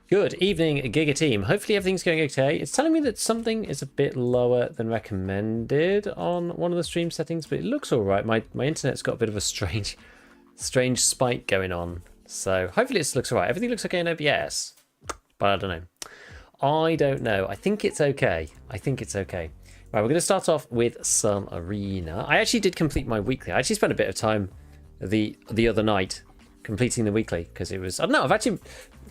Good evening, Giga Team. Hopefully everything's going okay. It's telling me that something is a bit lower than recommended on one of the stream settings, but it looks all right. My internet's got a bit of a strange spike going on. So hopefully it looks all right. Everything looks okay in OBS, but I don't know. I don't know. I think it's okay. I think it's okay. Right, we're going to start off with some arena. I actually did complete my weekly. I actually spent a bit of time the other night completing the weekly because it was, I don't know, I've actually,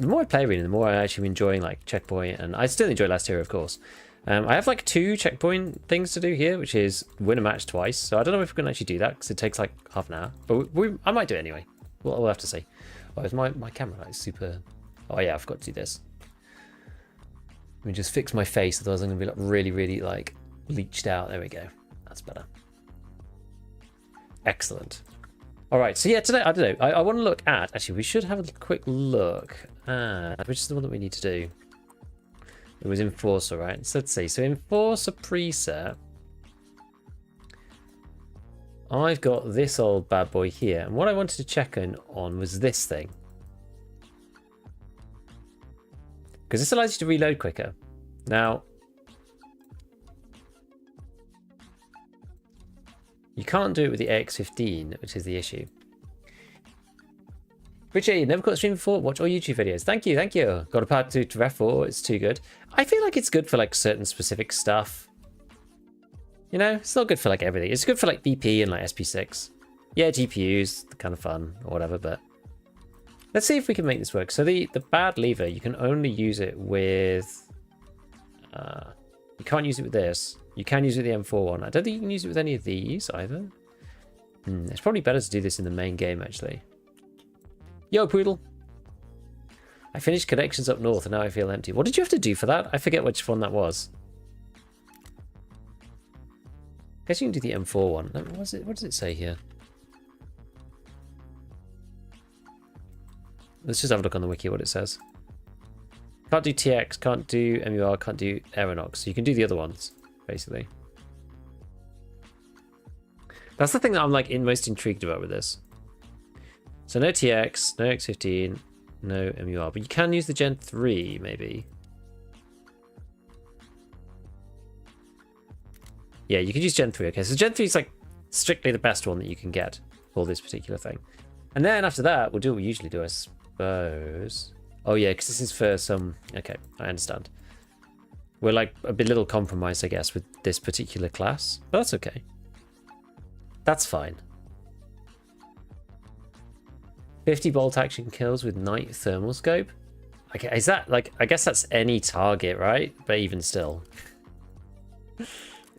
the more I play arena, the more I actually enjoying like checkpoint, and I still enjoy last hero, of course. I have like 2 checkpoint things to do here, which is win a match twice. So I don't know if we can actually do that because it takes like half an hour, but I might do it anyway. We'll have to see. Oh, is my camera like super? Oh yeah, I forgot to do this. Let me just fix my face, otherwise I'm gonna be like really like bleached out. There we go. That's better. Excellent. All right, so yeah, today, I don't know. I want to look at, actually, we should have a quick look at, which is the one that we need to do. It was Enforcer, right? So let's see. So Enforcer preset. I've got this old bad boy here. And what I wanted to check on was this thing. Because this allows you to reload quicker. Now, you can't do it with the AX15, which is the issue. Richie, never caught a stream before. Watch all YouTube videos. Thank you, thank you. Got a part 2 to ref 4. It's too good. I feel like it's good for like certain specific stuff. You know, it's not good for like everything. It's good for like BP and like SP6. Yeah, GPUs, kind of fun or whatever, but let's see if we can make this work. So the bad lever, you can only use it with, you can't use it with this. You can use it with the M4 one. I don't think you can use it with any of these either. It's probably better to do this in the main game, actually. Yo, Poodle. I finished Connections Up North and now I feel empty. What did you have to do for that? I forget which one that was. Guess you can do the M4 one. What does it say here? Let's just have a look on the wiki what it says. Can't do TX, can't do MUR, can't do Aeronox. So you can do the other ones, basically. That's the thing that I'm like most intrigued about with this. So no TX, no X15, no MUR, but you can use the Gen 3 maybe. Yeah, you could use Gen 3. Okay, so Gen 3 is like strictly the best one that you can get for this particular thing. And then after that, we'll do what we usually do, I suppose. Oh yeah, because this is for some... Okay, I understand. We're like a bit little compromised, I guess, with this particular class. But that's okay. That's fine. 50 bolt action kills with night thermal scope. Okay, is that like... I guess that's any target, right? But even still.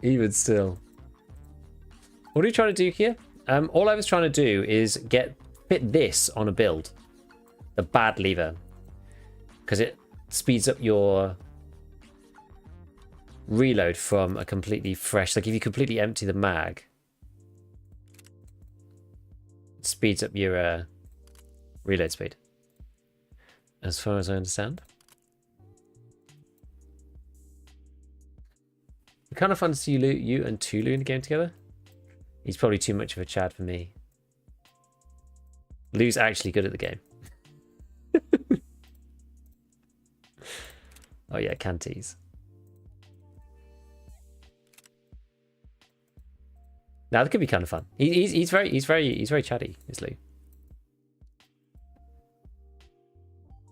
Even still. What are you trying to do here? All I was trying to do is fit this on a build. The bad lever. Because it speeds up your reload from a completely fresh... Like if you completely empty the mag, it speeds up your reload speed. As far as I understand. It's kind of fun to see you and Tulu in the game together. He's probably too much of a Chad for me. Lou's actually good at the game. Oh yeah, can tease. Now that could be kind of fun. He's very chatty, is Lou.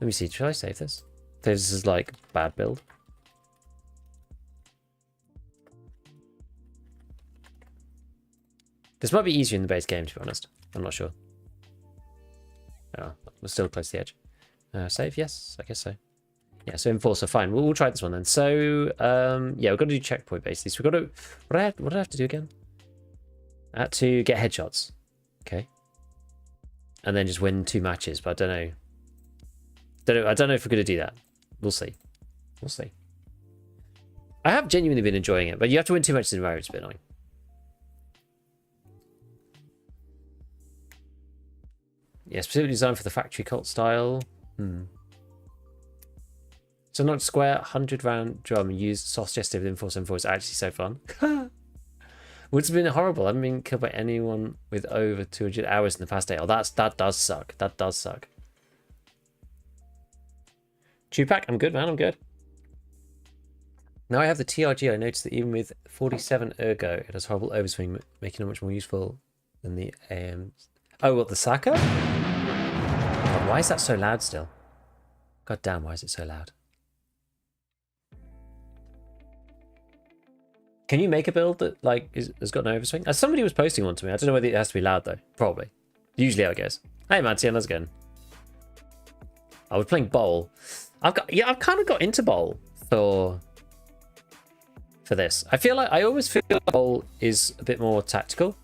Let me see. Shall I save this? This is like bad build. This might be easier in the base game, to be honest. I'm not sure. Oh, we're still close to the edge. Save? Yes, I guess so. Yeah, so Enforcer, fine. We'll try this one then. So, yeah, we've got to do checkpoint basically. So we've got to... What did I have to do again? I had to get headshots. Okay. And then just win 2 matches, but I don't know. I don't know if we're going to do that. We'll see. We'll see. I have genuinely been enjoying it, but you have to win 2 matches in a row. It's a bit annoying. Yeah, specifically designed for the factory cult style. So not square 100-round drum and used soft gesture with Enforce M4 is actually so fun. Would have been horrible. I haven't been killed by anyone with over 200 hours in the past day. Oh, that does suck. That does suck. Chupac, I'm good, man. I'm good. Now I have the TRG. I noticed that even with 47 ergo, it has horrible overswing, making it much more useful than the AMs. Oh, what, the Saka? God, why is that so loud still? God damn, why is it so loud? Can you make a build that like has got no overswing? As somebody was posting one to me. I don't know whether it has to be loud though. Probably. Usually how it goes. Hey Mantian, how's it going? I was playing bowl. I've kind of got into bowl for this. I always feel like bowl is a bit more tactical.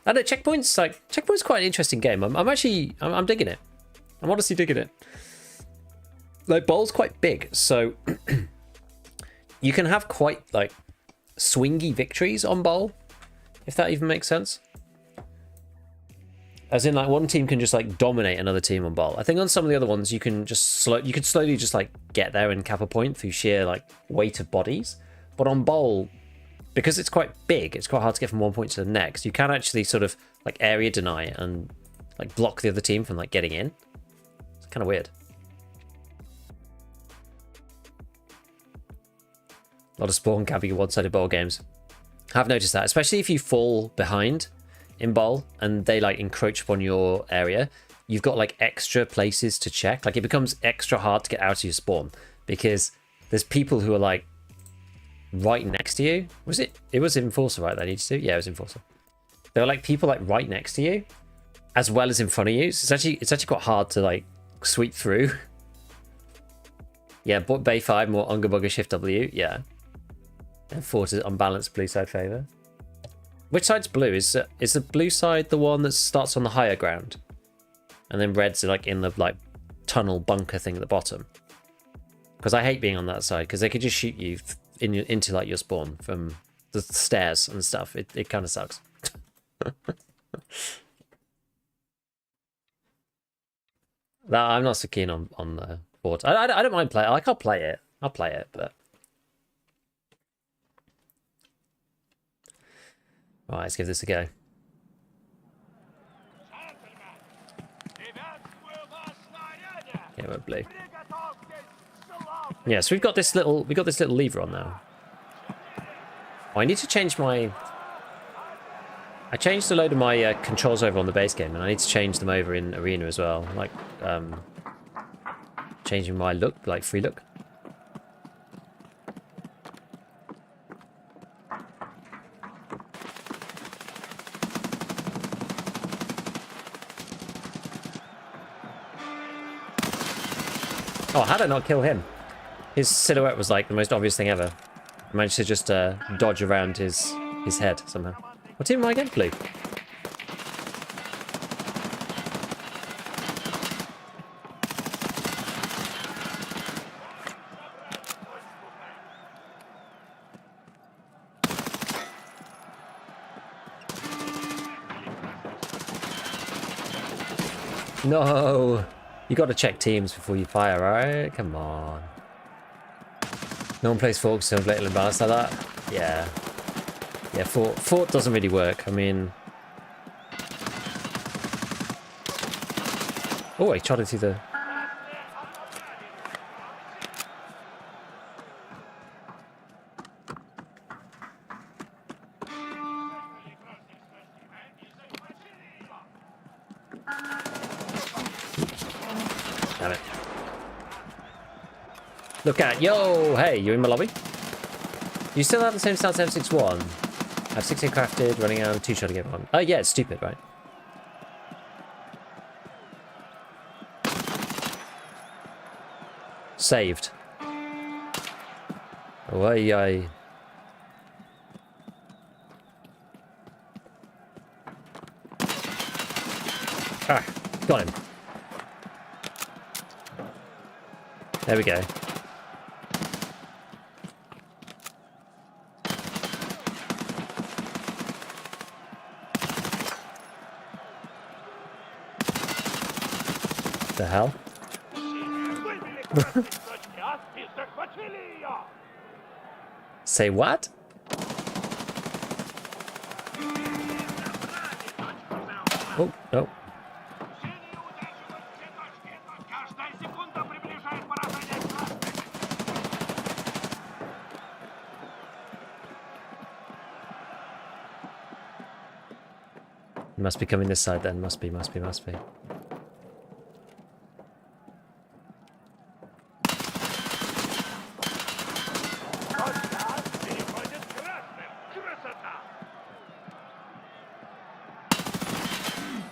I know Checkpoint's quite an interesting game. I'm digging it. I'm honestly digging it. Like bowl's quite big, so you can have quite like swingy victories on bowl, if that even makes sense. As in, like, one team can just like dominate another team on bowl. I think on some of the other ones you can just slowly just like get there and cap a point through sheer like weight of bodies. But on bowl, because it's quite big, it's quite hard to get from one point to the next. You can actually sort of like area deny and like block the other team from like getting in. It's kind of weird. A lot of spawn camping one-sided bowl games. I've noticed that, especially if you fall behind in bowl and they like encroach upon your area, you've got like extra places to check. Like it becomes extra hard to get out of your spawn because there's people who are like right next to you. It was Enforcer, right? That needs to? Yeah, it was Enforcer. There were like people like right next to you as well as in front of you. So it's actually quite hard to like sweep through. Yeah, but Bay 5 more Unga Bugger Shift W. Yeah. And 4 to unbalanced blue side favor. Which side's blue? Is the blue side the one that starts on the higher ground? And then red's like in the like tunnel bunker thing at the bottom. Because I hate being on that side because they could just shoot you into like your spawn from the stairs and stuff. It kind of sucks. I'm not so keen on the board. I don't mind playing. Like I'll play it, but all right, let's give this a go. Yeah, we're blue. Yeah, so we've got this little lever on now. Oh, I need to change my. I changed a load of my controls over on the base game, and I need to change them over in arena as well. Like changing my look, like free look. Oh, how did I not kill him? His silhouette was like the most obvious thing ever. I managed to just dodge around his head somehow. What team am I again? Blue. No! You got to check teams before you fire, right? Come on. No one plays Forks to inflate and balance like that? Yeah. Yeah, Fort doesn't really work. I mean... Oh, he shot into the... Damn it. Look at, yo, hey, you in my lobby? You still have the same stance M61. I have 16 crafted, running out, 2 shot to get one. Oh yeah, it's stupid, right? Saved. Oh, ay. Ah, got him. There we go. The hell? Say what? Oh, no. Must be coming this side then. Must be.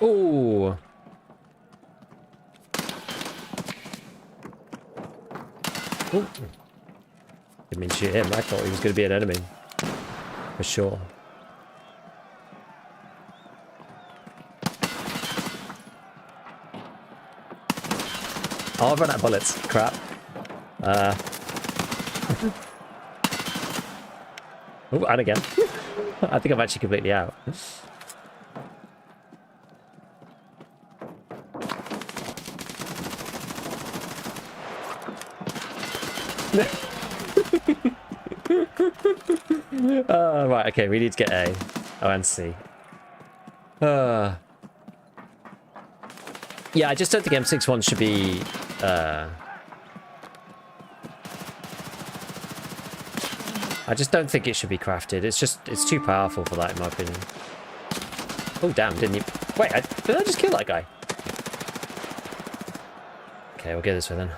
Ooh. Ooh. Didn't mean to shoot him. I thought he was going to be an enemy. For sure. Oh, I've run out of bullets. Crap. Oh, and again. I think I'm actually completely out. Right, okay, we need to get A. Oh, and C. Yeah, I just don't think M61 should be... I just don't think it should be crafted. It's too powerful for that, in my opinion. Oh, damn, didn't you... Wait, did I just kill that guy? Okay, we'll get this way then.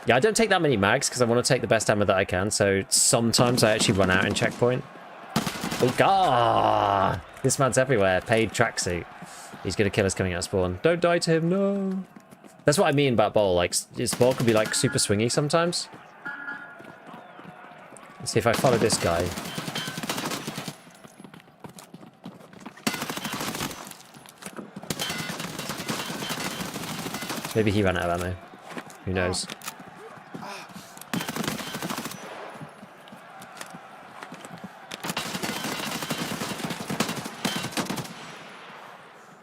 Yeah, I don't take that many mags because I want to take the best ammo that I can, so sometimes I actually run out in checkpoint. Oh, God! This man's everywhere. Paid tracksuit. He's going to kill us coming out of spawn. Don't die to him, no! That's what I mean about Ball. Like, his ball can be, like, super swingy sometimes. Let's see if I follow this guy. Maybe he ran out of ammo. Who knows?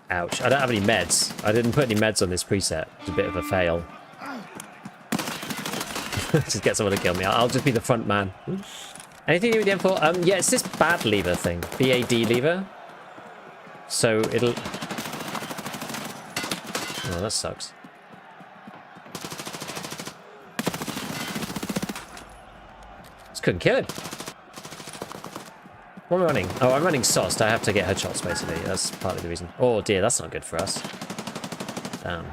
Ouch. I don't have any meds. I didn't put any meds on this preset. It's a bit of a fail. Just get someone to kill me. I'll just be the front man. Anything new with the M4? Yeah, it's this bad lever thing. BAD lever. So it'll... Oh, that sucks. Just couldn't kill him. What am I running? Oh, I'm running Sost. I have to get headshots, basically. That's partly the reason. Oh, dear, that's not good for us. Damn.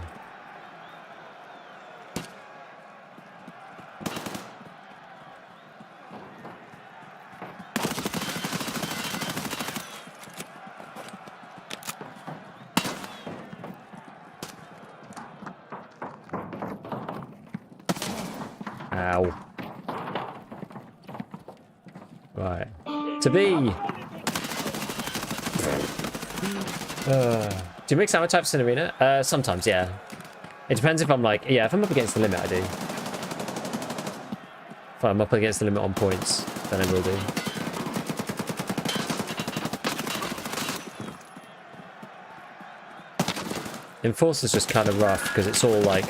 Ow. Right. To be. Do you mix ammo types in arena? Sometimes, yeah. It depends if I'm like, yeah, if I'm up against the limit, I do. If I'm up against the limit on points, then I will do. Enforcer's just kind of rough because it's all like,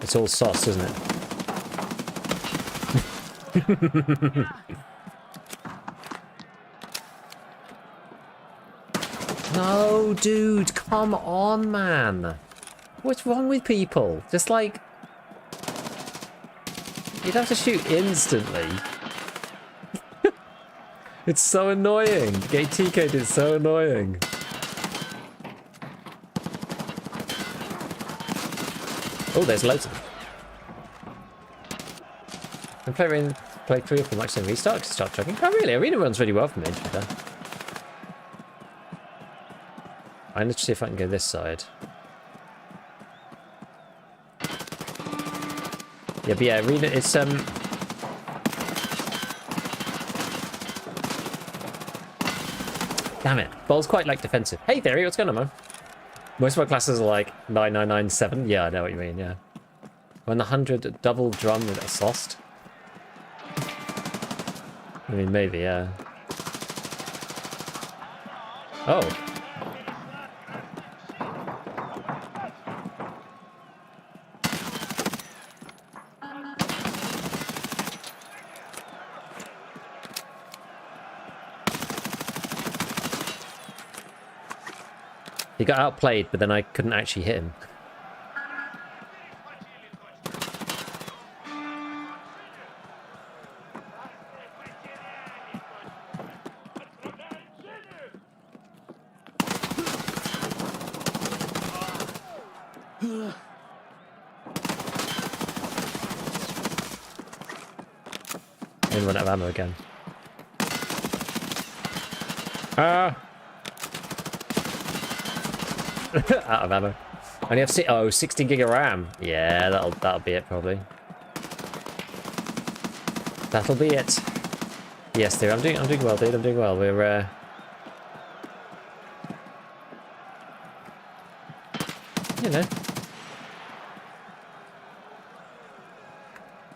it's all sauce, isn't it? No, dude, come on, man. What's wrong with people? Just like... You'd have to shoot instantly. It's so annoying. Getting TK'd is so annoying. Oh, there's loads of them. I'm play 3 or 4 matches and restart to start tracking. Oh, really? Arena runs really well for me, to be fair. I need to see if I can go this side. Yeah, but yeah, arena, it's, Damn it. Ball's quite, like, defensive. Hey, Theory, what's going on, man? Most of my classes are, like, 9997. Yeah, I know what you mean, yeah. When the 100 double drum with a Sost. I mean, maybe, yeah. Oh. He got outplayed, but then I couldn't actually hit him. Didn't run out of ammo again. Ah! Out of ammo. I only have 16 gig of RAM. Yeah, that'll be it probably. That'll be it. Yes, dude, I'm doing well, dude. I'm doing well. We're you know,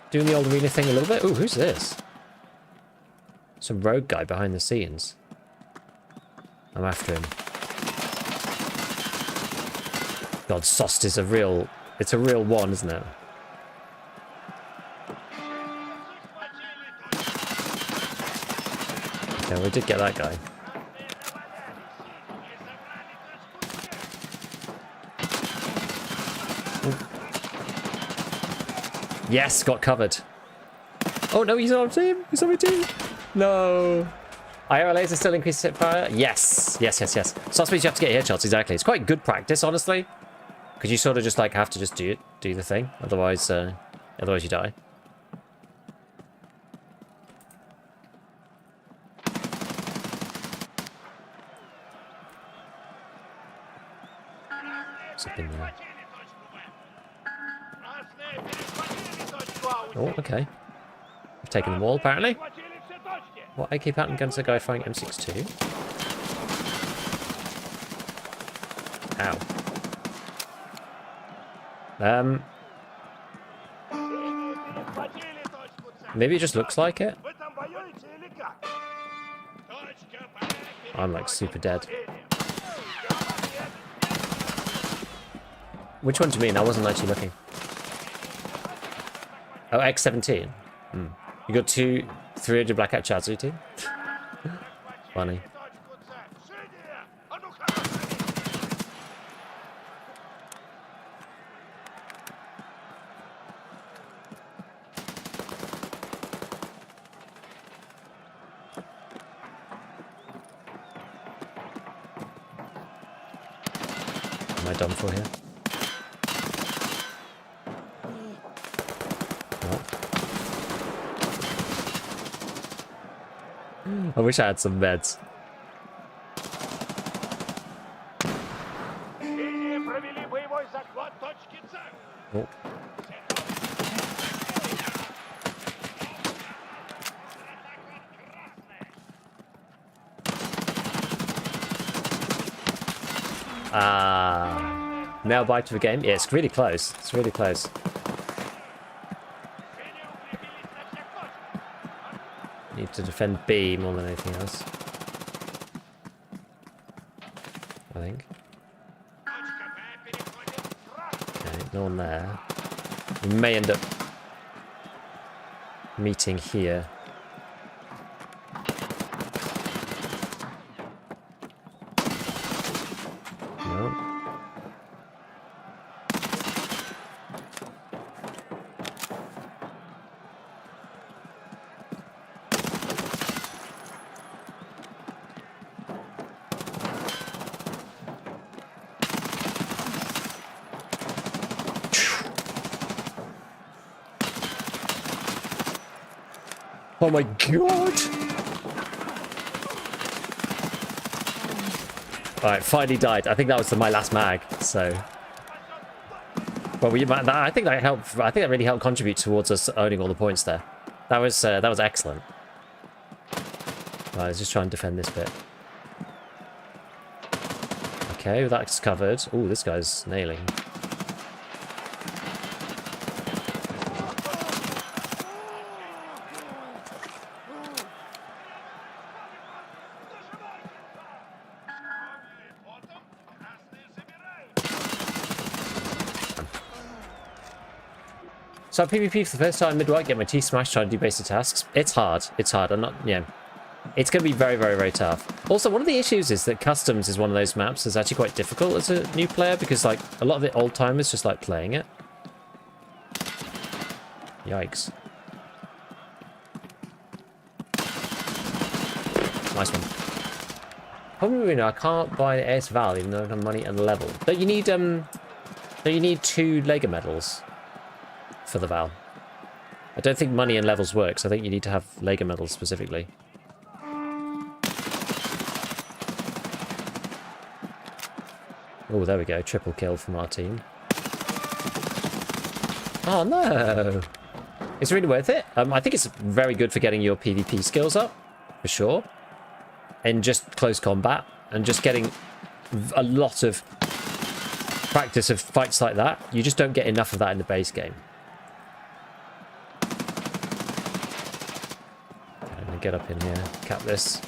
doing the old arena thing a little bit. Ooh, who's this? Some rogue guy behind the scenes. I'm after him. God, Sost is it's a real one, isn't it? Okay, we did get that guy. Ooh. Yes, got covered. Oh no, he's on our team. He's on my team. No. IR laser still increases hit fire? Yes. Yes. So that means you have to get headshots, exactly. It's quite good practice, honestly. Because you sort of just like have to just do the thing. Otherwise you die. What's up in there? Oh, okay. We've taken them all, apparently. What AK pattern guns are guy firing M62? Ow. Maybe it just looks like it. I'm like super dead. Which one do you mean? I wasn't actually looking. Oh, X17. You got 300 blackout Chazu team? Funny. Am I done for here? I wish I had some meds. Oh. Nail bite to the game. Yeah, it's really close. It's really close. Need to defend B more than anything else, I think. Okay, no one there. We may end up meeting here. No. Oh my god! Alright, finally died. I think that was my last mag, so... Well, I think that helped. I think that really helped contribute towards us owning all the points there. That was excellent. Right, let's just try and defend this bit. Okay, well, that's covered. Oh, this guy's nailing. So PvP for the first time mid-work, get my teeth smashed trying to do basic tasks. It's hard. It's hard. I'm not, yeah. It's going to be very, very, very tough. Also, one of the issues is that Customs is one of those maps that's actually quite difficult as a new player because, like, a lot of the old-timers just like playing it. Yikes. Nice one. Probably, I can't buy the AS Val even though I don't have money and level. Don't you need, So you need 2 Lega medals for the Val. I don't think money and levels works. I think you need to have Lega medals specifically. Oh, there we go. Triple kill from our team. Oh, no. It's really worth it. I think it's very good for getting your PvP skills up, for sure. In just close combat and just getting a lot of practice of fights like that. You just don't get enough of that in the base game. I'm going to get up in here, cap this.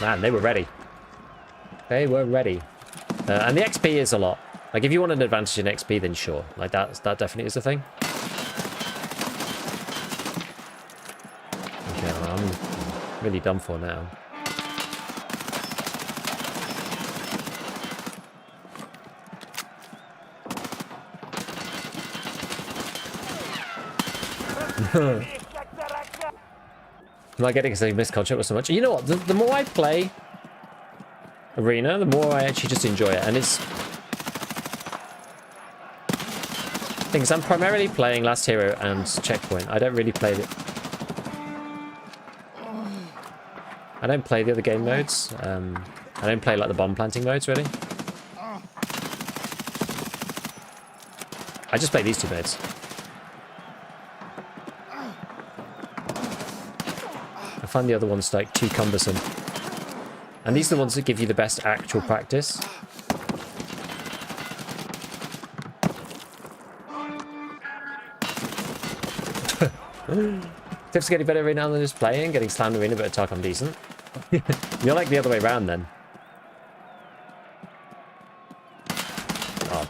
Man, they were ready. They were ready. And the XP is a lot. Like, if you want an advantage in XP, then sure. Like, that definitely is a thing. Okay, well, I'm really done for now. Am I getting because I missed contract so much? You know what? The more I play Arena, the more I actually just enjoy it. And it's... things I'm primarily playing Last Hero and Checkpoint. I don't really play it. I don't play the other game modes. I don't play like the bomb planting modes really. I just play these 2 modes. I find the other ones like too cumbersome. And these are the ones that give you the best actual practice. Tips getting better right now than just playing, getting slammed arena, but attack I'm decent. You're like the other way around then. Oh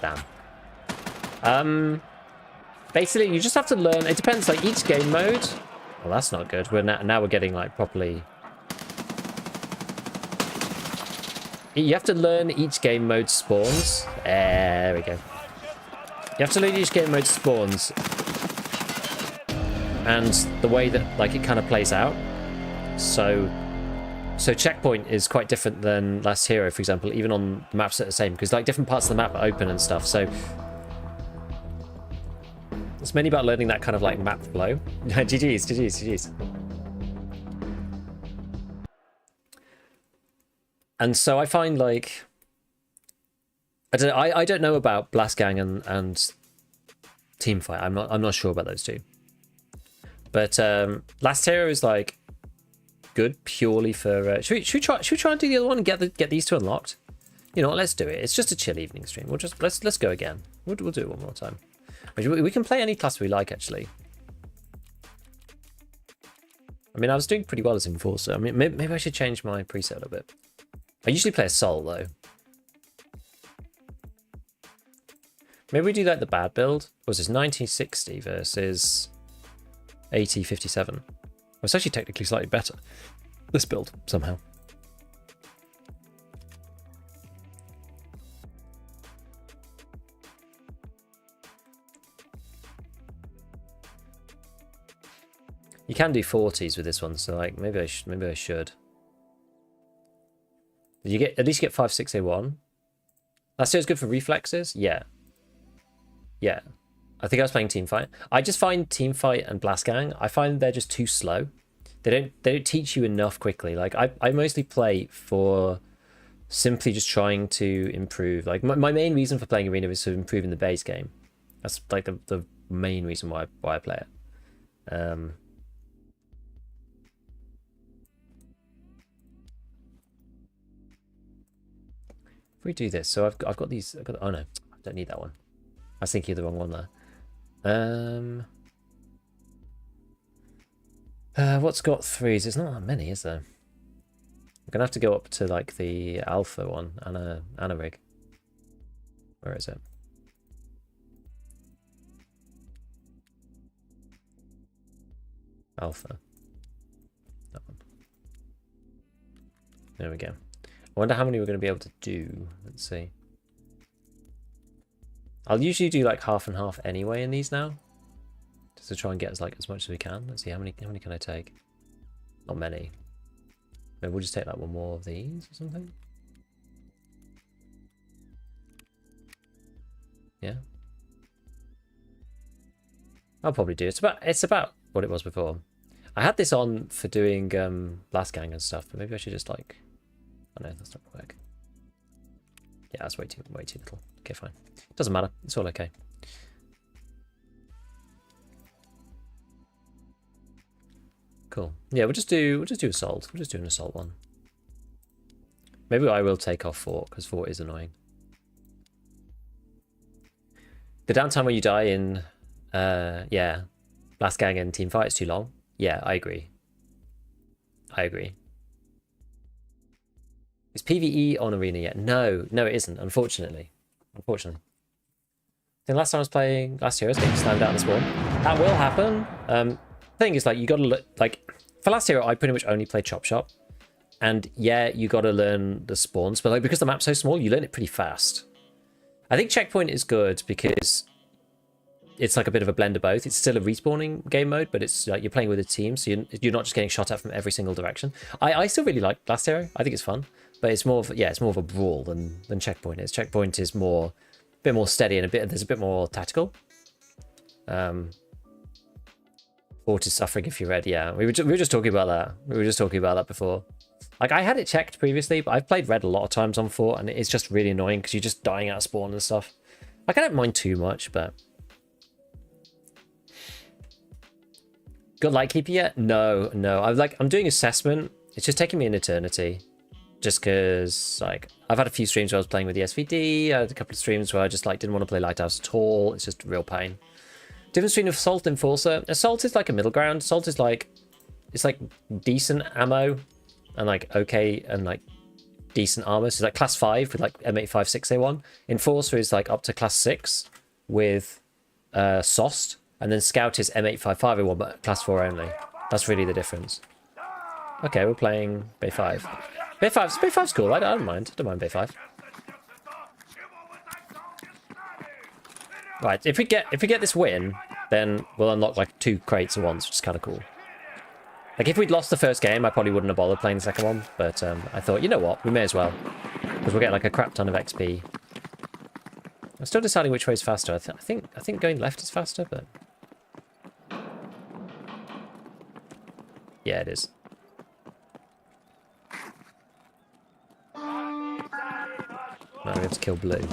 damn. Basically you just have to learn. It depends, like each game mode. Well, that's not good. We're now we're getting like properly. You have to learn each game mode spawns. There we go. You have to learn each game mode spawns and the way that like it kind of plays out. So Checkpoint is quite different than Last Hero, for example, even on the maps that are the same, because like different parts of the map are open and stuff. So it's mainly about learning that kind of like map flow. GG's. And so I find like I don't know about Blast Gang and Teamfight. I'm not sure about those 2. But Last Hero is like good purely for. Should we try and do the other one and get these 2 unlocked? You know what? Let's do it. It's just a chill evening stream. We'll just let's go again. We'll do it one more time. We can play any class we like, actually. I mean, I was doing pretty well as Enforcer. I mean, maybe I should change my preset a bit. I usually play a Soul, though. Maybe we do like the bad build. What was this? 1960 versus 8057. Well, it's actually technically slightly better. This build, somehow. You can do 40s with this one, so like maybe I should. Did you get at least get 5601? Last year was good for reflexes? Yeah. Yeah. I think I was playing Teamfight. I just find Teamfight and Blast Gang, I find they're just too slow. They don't teach you enough quickly. Like I mostly play for simply just trying to improve. Like my main reason for playing Arena is to improve in the base game. That's like the main reason why I play it. If we do this, so I've got these. Oh no, I don't need that one. I was thinking of the wrong one there. What's got 3s? There's not that many, is there? I'm gonna have to go up to like the alpha one, Anna rig. Where is it? Alpha. That one. There we go. I wonder how many we're going to be able to do. Let's see. I'll usually do like half and half anyway in these now. Just to try and get as much as we can. Let's see, how many can I take? Not many. Maybe we'll just take like one more of these or something. Yeah. I'll probably do. It's about what it was before. I had this on for doing Last Gang and stuff, but maybe I should just like, oh no, that's not gonna work. Yeah, that's way too little. Okay, fine. Doesn't matter. It's all okay. Cool. Yeah, we'll just do assault. We'll just do an assault one. Maybe I will take off fort because fort is annoying. The downtime when you die in yeah, Last Gang and team fight is too long. Yeah, I agree. Is PvE on Arena yet? No, it isn't, unfortunately. I think last time I was playing, last year I was getting slammed out in the spawn. That will happen. Thing is, like, you gotta look, like, for last year I pretty much only played Chop Shop. And yeah, you gotta learn the spawns, but like, because the map's so small, you learn it pretty fast. I think Checkpoint is good because it's like a bit of a blend of both. It's still a respawning game mode, but it's like you're playing with a team, so you're not just getting shot at from every single direction. I still really like Last Hero. I think it's fun, but it's more of, yeah, it's more of a brawl than Checkpoint is. Checkpoint is more, a bit more steady and there's a bit more tactical. Fort is suffering if you're red. Yeah, we were just talking about that. We were just talking about that before. Like, I had it checked previously, but I've played red a lot of times on Fort, and it's just really annoying because you're just dying out of spawn and stuff. Like, I don't mind too much, but... Got Lightkeeper yet? No. I'm doing assessment. It's just taking me an eternity. Just because, like, I've had a few streams where I was playing with the SVD. I had a couple of streams where I just, like, didn't want to play Lighthouse at all. It's just a real pain. Difference between Assault and Enforcer. Assault is like a middle ground. Assault is like... It's like decent ammo. And like okay and like decent armor. So it's like class 5 with like M85 6A1. Enforcer is like up to class 6 with SOST. And then Scout is M855 A1 but class 4 only. That's really the difference. Okay, we're playing Bay 5. Bay 5's cool. I don't mind. I don't mind Bay 5. Right, if we get this win, then we'll unlock like 2 crates at once, which is kind of cool. Like, if we'd lost the first game, I probably wouldn't have bothered playing the second one. But I thought, you know what? We may as well. Because we'll get, like, a crap ton of XP. I'm still deciding which way is faster. I think going left is faster, but... Yeah, it is. Now we have to kill blue.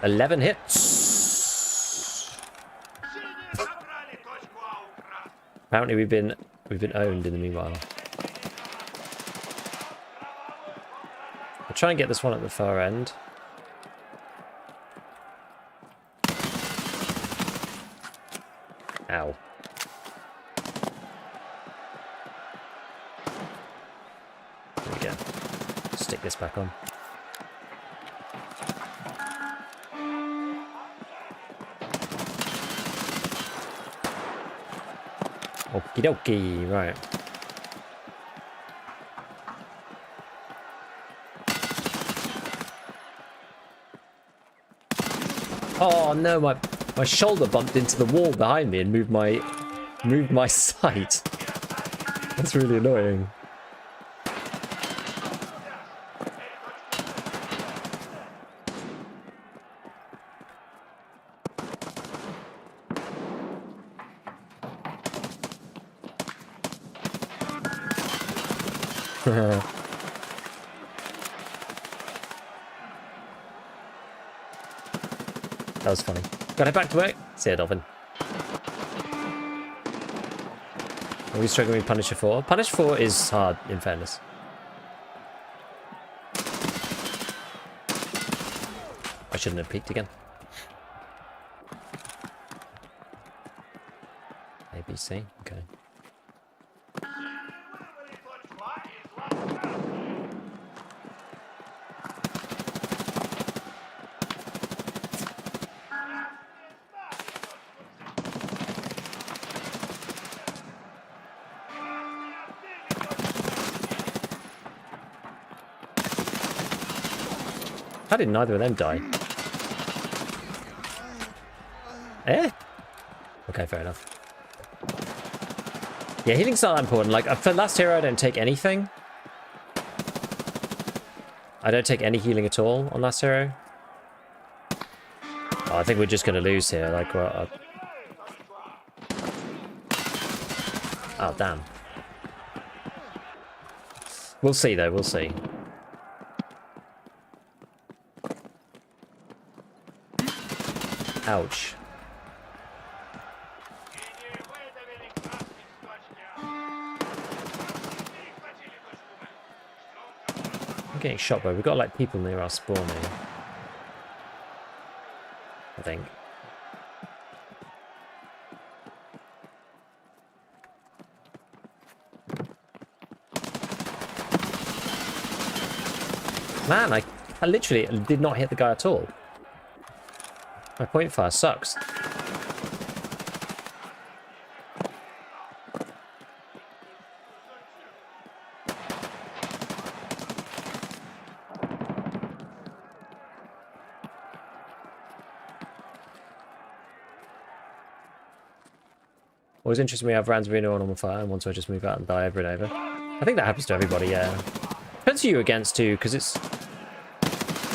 $11 hits. Apparently we've been owned in the meanwhile. I'll try and get this one at the far end. Ow. There we go. Stick this back on. Okie dokie, right. Oh no, my shoulder bumped into the wall behind me and moved my sight. That's really annoying. That was funny. Got it back to work. See ya, Dolphin. Are we struggling with Punisher 4? Punisher 4 is hard, in fairness. I shouldn't have peeked again. ABC, okay. How did neither of them die? Eh? Okay, fair enough. Yeah, healing's not that important. Like, for Last Hero, I don't take anything. I don't take any healing at all on Last Hero. Oh, I think we're just going to lose here. Like, oh, damn. We'll see, though. We'll see. Ouch. I'm getting shot by. We've got, like, people near our spawn here. I think. Man, I literally did not hit the guy at all. My point fire sucks. Always interesting me, I have rounds of Reno on fire and once I just move out and die over and over. I think that happens to everybody, yeah. Depends who you're against too, because it's,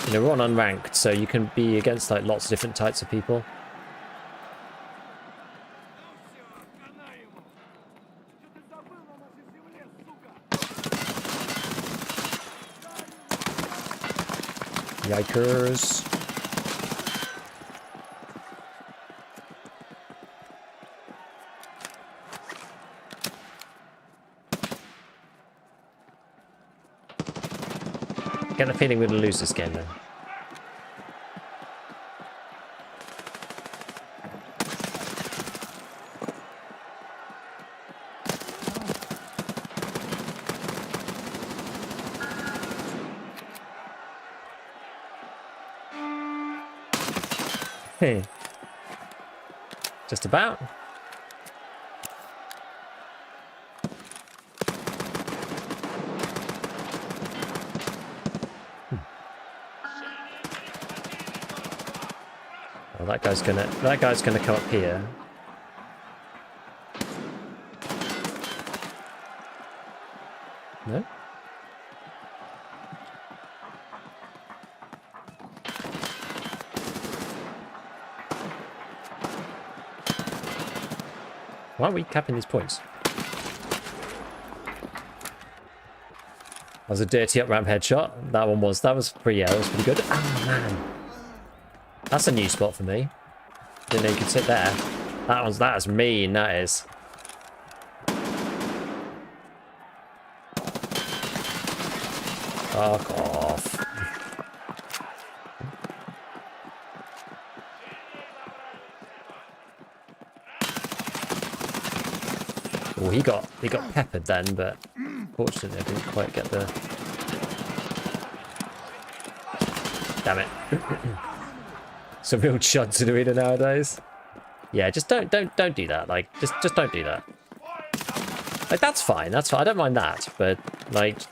you know, we're on unranked, so you can be against like lots of different types of people. Yikers. Get the feeling we're going to lose this game, though. Hey. Just about. Oh, that guy's gonna come up here. No? Why are we capping these points? That was a dirty up ramp headshot. That was pretty, yeah, that was pretty good. Oh man. That's a new spot for me. Didn't know you could sit there. That's mean, that is. Fuck off. Oh, he got peppered then, but fortunately I didn't quite get the. Damn it. Some real chuds in arena nowadays. Yeah, just don't do that. Like, just don't do that. Like, that's fine. That's fine. I don't mind that. But like,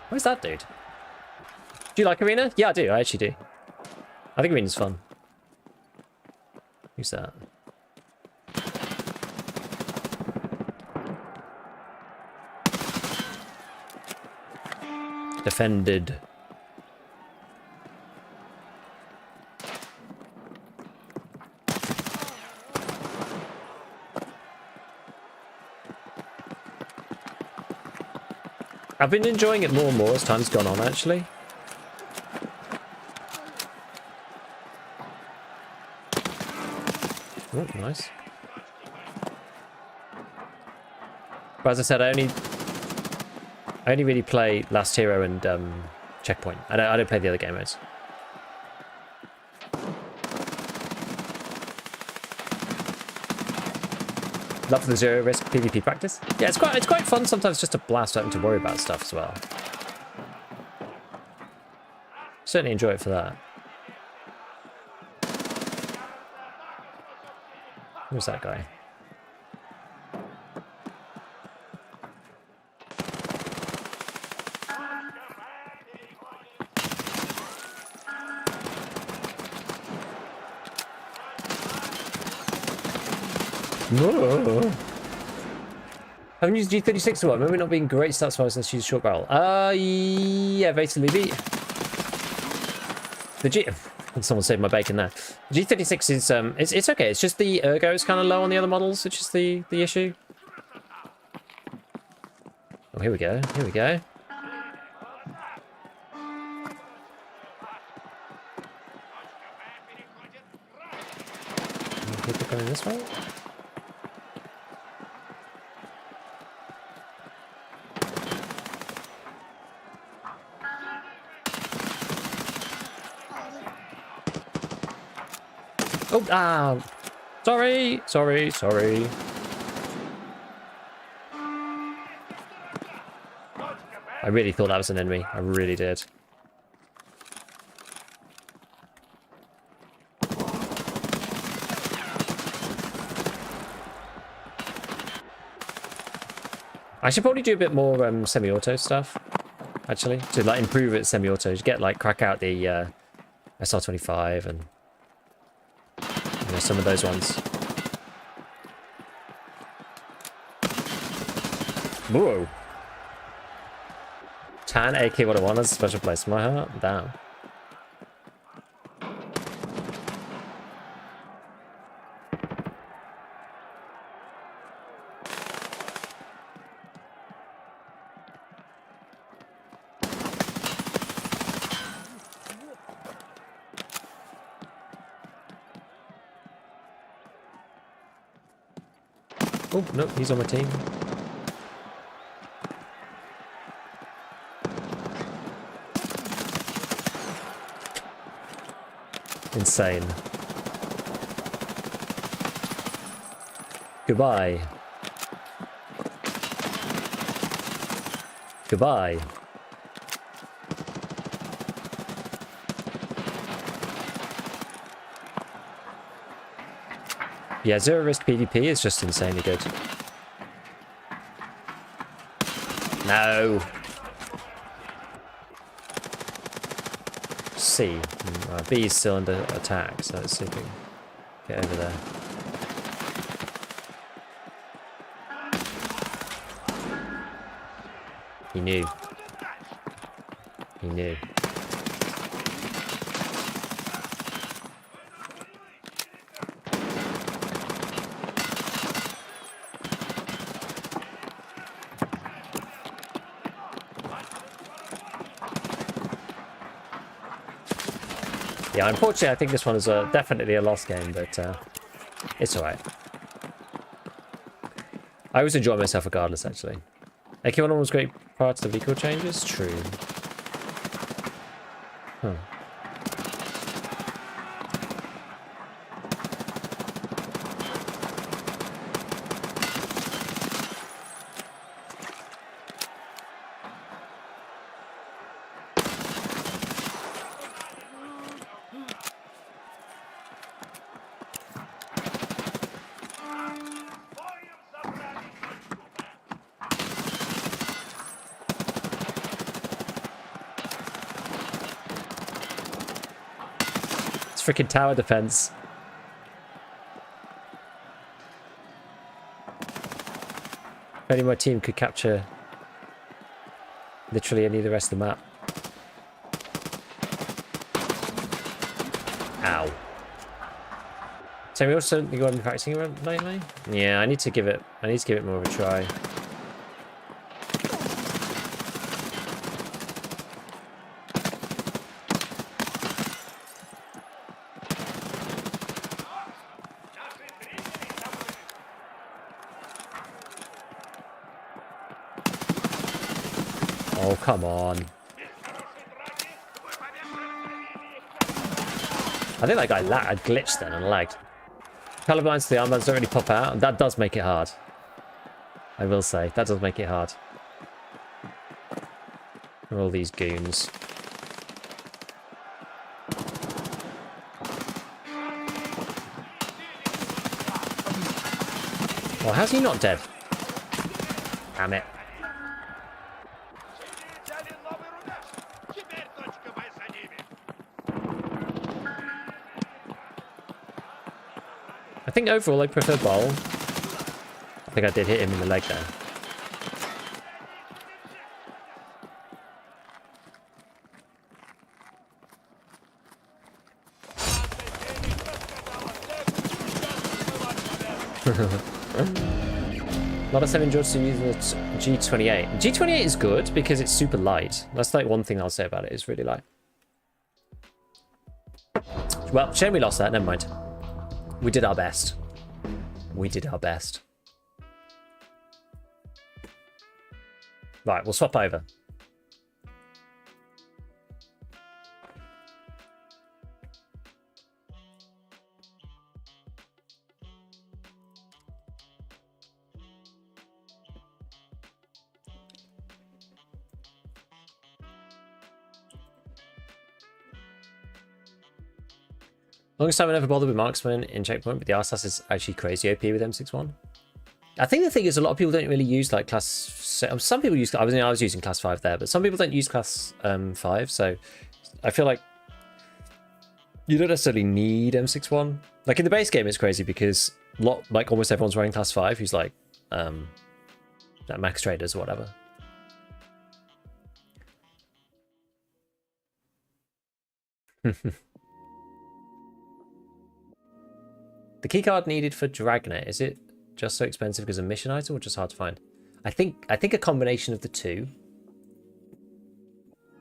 where's that dude? Do you like arena? Yeah, I do. I actually do. I think arena's fun. Who's that? Defended. I've been enjoying it more and more as time's gone on, actually. Oh, nice. But as I said, I only really play Last Hero and Checkpoint. I don't play the other game modes. Love for the zero risk PvP practice. Yeah, it's quite fun sometimes just to blast out and to worry about stuff as well. Certainly enjoy it for that. Who's that guy? No. Haven't used G36 a while. Remember not being great stats wise unless you use short barrel. Yeah, basically the G. Someone saved my bacon there. G36 is it's okay. It's just the ergo is kind of low on the other models, which is the issue. Oh, here we go. Here we go. People going this way? Oh, sorry. I really thought that was an enemy. I really did. I should probably do a bit more semi-auto stuff, actually, to like improve it semi-auto. To get like crack out the SR25 and some of those ones. Whoa. Tan AK-101 has a special place in my heart. Damn. Oh, no, he's on my team. Insane. Goodbye. Goodbye. Yeah, zero risk PvP is just insanely good. No. C. B is still under attack, so let's see if we can get over there. He knew. He knew. Yeah, unfortunately, I think this one is definitely a lost game, but it's alright. I always enjoy myself regardless, actually. AK-101 was great prior to the vehicle changes? True. Huh. Freaking tower defense. If only my team could capture literally any of the rest of the map. Ow. So we also you got practicing lately? Yeah, I need to give it more of a try. Oh, come on. I think that guy glitched then and lagged. Colorblind to the armbands don't really pop out, and that does make it hard. I will say, that does make it hard. For all these goons. Well, how's he not dead? Damn it. I think overall I prefer bowl. think I did hit him in the leg there. A lot of 7 George to use the G28. G28 is good because it's super light. That's like one thing I'll say about it, it's really light. Well, shame we lost that, never mind. We did our best. We did our best. Right, we'll swap over. Longest time I never bothered with marksman in checkpoint, but the RSAS is actually crazy OP with M61. I think the thing is a lot of people don't really use like class. Some people use. I was using class 5 there, but some people don't use class 5. So I feel like you don't necessarily need M61. Like in the base game, it's crazy because like almost everyone's running class 5 who's like max traders or whatever. The keycard needed for Dragnet, is it just so expensive because of a mission item or just hard to find? I think a combination of the two.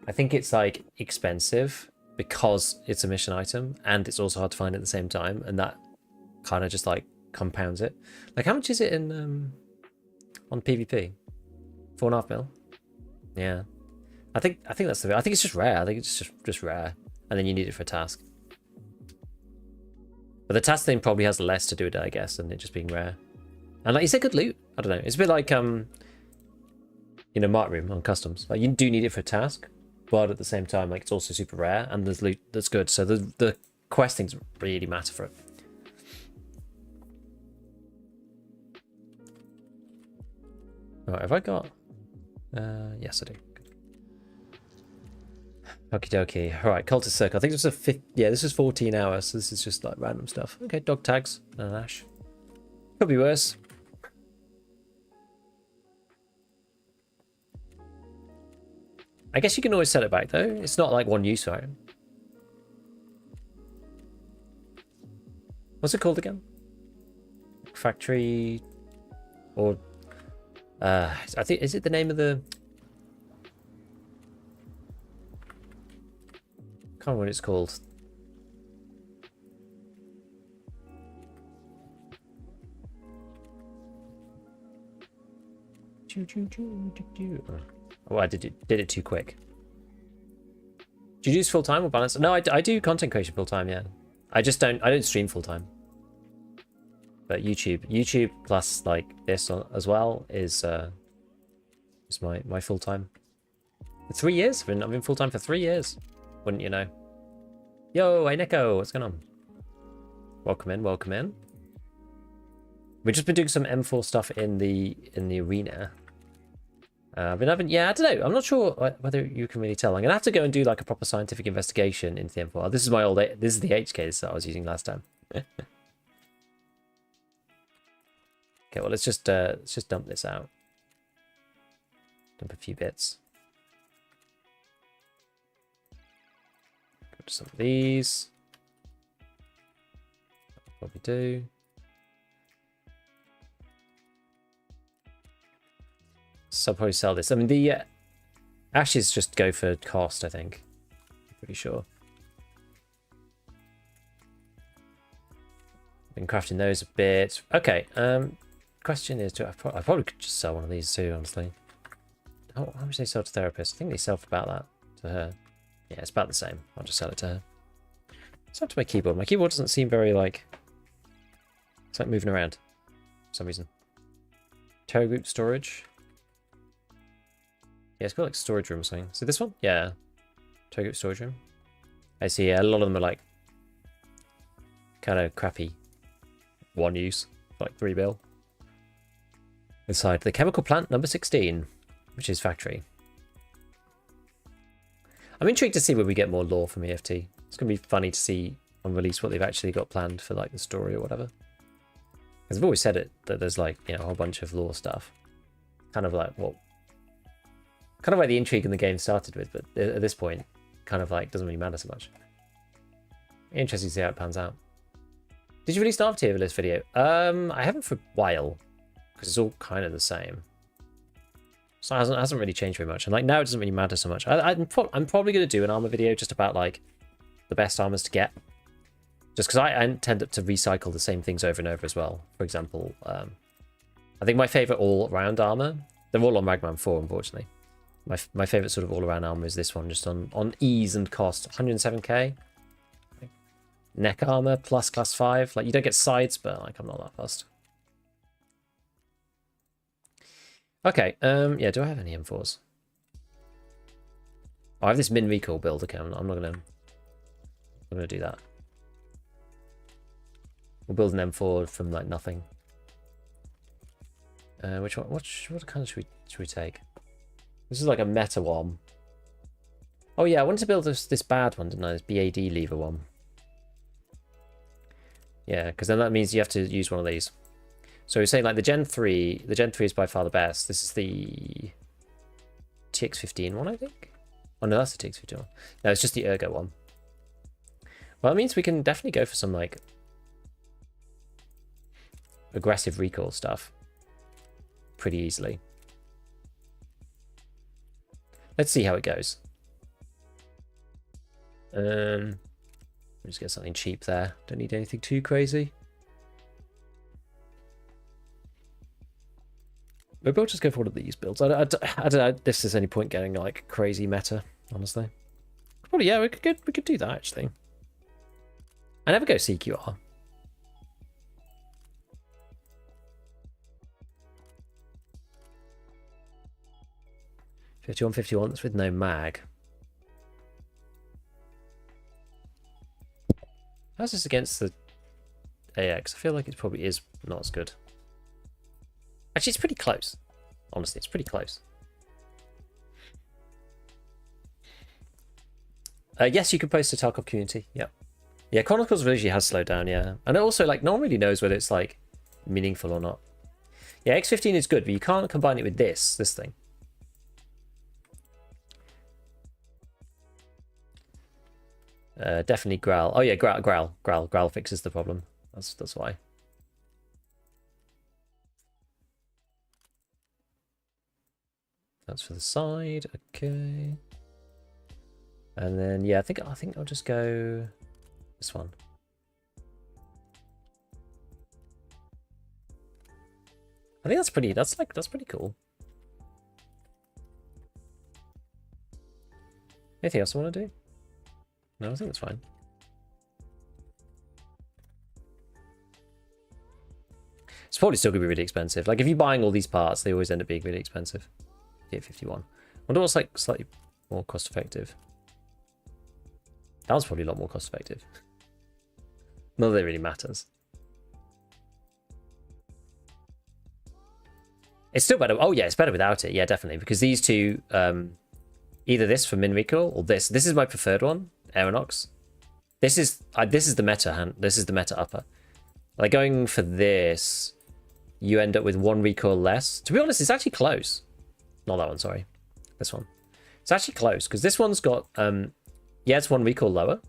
I think it's like expensive because it's a mission item and it's also hard to find at the same time, and that kind of just like compounds it. Like how much is it in on PvP? 4.5 mil? Yeah. I think that's the. I think it's just rare. I think it's just rare, and then you need it for a task. But the task thing probably has less to do with it, I guess, than it just being rare. And like you said, good loot. I don't know. It's a bit like you know, Mark Room on customs. Like you do need it for a task, but at the same time, like it's also super rare and there's loot that's good. So the quest things really matter for it. Alright, have I got? Yes, I do. Okie dokie. Alright, Cultist Circle. I think this was this is 14 hours, so this is just like random stuff. Okay, dog tags and an ash. Could be worse. I guess you can always set it back though. It's not like one use for it. What's it called again? Factory or I think, is it the name of the, I can't remember what it's called. Oh, I did it too quick. Do you use full time or balance? No, I do content creation full time. Yeah, I don't stream full time. But YouTube plus like this as well is my full time. 3 years. I've been full time for 3 years. Wouldn't you know? Yo, hey Nico, what's going on? Welcome in, welcome in. We've just been doing some M4 stuff in the arena. I've been having, yeah, I don't know. I'm not sure whether you can really tell. I'm gonna have to go and do like a proper scientific investigation into the M4. Oh, this is my old. This is the HK that I was using last time. Okay, well let's just dump this out. Dump a few bits. Go to some of these. Probably do. So I'll probably sell this. I mean, the ashes just go for cost, I think. I'm pretty sure. Been crafting those a bit. Okay. Question is, I probably could just sell one of these too, honestly. How much do they sell to therapists? I think they sell for about that to her. Yeah, it's about the same. I'll just sell it to her. It's up to my keyboard. My keyboard doesn't seem very like. It's like moving around for some reason. Terra group storage. Yeah, it's got like storage room or something. So this one? Yeah. Target storage room. I see, yeah, a lot of them are like kind of crappy. One use. Like 3 bill. Inside the chemical plant number 16, which is factory. I'm intrigued to see when we get more lore from EFT. It's going to be funny to see on release what they've actually got planned for like the story or whatever. Because I've always said it, that there's like, you know, a whole bunch of lore stuff. Kind of like what... Kind of like the intrigue in the game started with, but at this point, kind of like doesn't really matter so much. Interesting to see how it pans out. Did you release an tier list video? I haven't for a while, because it's all kind of the same. So it hasn't really changed very much. And like now it doesn't really matter so much. I'm probably going to do an armor video just about like the best armors to get. Just because I tend to recycle the same things over and over as well. For example, I think my favorite all-round armor, they're all on Ragman 4, unfortunately. My favorite sort of all-around armor is this one, just on ease and cost. 107k. Neck armor plus class 5. Like, you don't get sides, but like I'm not that fussed. Okay, yeah, do I have any M4s? Oh, I have this min recall build. Okay, I'm not gonna do that. We'll build an M4 from like nothing. Which one? What kind of should we take? This is like a meta one. Oh yeah, I wanted to build this bad one, didn't I? This BAD lever one. Yeah, because then that means you have to use one of these. So we're saying like the Gen 3 is by far the best. This is the TX15 one, I think. Oh no, that's the TX15 one. No, it's just the Ergo one. Well, that means we can definitely go for some like aggressive recall stuff pretty easily. Let's see how it goes. Just get something cheap there. Don't need anything too crazy. Maybe I'll just go for one of these builds. I don't know if there's any point getting like crazy meta, honestly. Probably, yeah, we could do that actually. I never go CQR. 51, that's with no mag. How's this against the AX? I feel like it probably is not as good. Actually, it's pretty close. Honestly, it's pretty close. Yes, you can post to Tarkov community. Yeah. Yeah, Chronicles of Elysia has slowed down, yeah. And also, like, no one really knows whether it's, like, meaningful or not. Yeah, X15 is good, but you can't combine it with this thing. Definitely Growl. Oh yeah, Growl fixes the problem. That's why. That's for the side. Okay. And then yeah, I think I'll just go this one. I think that's pretty cool. Anything else I want to do? No, I think that's fine. It's probably still going to be really expensive. Like, if you're buying all these parts, they always end up being really expensive. 51. I wonder what's, like, slightly more cost-effective. That one's probably a lot more cost-effective. Not that it really matters. It's still better. Oh, yeah, it's better without it. Yeah, definitely. Because these two, either this for min recall or this. This is my preferred one. Aeronox. This is the meta hand. This is the meta upper. Like going for this, you end up with one recall less. To be honest, it's actually close. Not that one, sorry. This one. It's actually close because this one's got yeah, it's one recall lower,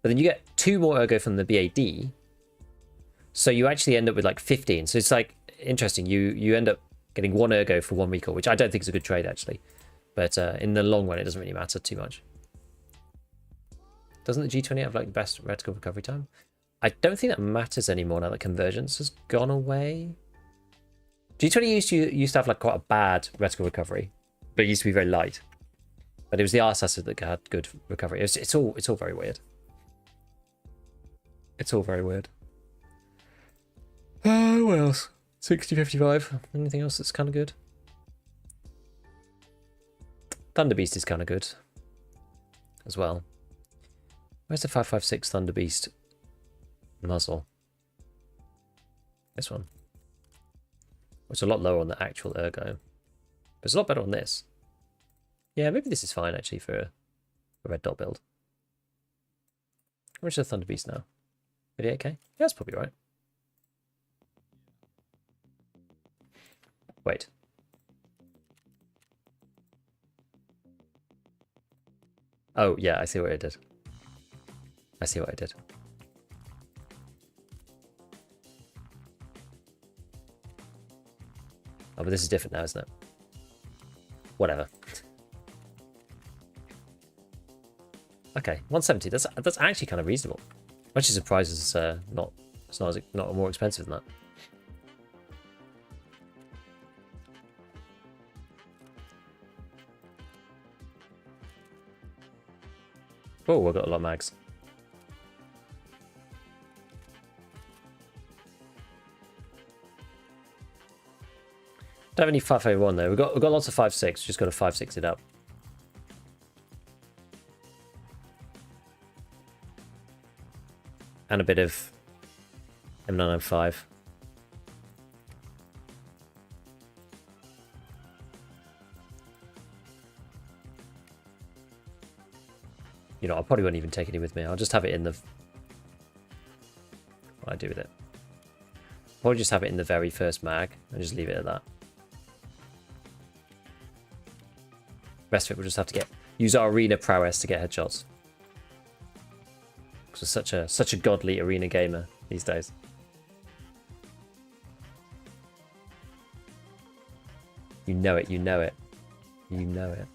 but then you get 2 more ergo from the BAD. So you actually end up with like 15. So it's like interesting. You end up getting 1 ergo for 1 recall, which I don't think is a good trade actually. But in the long run, it doesn't really matter too much. Doesn't the G20 have like the best reticle recovery time? I don't think that matters anymore now that convergence has gone away. G20 used to have like quite a bad reticle recovery, but it used to be very light. But it was the RSS that had good recovery. It's all very weird. It's all very weird. What else? 60-55. Anything else that's kind of good? Thunder Beast is kind of good as well. Where's the 5.56 Thunder Beast muzzle? This one. It's a lot lower on the actual ergo, but it's a lot better on this. Yeah, maybe this is fine actually for a red dot build. How much is the Thunder Beast now? 38k? Yeah, that's probably right. Wait. Oh, yeah, I see what I did. I see what I did. Oh, but this is different now, isn't it? Whatever. Okay, 170. That's actually kind of reasonable. I'm actually surprised it's not more expensive than that. Oh, we've got a lot of mags. Don't have any 551 though. We've got lots of 5.6. Just got to 5.6 it up. And a bit of M905. You know, I probably won't even take any with me. I'll just have it in the... What do I do with it? I'll probably just have it in the very first mag and just leave it at that. Rest of it we'll just have to use our arena prowess to get headshots. Because we're such a godly arena gamer these days. You know it, you know it. You know it.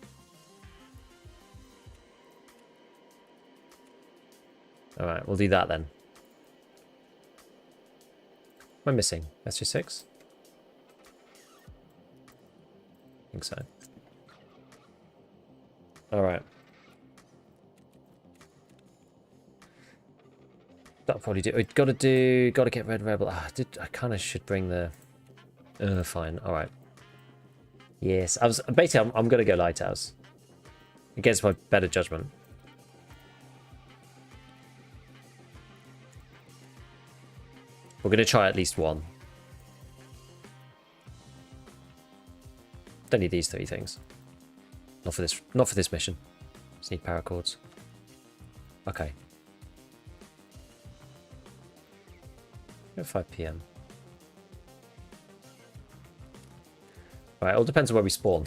Alright, we'll do that then. What am I missing? SG6? I think so. Alright. That'll probably do. Gotta get Red Rebel. I kind of should bring the... fine. Alright. Yes, basically I'm gonna go Lighthouse. Against my better judgment. We're going to try at least one. Don't need these 3 things. Not for this mission. Just need paracords. Okay. At 5 PM. Right, it all depends on where we spawn.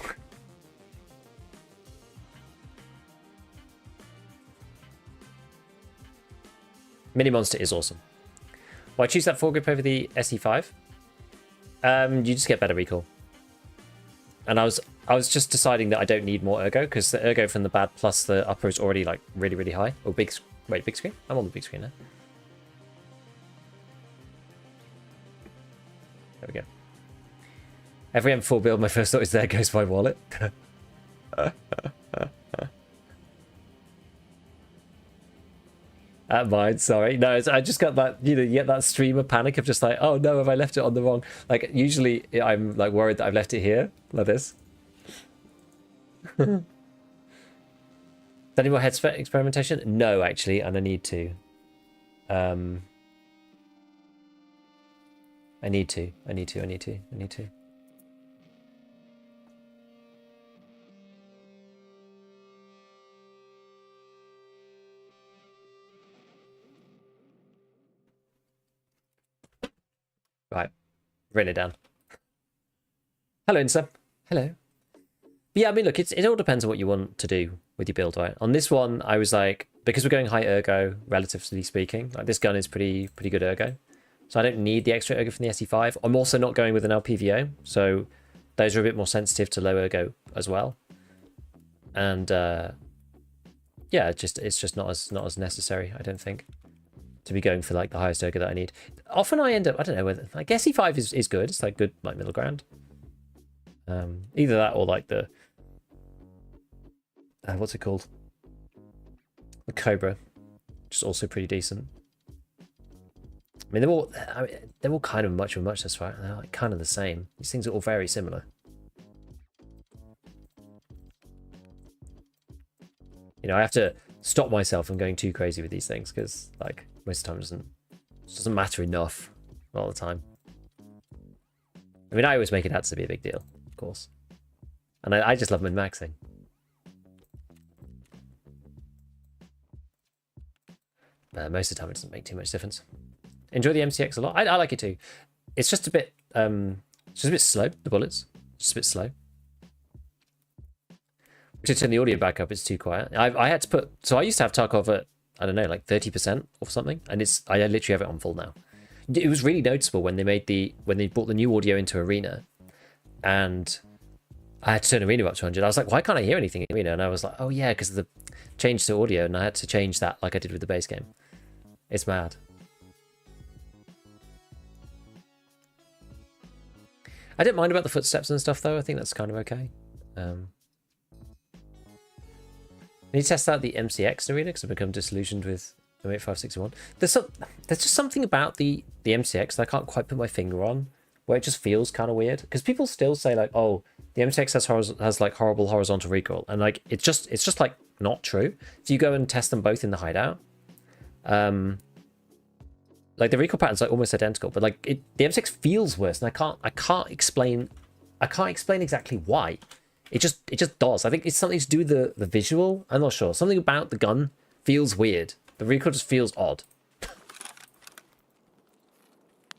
Mini Monster is awesome. Why choose that foregrip over the SE5? You just get better recall. And I was just deciding that I don't need more ergo because the ergo from the bad plus the upper is already like really high. Oh, big screen? I'm on the big screen now. There we go. Every M4 build, my first thought is there goes my wallet. Mine, sorry. No, I just got that, you know, you get that streamer panic of just like, oh no, have I left it on the wrong... Like, usually I'm like worried that I've left it here, like this. Any more head experimentation? No, actually, and I need to. I need to. Right, written it down. Hello, Insta. Hello. But yeah, I mean, look, it all depends on what you want to do with your build, right? On this one, I was like, because we're going high ergo, relatively speaking, like this gun is pretty good ergo. So I don't need the extra ergo from the SE5. I'm also not going with an LPVO, so those are a bit more sensitive to low ergo as well. And yeah, it's just not as necessary, I don't think, to be going for like the highest ergo that I need. Often I end up, I don't know whether, like SE5 is good. It's like good, like middle ground. Either that or like the, what's it called? The Cobra, which is also pretty decent. I mean, they're all kind of much of a muchness, right? They're like kind of the same. These things are all very similar. You know, I have to stop myself from going too crazy with these things because, like, most of the time it doesn't matter enough all the time. I mean, I always make it out to be a big deal, of course, and I just love min-maxing. Most of the time, it doesn't make too much difference. Enjoy the MCX a lot. I like it too. It's just a bit slow, the bullets. Just a bit slow. To turn the audio back up, it's too quiet. I had to put... So I used to have Tarkov at, I don't know, like 30% or something. And I literally have it on full now. It was really noticeable when they brought the new audio into Arena. And I had to turn Arena up to 100. I was like, why can't I hear anything in Arena? And I was like, oh yeah, because of the change to audio. And I had to change that like I did with the base game. It's mad. I didn't mind about the footsteps and stuff, though. I think that's kind of okay. I need to test out the MCX arena because I've become disillusioned with the 8561. There's just something about the MCX that I can't quite put my finger on, where it just feels kind of weird. Because people still say like, oh, the MCX has like horrible horizontal recoil, and like it's just like not true. If you go and test them both in the Hideout, like the recoil pattern's like almost identical, but like the M6 feels worse, and I can't explain exactly why. It just does. I think it's something to do with the visual. I'm not sure. Something about the gun feels weird. The recoil just feels odd.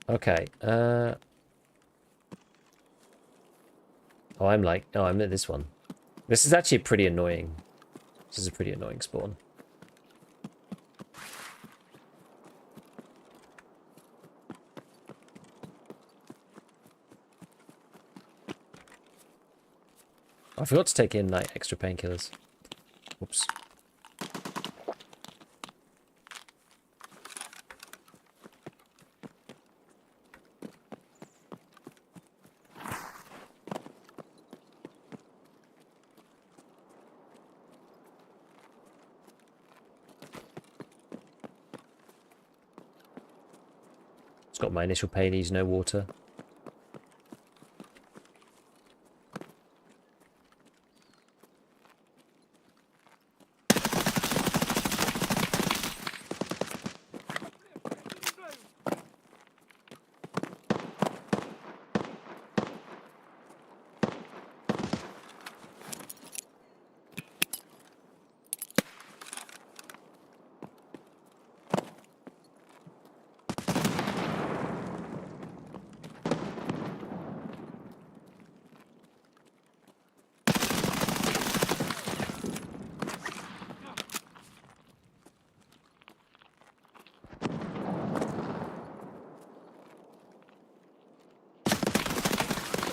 Okay. Oh, I'm at this one. This is actually pretty annoying. This is a pretty annoying spawn. I forgot to take in like extra painkillers. Whoops. It's got my initial pain, needs no water.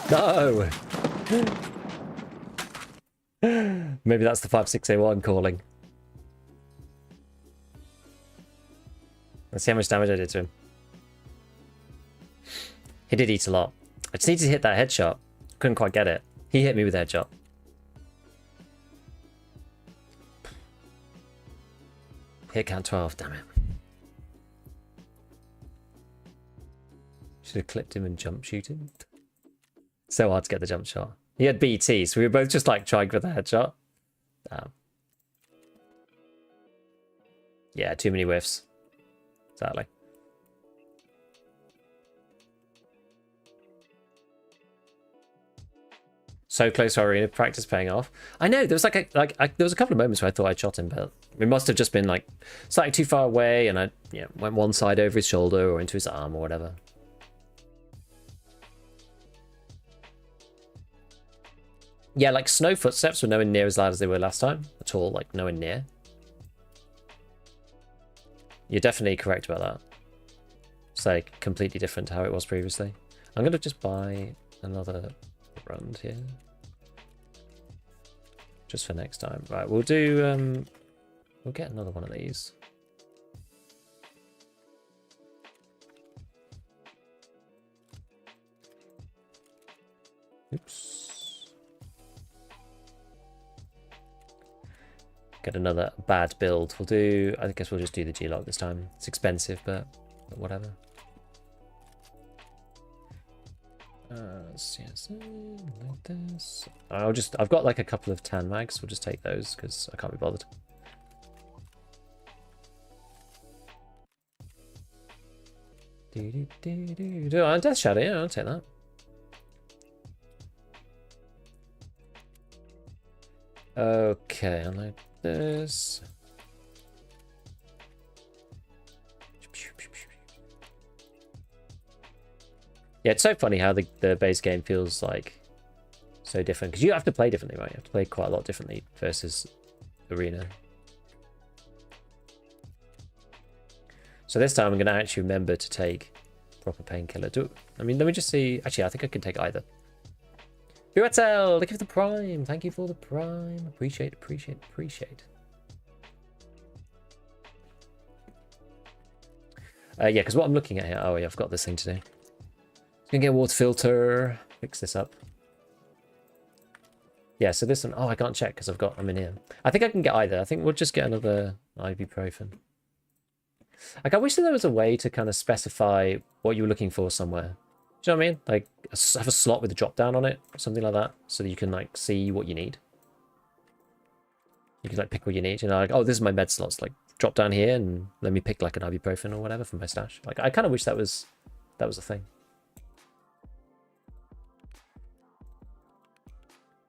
No! Maybe that's the 5601 calling. Let's see how much damage I did to him. He did eat a lot. I just need to hit that headshot. Couldn't quite get it. He hit me with a headshot. Hit count 12, damn it. Should have clipped him and jump shoot him. So hard to get the jump shot. He had BT, so we were both just like trying for the headshot. Damn. Yeah, too many whiffs. Sadly. So close to arena practice paying off. I know there was there was a couple of moments where I thought I'd shot him, but it must have just been like slightly too far away, and I went one side over his shoulder or into his arm or whatever. Yeah, like snow footsteps were nowhere near as loud as they were last time. At all, like nowhere near. You're definitely correct about that. It's like completely different to how it was previously. I'm gonna just buy another round here. Just for next time. Right, we'll do we'll get another one of these. Oops. Get another bad build. We'll do, I guess we'll just do the G-Lock this time. It's expensive, but whatever. Yes, like this. I've got like a couple of tan mags. We'll just take those because I can't be bothered. Oh, Death Shadow, yeah, I'll take that. Okay, I like this. Yeah, it's so funny how the base game feels like so different. Because you have to play differently, right? You have to play quite a lot differently versus arena. So this time I'm going to actually remember to take proper painkiller. I mean, let me just see. Actually, I think I can take either. Buetel, thank you for the prime. Thank you for the prime. Appreciate, appreciate, appreciate. Yeah, because what I'm looking at here... Oh, yeah, I've got this thing to do. I'm going to get a water filter. Fix this up. Yeah, so this one... Oh, I can't check because I'm in here. I think I can get either. I think we'll just get another ibuprofen. Like, I wish that there was a way to kind of specify what you were looking for somewhere. Do you know what I mean? Like, have a slot with a drop down on it, something like that, so that you can, like, see what you need. You can, like, pick what you need. You know, like, oh, this is my med slots. Like, drop down here and let me pick, like, an ibuprofen or whatever from my stash. Like, I kind of wish that was a thing.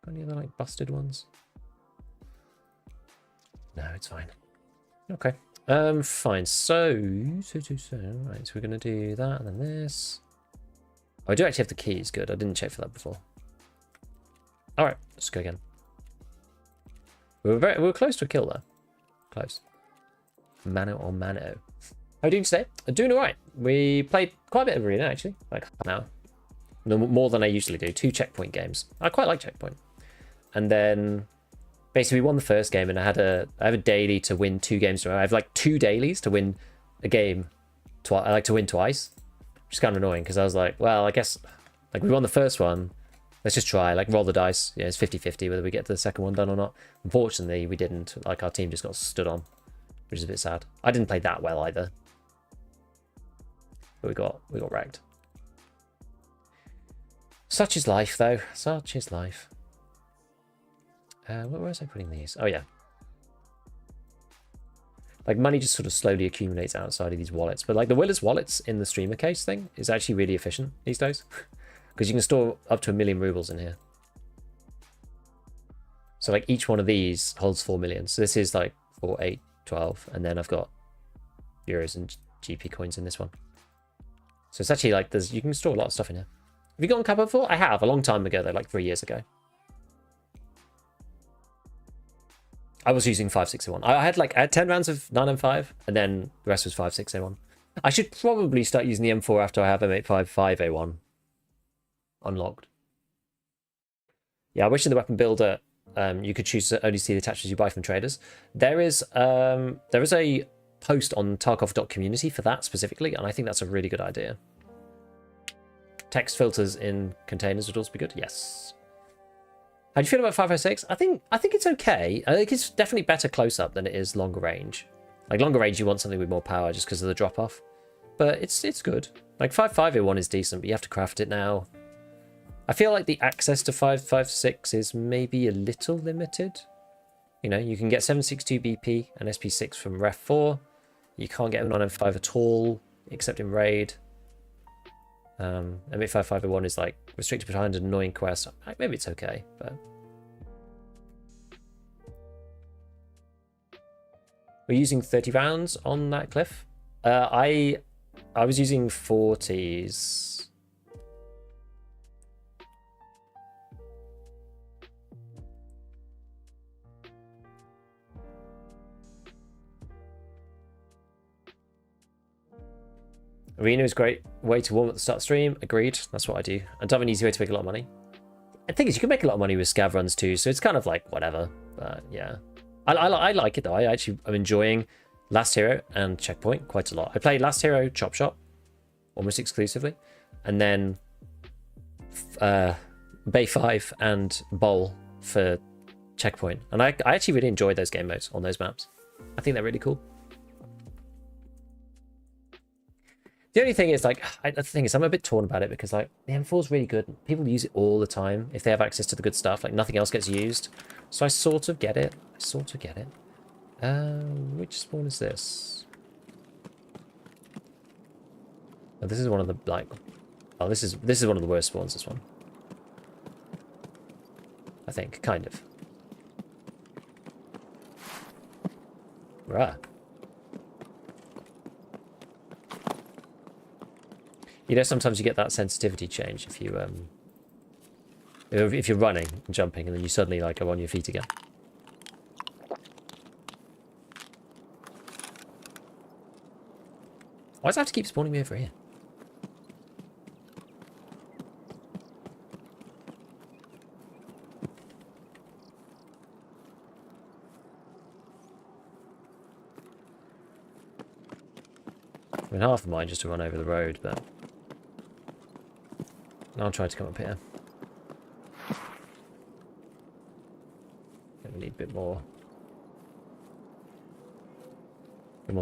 Got any other, like, busted ones? No, it's fine. Okay. Fine. So, right, so we're going to do that and then this. Oh, I do actually have the keys. Good. I didn't check for that before. All right, let's go again. We were close to a kill there. Close. Mano on mano. How are you doing today? I'm doing all right. We played quite a bit of arena, actually. Like an hour. No, more than I usually do. 2 checkpoint games. I quite like checkpoint. And then... Basically, we won the first game, and I have a daily to win 2 games. I have like 2 dailies to win a game. I like to win twice, which is kind of annoying because I was like, well, I guess like we won the first one. Let's just try, like roll the dice. Yeah, it's 50-50 whether we get the second one done or not. Unfortunately, we didn't. Like our team just got stood on, which is a bit sad. I didn't play that well either, but we got wrecked. Such is life, though. Such is life. Where was I putting these? Oh, yeah. Like, money just sort of slowly accumulates outside of these wallets. But, like, the Willis wallets in the streamer case thing is actually really efficient these days. Because you can store up to 1 million rubles in here. So, like, each one of these holds 4 million. So this is, like, 4, 8, 12. And then I've got euros and GP coins in this one. So it's actually, like, you can store a lot of stuff in here. Have you gotten Kappa before? I have, a long time ago, though, like 3 years ago. I was using 5601. I had 10 rounds of 9M5, and then the rest was 5601. I should probably start using the M4 after I have M855A1 unlocked. Yeah, I wish in the weapon builder you could choose to only see the attachments you buy from traders. There is a post on Tarkov.community for that specifically, and I think that's a really good idea. Text filters in containers would also be good. Yes. How do you feel about 556? I think it's okay. I think it's definitely better close up than it is longer range. Like longer range, you want something with more power just because of the drop off. But it's good. Like 5.5A1 is decent, but you have to craft it now. I feel like the access to 5.56 is maybe a little limited. You know, you can get 762 BP and SP6 from Ref 4. You can't get M9M5 at all, except in raid. M855A1 is like restricted behind an annoying quest. Maybe it's okay, but we're using 30 rounds on that cliff. I was using 40s. Arena is a great way to warm up the start stream. Agreed. That's what I do. And have an easy way to make a lot of money. The thing is, you can make a lot of money with scav runs too, so it's kind of like whatever. But yeah, I like it though. I'm enjoying Last Hero and Checkpoint quite a lot. I played Last Hero Chop Shop almost exclusively, and then Bay 5 and Bowl for Checkpoint. And I actually really enjoyed those game modes on those maps. I think they're really cool. The only thing is, like, the thing is, I'm a bit torn about it because, like, the M4 is really good. People use it all the time if they have access to the good stuff. Like, nothing else gets used. So I sort of get it. Which spawn is this? Oh, this is one of the, like... Oh, this is one of the worst spawns, this one. I think, kind of. Right. You know, sometimes you get that sensitivity change if you If you're running and jumping and then you suddenly like are on your feet again. Why does it have to keep spawning me over here? I mean, half of mine just to run over the road, but I'll try to come up here. Gonna need a bit more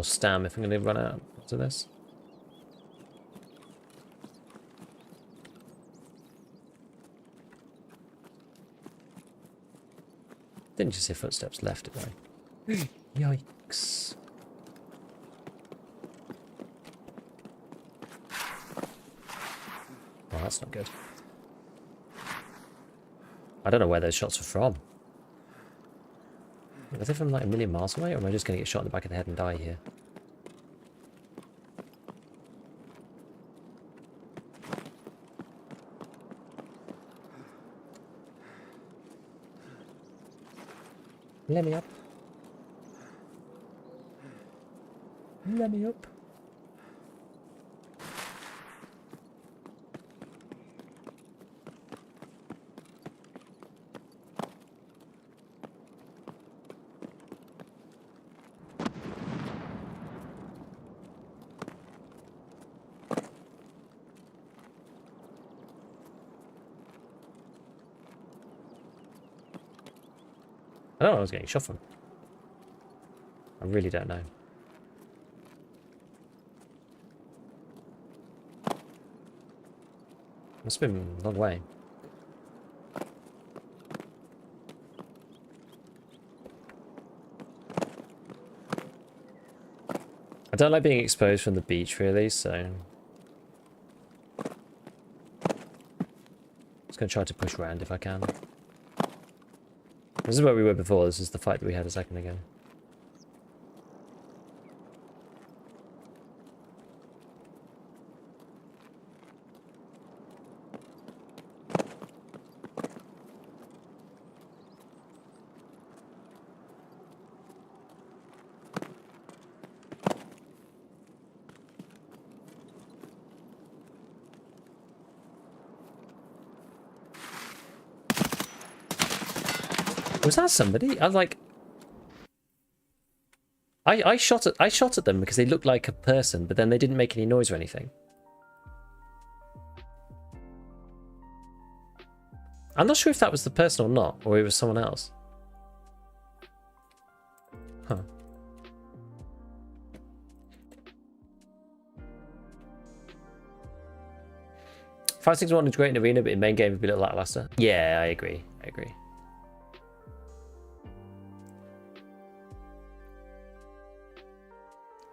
stam if I'm going to run out after this. Didn't just hear footsteps left, did I? Yikes. Oh, that's not good. I don't know where those shots are from. Are they from like a million miles away, or am I just going to get shot in the back of the head and die here? Let me up. Let me up. I don't know where I was getting shot from. I really don't know. Must have been a long way. I don't like being exposed from the beach, really, so I'm just going to try to push around if I can. This is where we were before. This is the fight that we had a second ago. Was that somebody? I was like, I shot at them because they looked like a person, but then they didn't make any noise or anything. I'm not sure if that was the person or not, or it was someone else. Huh. Five 6-1 is great in arena, but in main game would be a little lackluster. Yeah, I agree. I agree.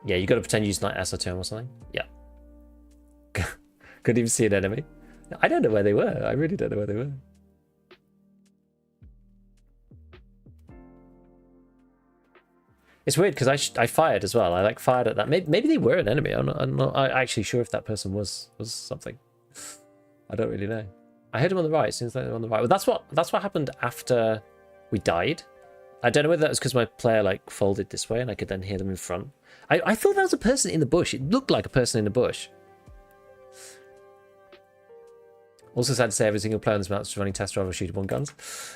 Yeah, you got to pretend you're using like SO2 or something. Yeah. Couldn't even see an enemy. I don't know where they were. I really don't know where they were. It's weird because I fired as well. I like fired at that. Maybe they were an enemy. I'm not actually sure if that person was something. I don't really know. I heard him on the right. Seems like they're on the right. Well, that's what happened after we died. I don't know whether that was because my player like folded this way and I could then hear them in front. I thought that was a person in the bush. It looked like a person in the bush. Also sad to say every single player on this map is running test drive or shootable guns.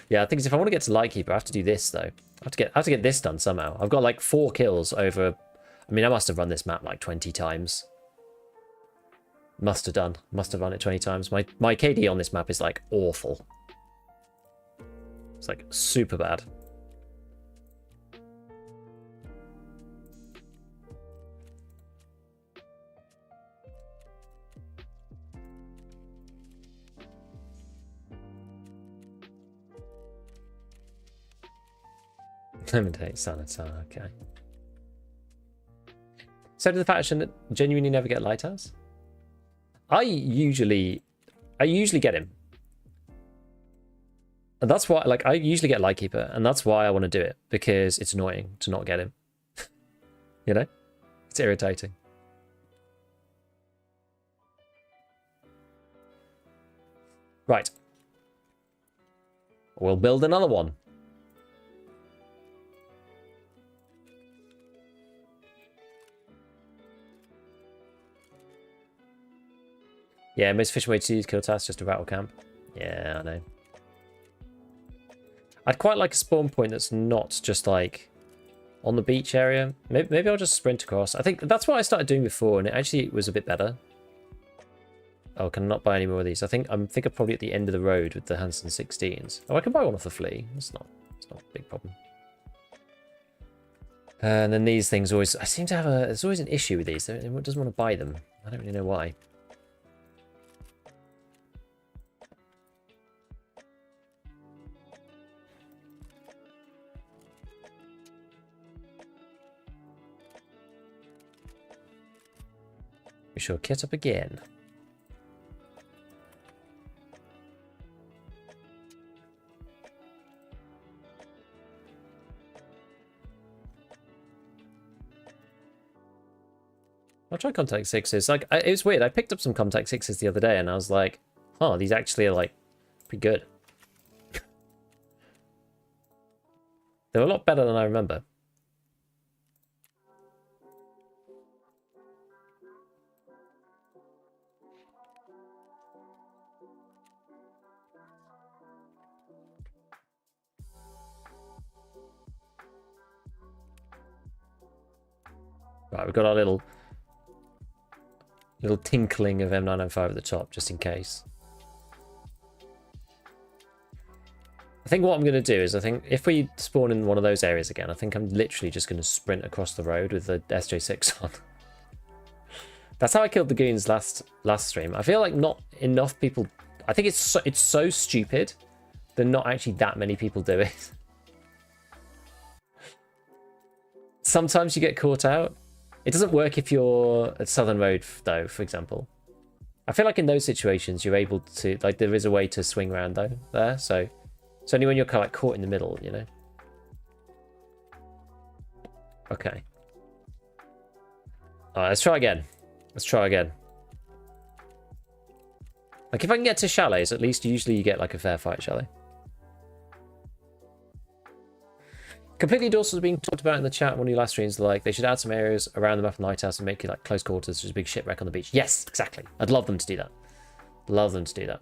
Yeah, I think if I want to get to Lightkeeper, I have to do this though. I have to get this done somehow. I've got like 4 kills over. I mean, I must have run this map like 20 times. Must have run it 20 times. My KD on this map is like awful. It's like super bad. Limitate Sanatar, okay. So did the faction that genuinely never get Lighthouse? I usually get him. And that's why, like, I usually get Lightkeeper, and that's why I want to do it, because it's annoying to not get him. You know? It's irritating. Right. We'll build another one. Yeah, most efficient way to use kill tasks just a rattle camp. Yeah, I know. I'd quite like a spawn point that's not just like on the beach area. Maybe I'll just sprint across. I think that's what I started doing before, and it actually was a bit better. Oh, can I not buy any more of these? I'm I'm probably at the end of the road with the Hanson 16s. Oh, I can buy one off the flea. It's not a big problem. And then these things always, I seem to have there's always an issue with these. Everyone doesn't want to buy them. I don't really know why. We shall kit up again. I'll try contact sixes. Like, it was weird. I picked up some contact sixes the other day, and I was like, "Oh, these actually are like pretty good." They're a lot better than I remember. Right, we've got our little tinkling of M905 at the top, just in case. I think what I'm going to do is, I think if we spawn in one of those areas again, I think I'm literally just going to sprint across the road with the SJ6 on. That's how I killed the goons last stream. I feel like not enough people. I think it's so stupid that not actually that many people do it. Sometimes you get caught out. It doesn't work if you're at Southern Road, though, for example. I feel like in those situations, you're able to, like, there is a way to swing around, though, there. So it's only when you're kind of like caught in the middle, you know? Okay. All right, let's try again. Let's try again. Like, if I can get to chalets, at least usually you get, like, a fair fight chalet. Completely endorse was being talked about in the chat. One of your last streams, like they should add some areas around the map and Lighthouse and make it like close quarters, just a big shipwreck on the beach. Yes, exactly. I'd love them to do that. Love them to do that.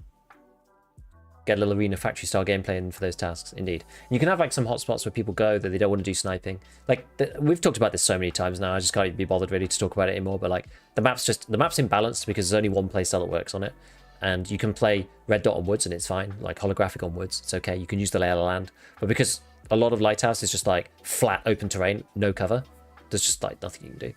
Get a little arena factory style gameplay in for those tasks, indeed. And you can have like some hotspots where people go that they don't want to do sniping. Like we've talked about this so many times now. I just can't even be bothered really to talk about it anymore. But like the map's imbalanced because there's only one playstyle that works on it, and you can play red dot on woods and it's fine. Like holographic on woods, it's okay. You can use the lay of the land, but because a lot of Lighthouse is just like flat open terrain, no cover, there's just like nothing you can do.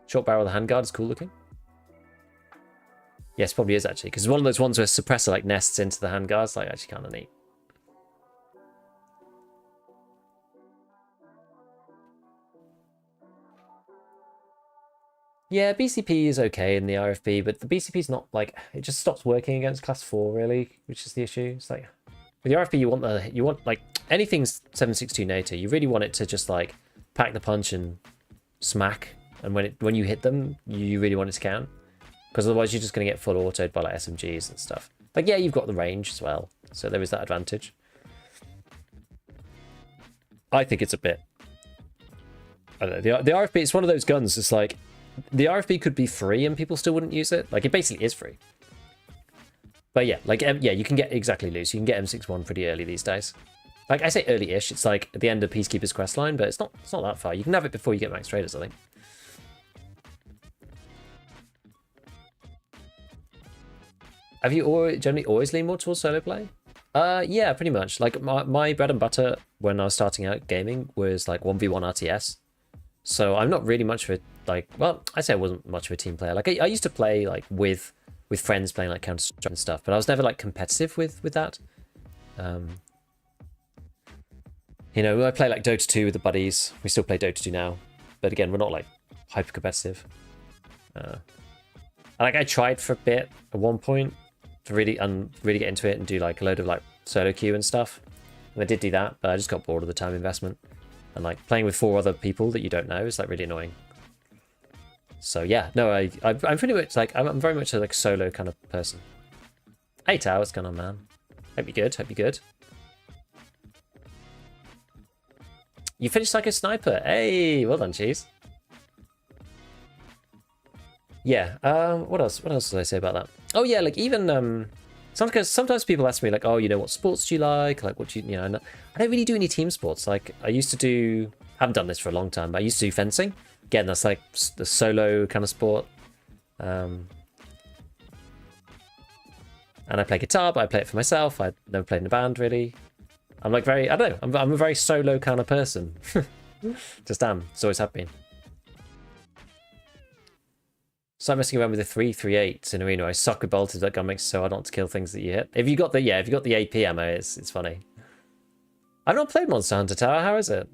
Short barrel of the handguard is cool looking. Yes, probably is actually, because it's one of those ones where suppressor like nests into the handguard. It's like actually kind of neat. Yeah, BCP is okay in the RFP, but the BCP is not like, it just stops working against class 4 really, which is the issue. It's like with the RFP you want like anything's 7.62 NATO. You really want it to just like pack the punch and smack, and when you hit them, you really want it to count, because otherwise you're just going to get full autoed by like SMGs and stuff. Like yeah, you've got the range as well, so there is that advantage. I think it's a bit, I don't know, the RFP, it's one of those guns. It's like the RFB could be free and people still wouldn't use it. Like, it basically is free. But yeah, like, yeah, you can get exactly loose. You can get M61 pretty early these days. Like, I say early-ish. It's like at the end of Peacekeeper's quest line, but it's not that far. You can have it before you get Max Traders, I think. Have you generally always leaned more towards solo play? Yeah, pretty much. Like, my bread and butter when I was starting out gaming was, like, 1v1 RTS. So I'm not really much of a, like, well, I say I wasn't much of a team player. Like I used to play like with friends playing like Counter-Strike and stuff, but I was never like competitive with that. You know, I play like Dota 2 with the buddies. We still play Dota 2 now, but again, we're not like hyper competitive. Like I tried for a bit at one point to really get into it and do like a load of like solo queue and stuff. And I did do that, but I just got bored of the time investment. And like playing with 4 other people that you don't know is like really annoying. So yeah, no, I'm pretty much like I'm very much a like solo kind of person. Hey Tao, what's going on, man? Hope you're good. Hope you're good. You finished like a sniper. Hey, well done, Cheese. Yeah. What else? What else did I say about that? Oh yeah, like even sometimes people ask me like, oh, you know, what sports do you like? Like, what do you know? I don't really do any team sports. Like, I used to do. I haven't done this for a long time, but I used to do fencing. Again, that's like the solo kind of sport. And I play guitar, but I play it for myself. I never played in a band really. I'm like I don't know. I'm a very solo kind of person. Just am. It's always have been. So I'm messing around with the 338 in Arena. I suck with bolted. That gun makes it so hard not to kill things that you hit. If you got the AP ammo, it's funny. I've not played Monster Hunter Tower. How is it?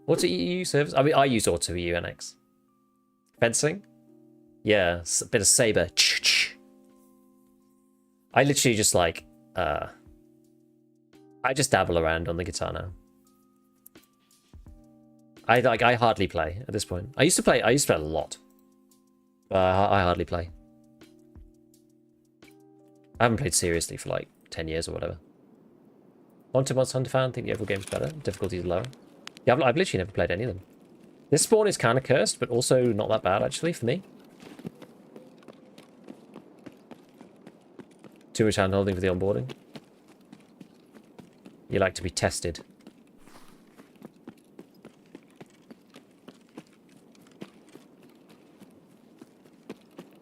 Auto EU service? I mean, I use Auto EU NX. Fencing? Yeah, a bit of saber. I literally just like I just dabble around on the guitar now. I hardly play at this point. I used to play a lot. I hardly play. I haven't played seriously for like 10 years or whatever. Monster Hunter fan, think the overall game's better. Difficulty is lower. Yeah, I've literally never played any of them. This spawn is kind of cursed, but also not that bad actually for me. Too much hand holding for the onboarding. You like to be tested.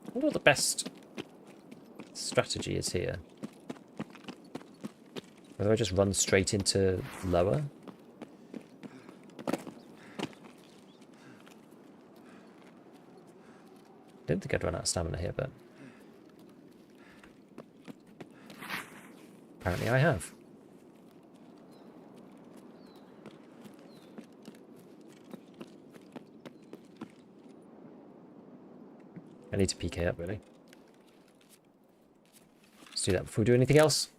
I wonder what the best strategy is here. Whether I just run straight into lower. I don't think I'd run out of stamina here, but apparently I have. I need to PK up, really. Let's do that before we do anything else.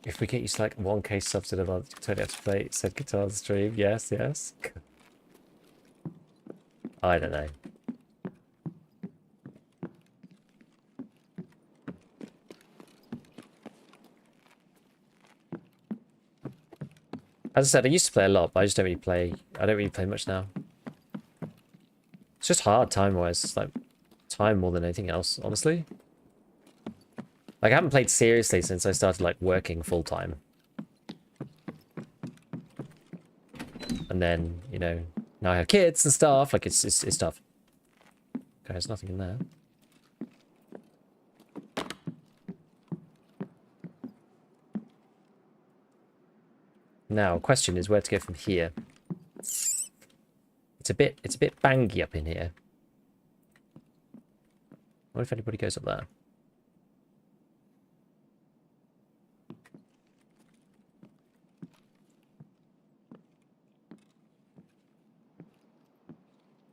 If we get used to like 1k subs in a month, you totally have to play said guitar stream. Yes, yes. I don't know. As I said, I used to play a lot, but I just don't really play. I don't really play much now. It's just hard time-wise. It's like time more than anything else, honestly. Like, I haven't played seriously since I started, like, working full-time. And then, you know, now I have kids and stuff. Like, it's tough. Okay, there's nothing in there. Now, question is where to go from here. It's a bit bangy up in here. What if anybody goes up there?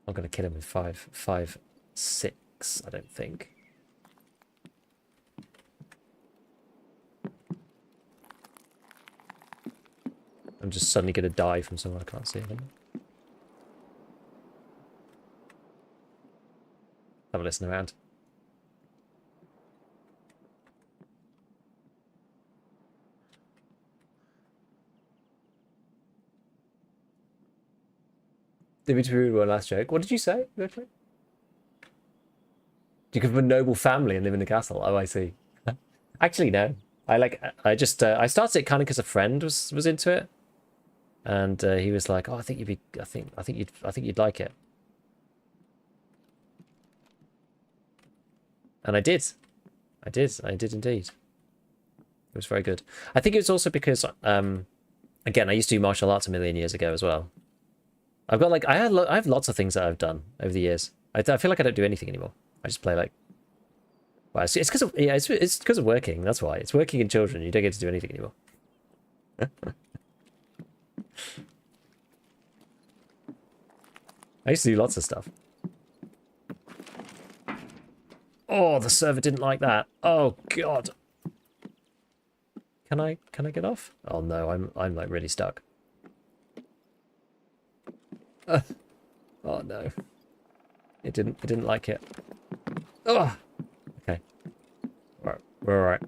I'm gonna kill him with 5.6, I don't think. I'm just suddenly gonna die from somewhere I can't see him. Have a listen around. Did we do one last joke? What did you say? Do you come from a noble family and live in a castle? Oh, I see. Actually, no. I started it kind of because a friend was into it, and he was like, "Oh, I think you'd like it." And I did indeed. It was very good. I think it was also because, again, I used to do martial arts a million years ago as well. I've got like I have lots of things that I've done over the years. I feel like I don't do anything anymore. I just play like. Well, it's because of it's because of working. That's why it's working in children. You don't get to do anything anymore. I used to do lots of stuff. Oh, the server didn't like that. Oh God. Can I get off? Oh no, I'm like really stuck. Oh no. It didn't like it. Oh. Okay. All right. We're all right.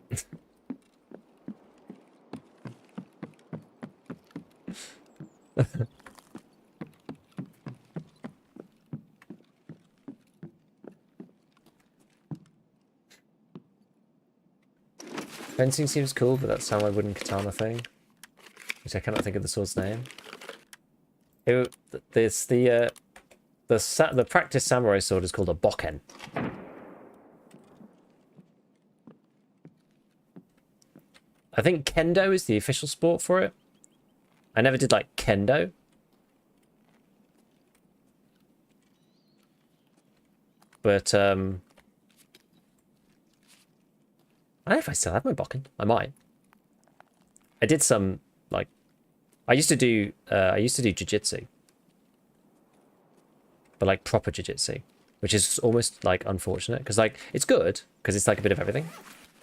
Fencing seems cool, but that's how I wooden katana thing. Which I cannot think of the sword's name. There's the practice samurai sword is called a bokken. I think kendo is the official sport for it. I never did like kendo. But I don't know if I still have my bokken. I might. I did some like I used to do jiu-jitsu. But like proper jiu-jitsu, which is almost like unfortunate because like it's good because it's like a bit of everything.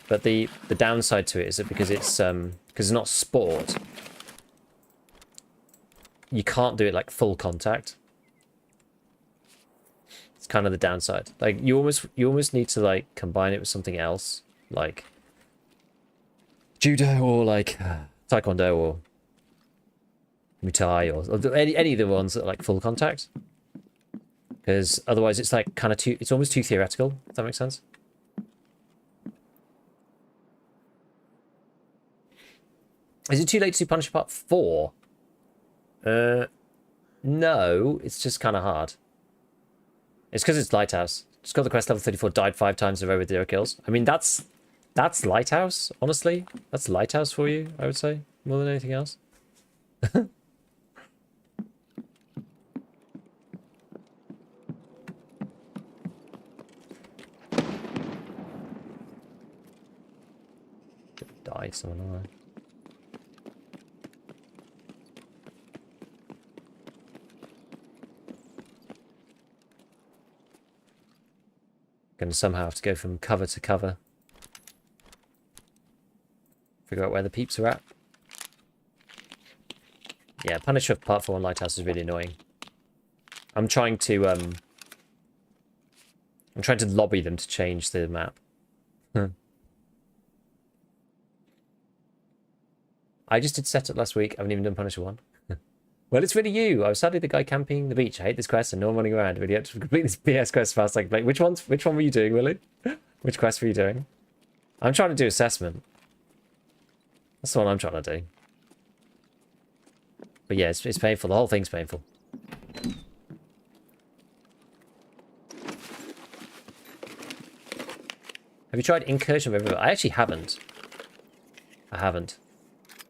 But the downside to it is that because it's not sport, you can't do it like full contact. It's kind of the downside. Like you almost need to like combine it with something else, like judo or like taekwondo or muay thai or any of the ones that are like full contact. Because otherwise it's like kind of it's almost too theoretical, if that makes sense. Is it too late to do Punisher Part 4? No, it's just kind of hard. It's because it's Lighthouse. Just got the quest level 34, died 5 times in a row with 0 kills. I mean, that's Lighthouse, honestly. That's Lighthouse for you, I would say, more than anything else. Die someone, alright. Gonna somehow have to go from cover to cover. Figure out where the peeps are at. Yeah, Punisher Part 4 on Lighthouse is really annoying. I'm trying to lobby them to change the map. I just did setup last week. I haven't even done Punisher 1. Well, it's really you. I was sadly the guy camping the beach. I hate this quest and no one running around. Really had to complete this BS quest fast. Like, which one were you doing, Willie? Which quest were you doing? I'm trying to do assessment. That's the one I'm trying to do. But yeah, it's painful. The whole thing's painful. Have you tried Incursion River? I actually haven't. I haven't.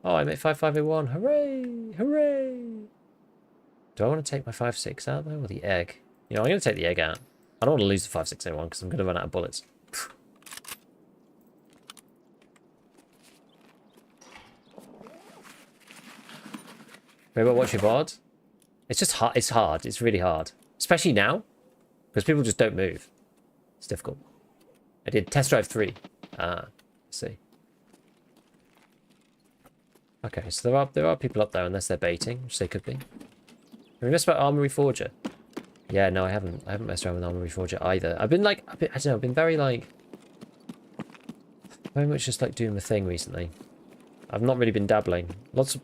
Oh, I made 5501. Hooray! Hooray! Do I want to take my 5.6 out though, or the egg? You know, I'm going to take the egg out. I don't want to lose the 5.601 because I'm going to run out of bullets. Maybe I'll watch your VOD. It's just hard. It's hard. It's really hard. Especially now. Because people just don't move. It's difficult. I did Test Drive 3. Ah, let's see. Okay, so there are people up there unless they're baiting, which they could be. Have you messed about Armory Forger? Yeah, no, I haven't messed around with Armory Forger either. I've been like, I don't know, I've been very like, very much just like doing the thing recently. I've not really been dabbling. Lots of...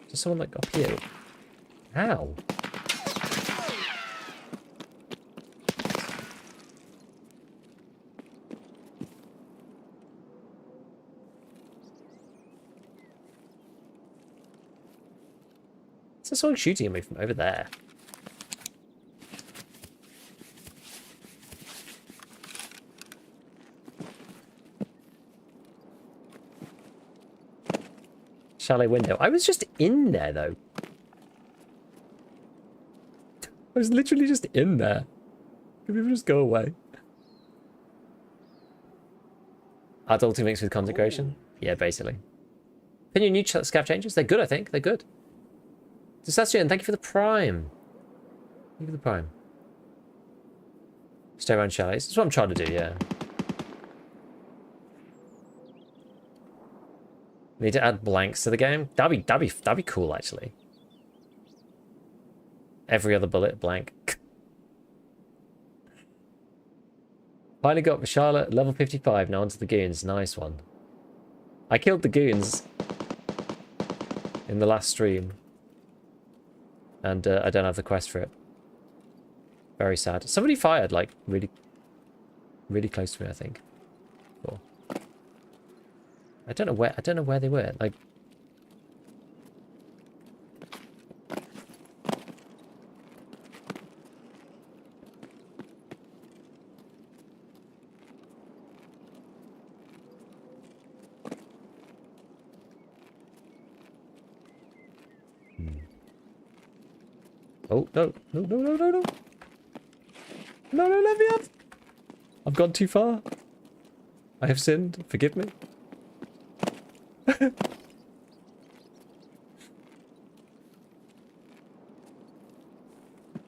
Is there someone like up here? How? There's someone shooting at me from over there. Chalet window. I was just in there, though. I was literally just in there. Can people just go away? Adulting mixed with content creation? Yeah, basically. Opinion new scav changes? They're good, I think. They're good. Sebastian, thank you for the prime. Thank you for the prime. Stay around chalets. That's what I'm trying to do, yeah. We need to add blanks to the game. That'd be cool actually. Every other bullet blank. Finally got Charlotte level 55. Now onto the goons. Nice one. I killed the goons in the last stream, and I don't have the quest for it. Very sad. Somebody fired like really close to me, I think. Cool. I don't know where they were. Like, oh, no. No, let me up. I've gone too far. I have sinned. Forgive me.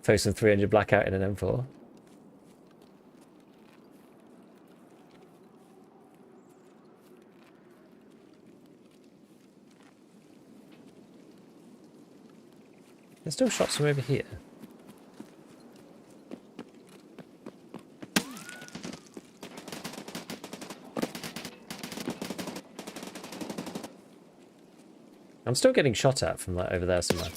Throw some 300 blackout in an M4. There's still shots from over here. I'm still getting shot at from like over there somewhere.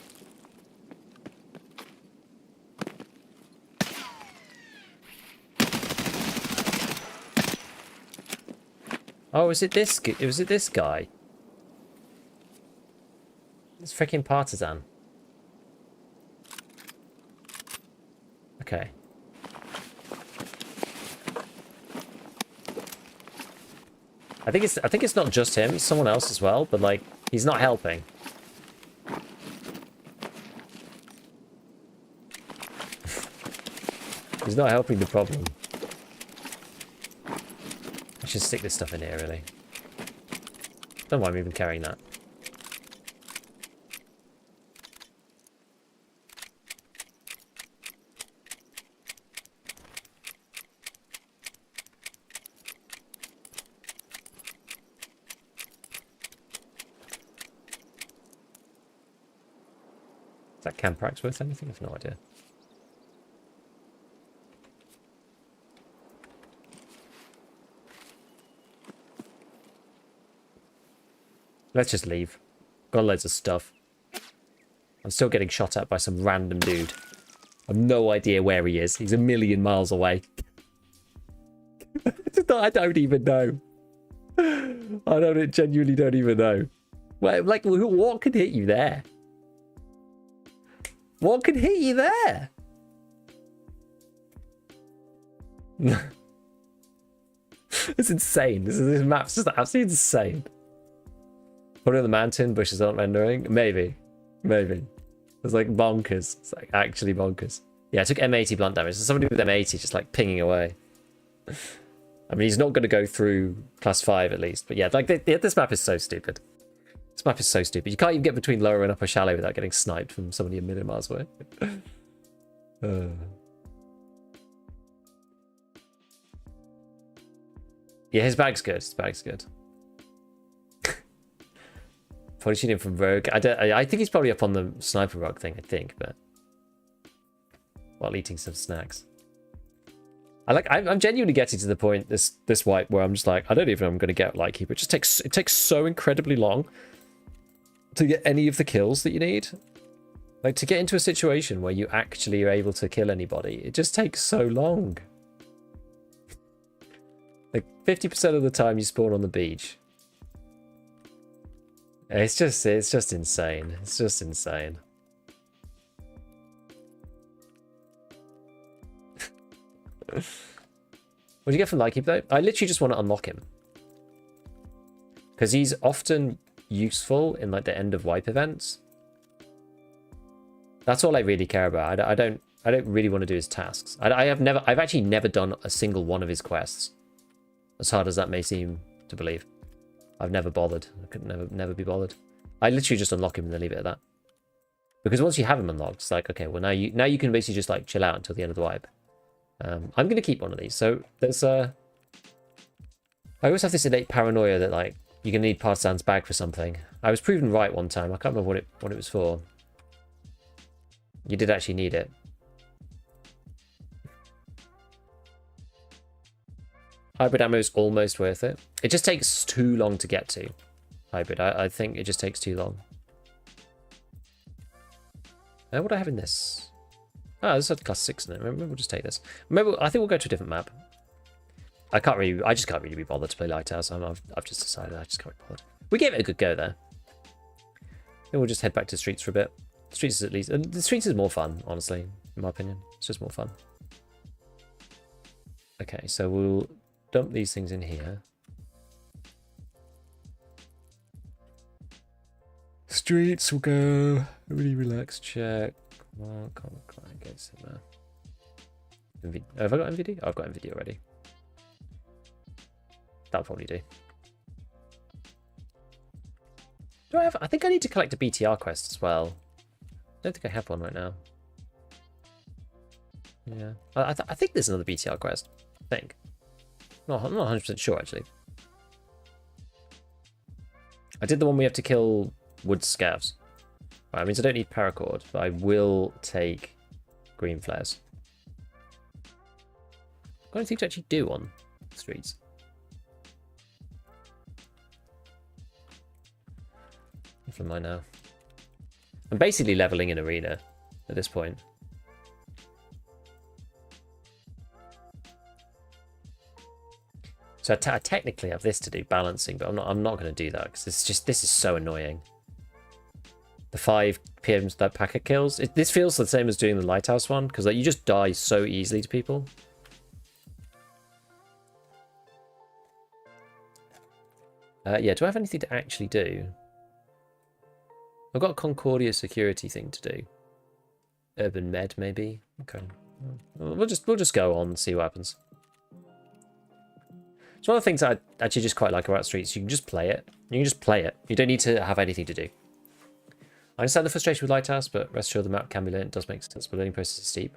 Oh, was it this guy? This freaking partisan. Okay. I think it's not just him, it's someone else as well, but like he's not helping. He's not helping the problem. I should stick this stuff in here, really. Don't mind me even carrying that. Is that Camprax worth anything? I have no idea. Let's just leave. Got loads of stuff. I'm still getting shot at by some random dude. I've no idea where he is. He's a million miles away. I don't even know. Genuinely don't even know. Well, like, what could hit you there? What could hit you there? It's insane. This map's just absolutely insane. Put it in the mountain, bushes aren't rendering. Maybe. It's like bonkers. It's like actually bonkers. Yeah, I took M80 blunt damage. So somebody with M80 just like pinging away. I mean, he's not going to go through class 5 at least. But yeah, like this map is so stupid. This map is so stupid. You can't even get between lower and upper shallow without getting sniped from somebody a million miles away. Yeah, his bag's good. His bag's good. Probably shooting him from Rogue. I think he's probably up on the sniper rug thing, I think, but while eating some snacks. I'm genuinely getting to the point this wipe where I'm just like, I don't even know I'm going to get Lightkeeper. It takes so incredibly long to get any of the kills that you need. Like, to get into a situation where you actually are able to kill anybody, it just takes so long. Like 50% of the time you spawn on the beach. It's just insane. It's just insane. What do you get from Lightkeeper though? I literally just want to unlock him. Because he's often useful in like the end of wipe events. That's all I really care about. I don't really want to do his tasks. I've actually never done a single one of his quests. As hard as that may seem to believe. I've never bothered. I could never be bothered. I literally just unlock him and then leave it at that. Because once you have him unlocked, it's like, okay, well now you can basically just like chill out until the end of the wipe. I'm going to keep one of these. So there's I always have this innate paranoia that like you're going to need Partisan's bag for something. I was proven right one time. I can't remember what it was for. You did actually need it. Hybrid ammo is almost worth it. It just takes too long to get to. Hybrid. I think it just takes too long. What do I have in this? Oh, this has class 6 in it. Maybe we'll just take this. Maybe I think we'll go to a different map. I just can't really be bothered to play Lighthouse. I've just decided I just can't be bothered. We gave it a good go there. Then we'll just head back to Streets for a bit. Streets is at least... the Streets is more fun, honestly, in my opinion. It's just more fun. Okay, so we'll dump these things in here. Streets will go. Really relax check. Well, can't get some have I got MVD? Oh, I've got MVD already. That'll probably do. Do I have... I think I need to collect a BTR quest as well. I don't think I have one right now. Yeah. I think there's another BTR quest. I think. No, I'm not 100% sure, actually. I did the one we have to kill wood scavs. Right, that means I don't need paracord, but I will take green flares. Got anything to actually do on Streets? For mine now. I'm basically leveling in arena at this point. So I technically have this to do, balancing, but I'm not going to do that because this is so annoying. The 5 PMs that packet kills. This feels the same as doing the Lighthouse one because like you just die so easily to people. Yeah, do I have anything to actually do? I've got a Concordia security thing to do. Urban Med, maybe. Okay, we'll just go on and see what happens. It's one of the things I actually just quite like about Streets. You can just play it. You can just play it. You don't need to have anything to do. I understand the frustration with Lighthouse, but rest assured the map can be learned. It does make sense. The learning process is steep.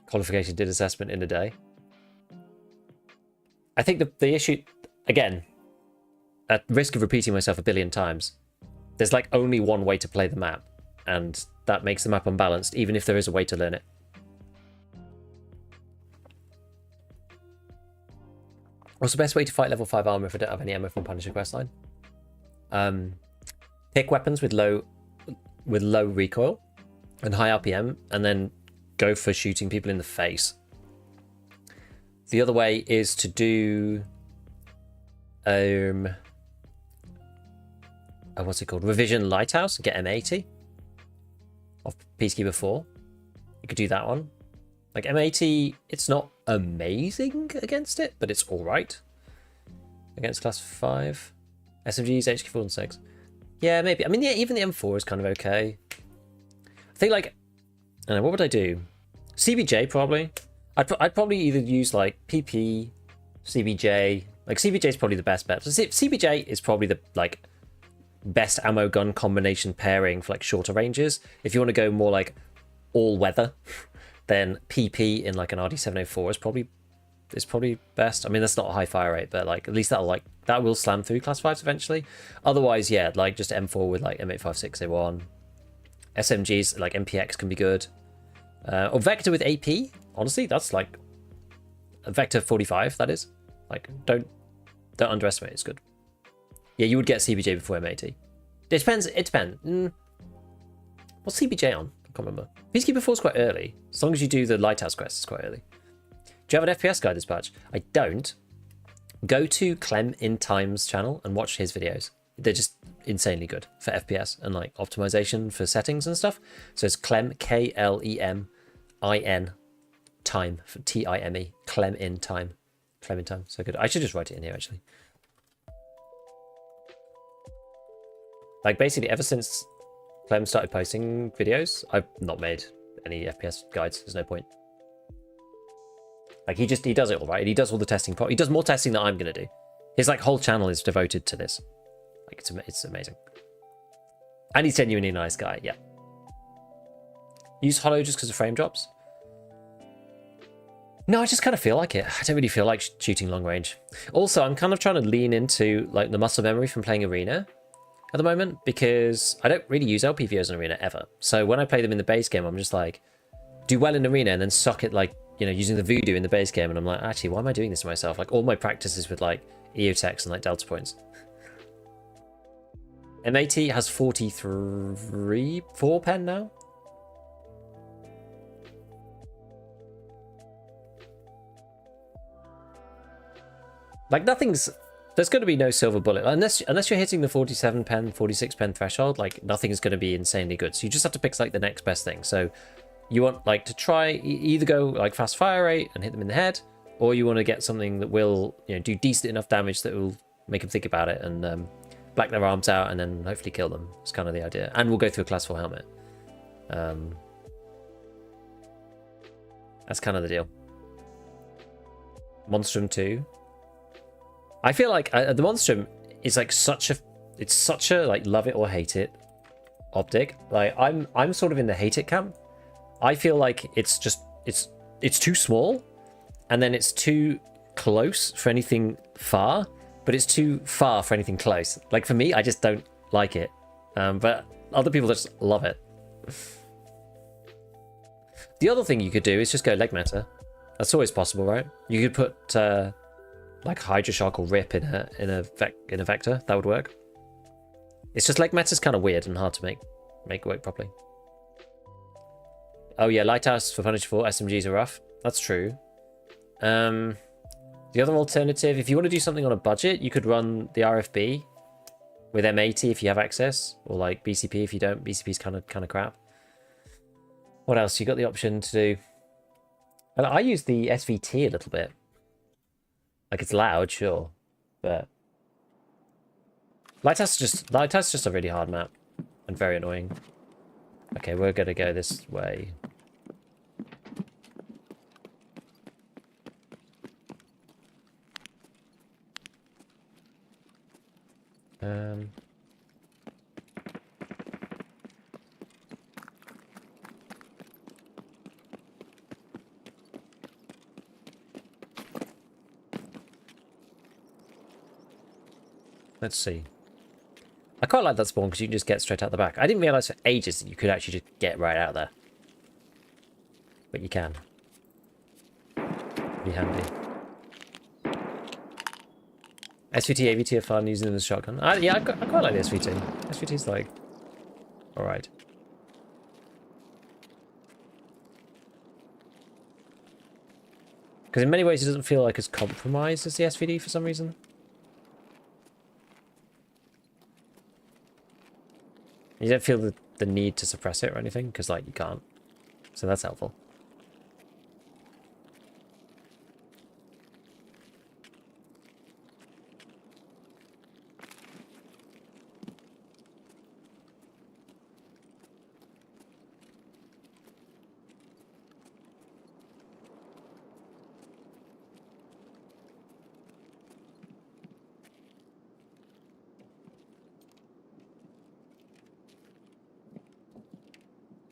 Qualification did assessment in a day. I think the issue, again, at risk of repeating myself a billion times, there's like only one way to play the map, and that makes the map unbalanced, even if there is a way to learn it. What's the best way to fight level 5 armor if I don't have any ammo from Punisher questline? Pick weapons with low recoil and high RPM, and then go for shooting people in the face. The other way is to do what's it called? Revision Lighthouse and get M80 off Peacekeeper 4. You could do that one. Like M80, it's not amazing against it, but it's all right against class 5. SMGs, HQ4 and 6. Yeah, maybe. I mean, yeah, even the M4 is kind of okay. I think like, I don't know, what would I do? CBJ probably. I'd probably either use like PP, CBJ. Like CBJ is probably the best bet. So CBJ is probably the like best ammo gun combination pairing for like shorter ranges. If you want to go more like all weather, then PP in like an RD704 is probably best. I mean, that's not a high fire rate, but like at least that will slam through class 5s eventually. Otherwise, yeah, like just M4 with like M856A1. SMGs like MPX can be good. Or Vector with AP. Honestly, that's like a Vector 45. That is like don't underestimate. It's good. Yeah, you would get CBJ before M80. It depends. What's CBJ on? I can't remember. Peacekeeper 4 is quite early. As long as you do the Lighthouse quest, it's quite early. Do you have an FPS guide dispatch? I don't. Go to Clem in Time's channel and watch his videos. They're just insanely good for FPS and like optimization for settings and stuff. So it's Clem, KLEMIN, Time, for TIME, Clem in Time. Clem in Time, so good. I should just write it in here actually. Like basically ever since Clem started posting videos, I've not made any FPS guides. There's no point. Like he does it all right. He does all the testing. He does more testing than I'm gonna do. His like whole channel is devoted to this. Like it's amazing. And he's genuinely a nice guy. Yeah. Use Hollow just because of frame drops. No, I just kind of feel like it. I don't really feel like shooting long range. Also, I'm kind of trying to lean into like the muscle memory from playing Arena at the moment, because I don't really use LPVOs in Arena ever. So when I play them in the base game, I'm just like, do well in Arena and then suck it, like, you know, using the voodoo in the base game. And I'm like, actually, why am I doing this to myself? Like, all my practices with like EOTechs and like Delta points. MAT has 4 pen now. Like, there's going to be no silver bullet unless you're hitting the 47 pen, 46 pen threshold. Like, nothing's going to be insanely good. So you just have to pick like the next best thing. So you want like to try either go like fast fire rate and hit them in the head, or you want to get something that will, you know, do decent enough damage that will make them think about it and black their arms out and then hopefully kill them. It's kind of the idea. And we'll go through a class 4 helmet. That's kind of the deal. Monstrum 2. I feel like the Monstrum is like such a like love it or hate it optic. Like I'm sort of in the hate it camp. I feel like it's too small, and then it's too close for anything far, but it's too far for anything close. Like for me, I just don't like it, but other people just love it. The other thing you could do is just go leg meta. That's always possible, right? You could put like Hydra Shock or Rip in a vector. That would work. It's just leg meta's kind of weird and hard to make work properly. Oh yeah, Lighthouse for Punish 4 SMGs are rough. That's true. The other alternative, if you want to do something on a budget, you could run the RFB with M80 if you have access, or like BCP if you don't. BCP's kind of crap. What else? You got the option to do. I use the SVT a little bit. Like, it's loud, sure, but Lighthouse is just a really hard map and very annoying. Okay, we're gonna go this way. Let's see. I quite like that spawn because you can just get straight out the back. I didn't realise for ages that you could actually just get right out there. But you can. Be handy. SVT, AVT are fun using them as a shotgun. Yeah, I quite like the SVT. SVT's like... alright. Because in many ways it doesn't feel like as compromised as the SVD for some reason. You don't feel the need to suppress it or anything, because like you can't. So that's helpful.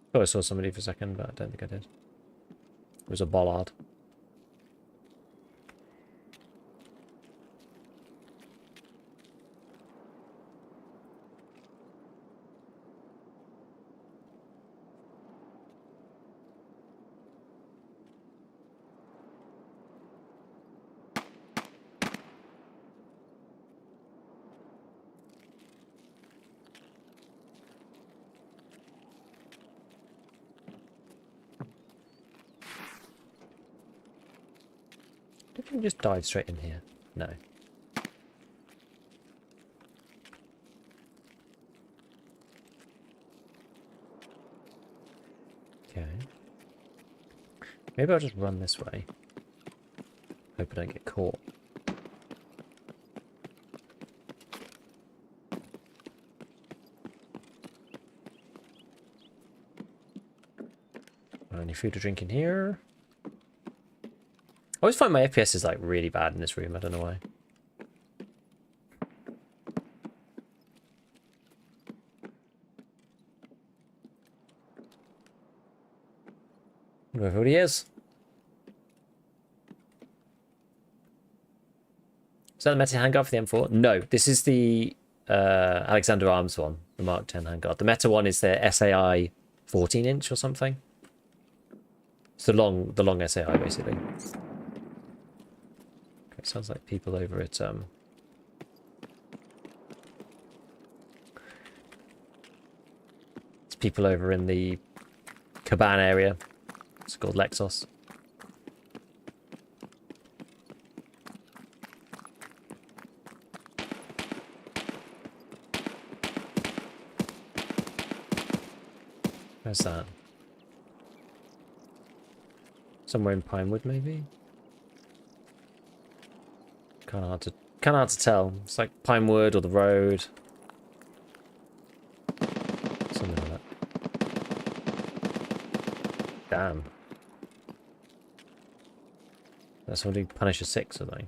I thought I saw somebody for a second, but I don't think I did. It was a bollard. Did you just dive straight in here? No. Okay. Maybe I'll just run this way. Hope I don't get caught. Any food or drink in here? I always find my FPS is like really bad in this room. I don't know why. Whoever he is. Is that the meta handguard for the M4? No, this is the Alexander Arms one, the Mark 10 handguard. The meta one is their SAI 14-inch or something. It's the long SAI basically. Okay, sounds like people over at it's people over in the Caban area. It's called Lexos. Where's that? Somewhere in Pinewood, maybe? Kind of hard to tell. It's like Pinewood or the road. Something like that. Damn. That's somebody Punisher 6, are they?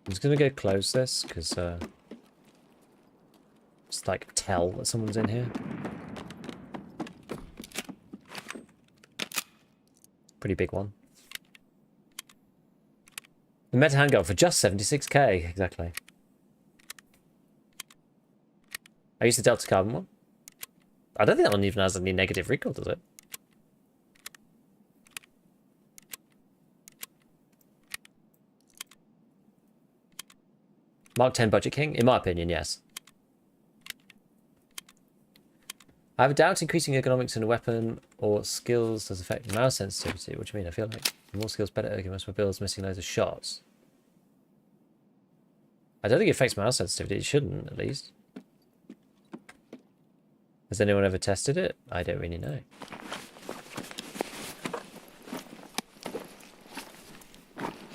I'm just gonna go close this because just like tell that someone's in here. Pretty big one. The meta handgun for just 76k, exactly. I used the Delta Carbon one. I don't think that one even has any negative recoil, does it? Mark 10 Budget King? In my opinion, yes. I have a doubt increasing ergonomics in a weapon or skills does affect mouse sensitivity. What do you mean? I feel like the more skills, better ergonomics. My build's missing loads of shots. I don't think it affects mouse sensitivity. It shouldn't, at least. Has anyone ever tested it? I don't really know.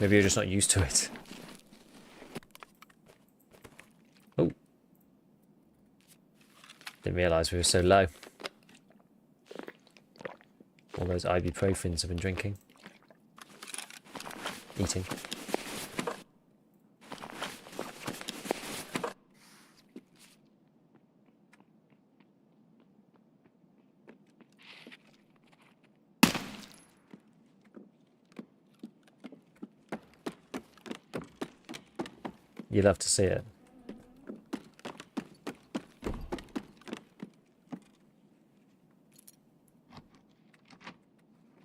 Maybe you're just not used to it. Oh. Didn't realise we were so low. All those ibuprofens have been drinking. Eating. You love to see it.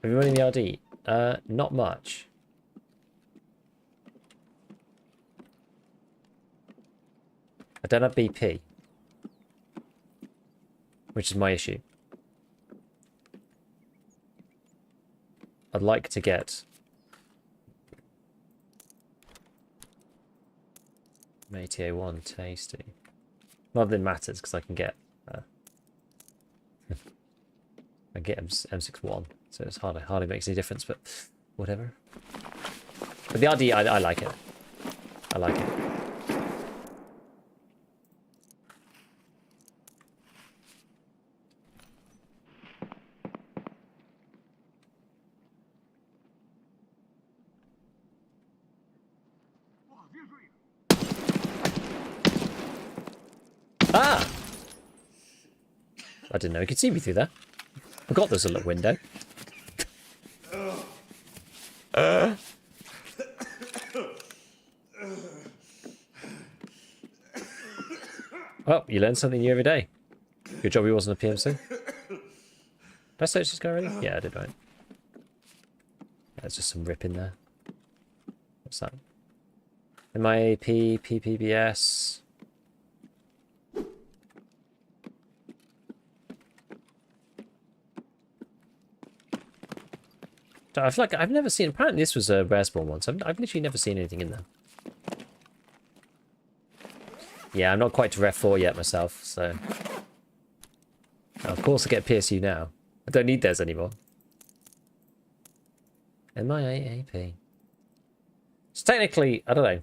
Have you running the RD? Not much. I don't have BP, which is my issue. I'd like to get ATA 1 tasty. Not that it matters because I can get I get M61, so it's hardly makes any difference, but whatever. But the RD, I like it. I like it. Ah! I didn't know he could see me through there. I forgot there's a little window. Well, you learn something new every day. Good job he wasn't a PMC. Did I search this guy already? Yeah, I did, right. There's just some rip in there. What's that? MIAP, PPBS. I feel like I've never seen... Apparently this was a rare spawn once. I've literally never seen anything in there. Yeah, I'm not quite to Ref 4 yet myself, so... Now, of course I get PSU now. I don't need theirs anymore. MIAP. So technically, I don't know.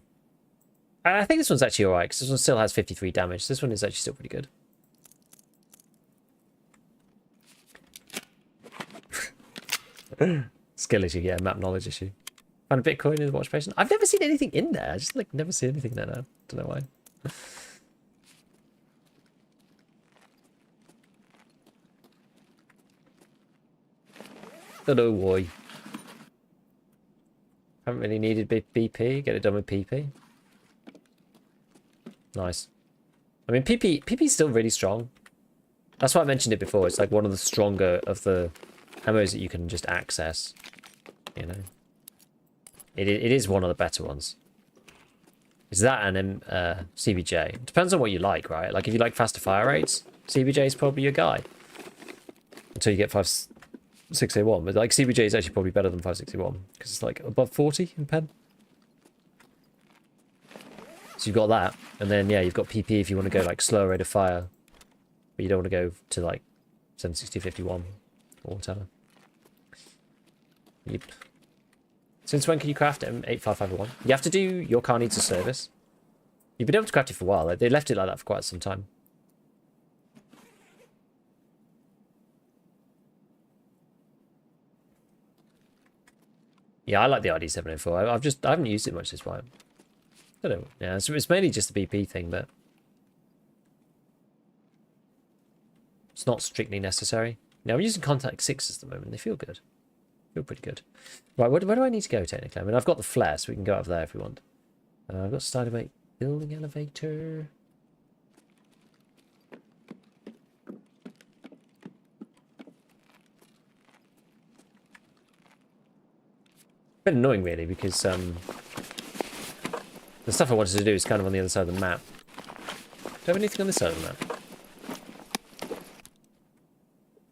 I think this one's actually alright, because this one still has 53 damage. This one is actually still pretty good. Skill issue, yeah, map knowledge issue. Found a Bitcoin in the watch patient. I've never seen anything in there. I just like never see anything there now. Don't know why. Don't know why. Haven't really needed BP. Get it done with PP. Nice. I mean, PP's still really strong. That's why I mentioned it before. It's like one of the stronger of the ammos that you can just access. You know, it is one of the better ones. Is that and CBJ? It depends on what you like, right? Like if you like faster fire rates, CBJ is probably your guy. Until you get 5681, but like CBJ is actually probably better than 5681 because it's like above 40 in pen. So you've got that, and then yeah, you've got PP if you want to go like slower rate of fire, but you don't want to go to like 76051 or whatever. Yep. Since when can you craft M85501? You have to do your car needs a service. You've been able to craft it for a while. Like, they left it like that for quite some time. Yeah, I like the RD704. I haven't used it much this time. I don't know. Yeah, it's mainly just the BP thing, but it's not strictly necessary. Now I'm using Contact 6s at the moment. They feel good. Feel pretty good. Right, where do I need to go technically? I mean, I've got the flare, so we can go up there if we want. I've got started by building elevator. Bit annoying really, because the stuff I wanted to do is kind of on the other side of the map. Do I have anything on this side of the map?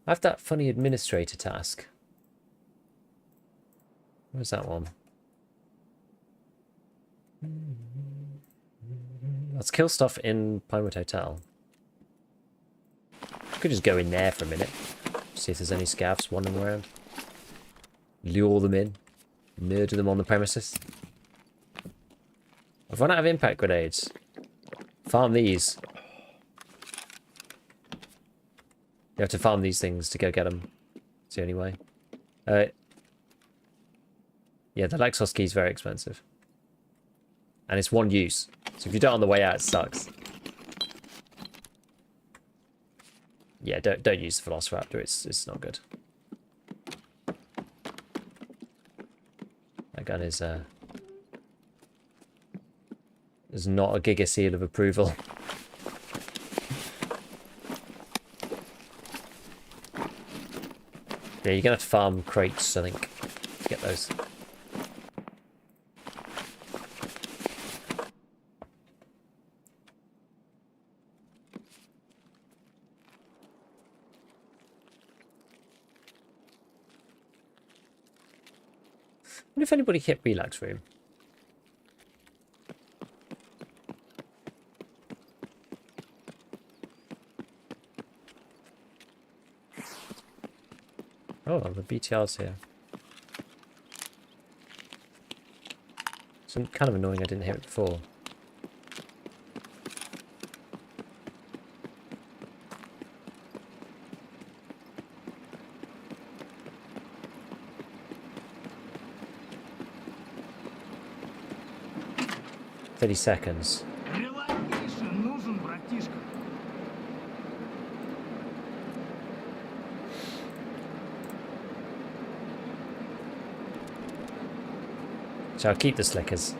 I have that funny administrator task. Where's that one? Let's kill stuff in Pinewood Hotel. Could just go in there for a minute. See if there's any scavs wandering around. Lure them in. Murder them on the premises. I've run out of impact grenades. Farm these. You have to farm these things to go get them. It's the only way. Yeah, the Lexos key is very expensive. And it's one use. So if you do it on the way out, it sucks. Yeah, don't use the Velociraptor. It's not good. That gun is not a Giga Seal of approval. Yeah, you're gonna have to farm crates, I think, to get those. I wonder if anybody hit Relax Room. Oh, the BTR's here. It's kind of annoying I didn't hear it before. Seconds. So I'll keep the slickers.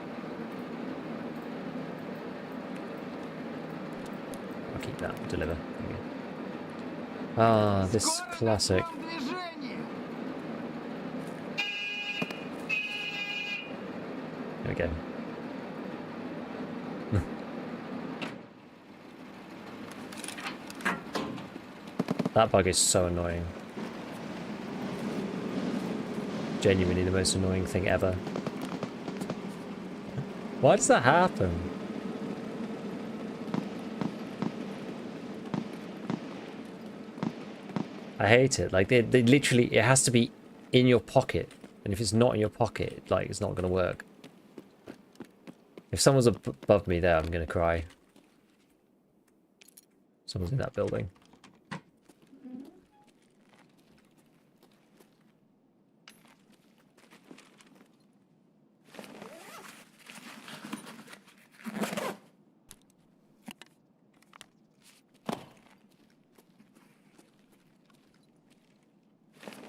I'll keep that. Deliver. Ah, this classic. There we go. That bug is so annoying. Genuinely the most annoying thing ever. Why does that happen? I hate it. Like, they literally, it has to be in your pocket. And if it's not in your pocket, like, it's not going to work. If someone's above me there, I'm going to cry. Someone's in that building.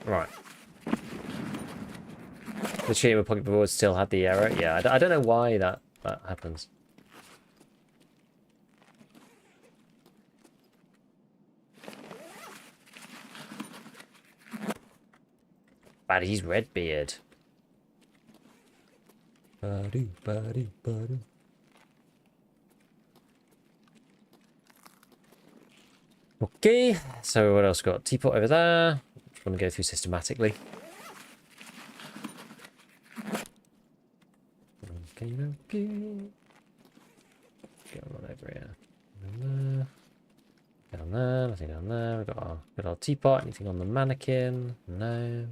Right. The cheating with pocket rewards still had the error. Yeah, I don't know why that happens. Buddy's Redbeard. Buddy. Okay, so what else got? Teapot over there. Just want to go through systematically. Okay. Get on over here. Down there, nothing down there. We've got our teapot. Anything on the mannequin? No.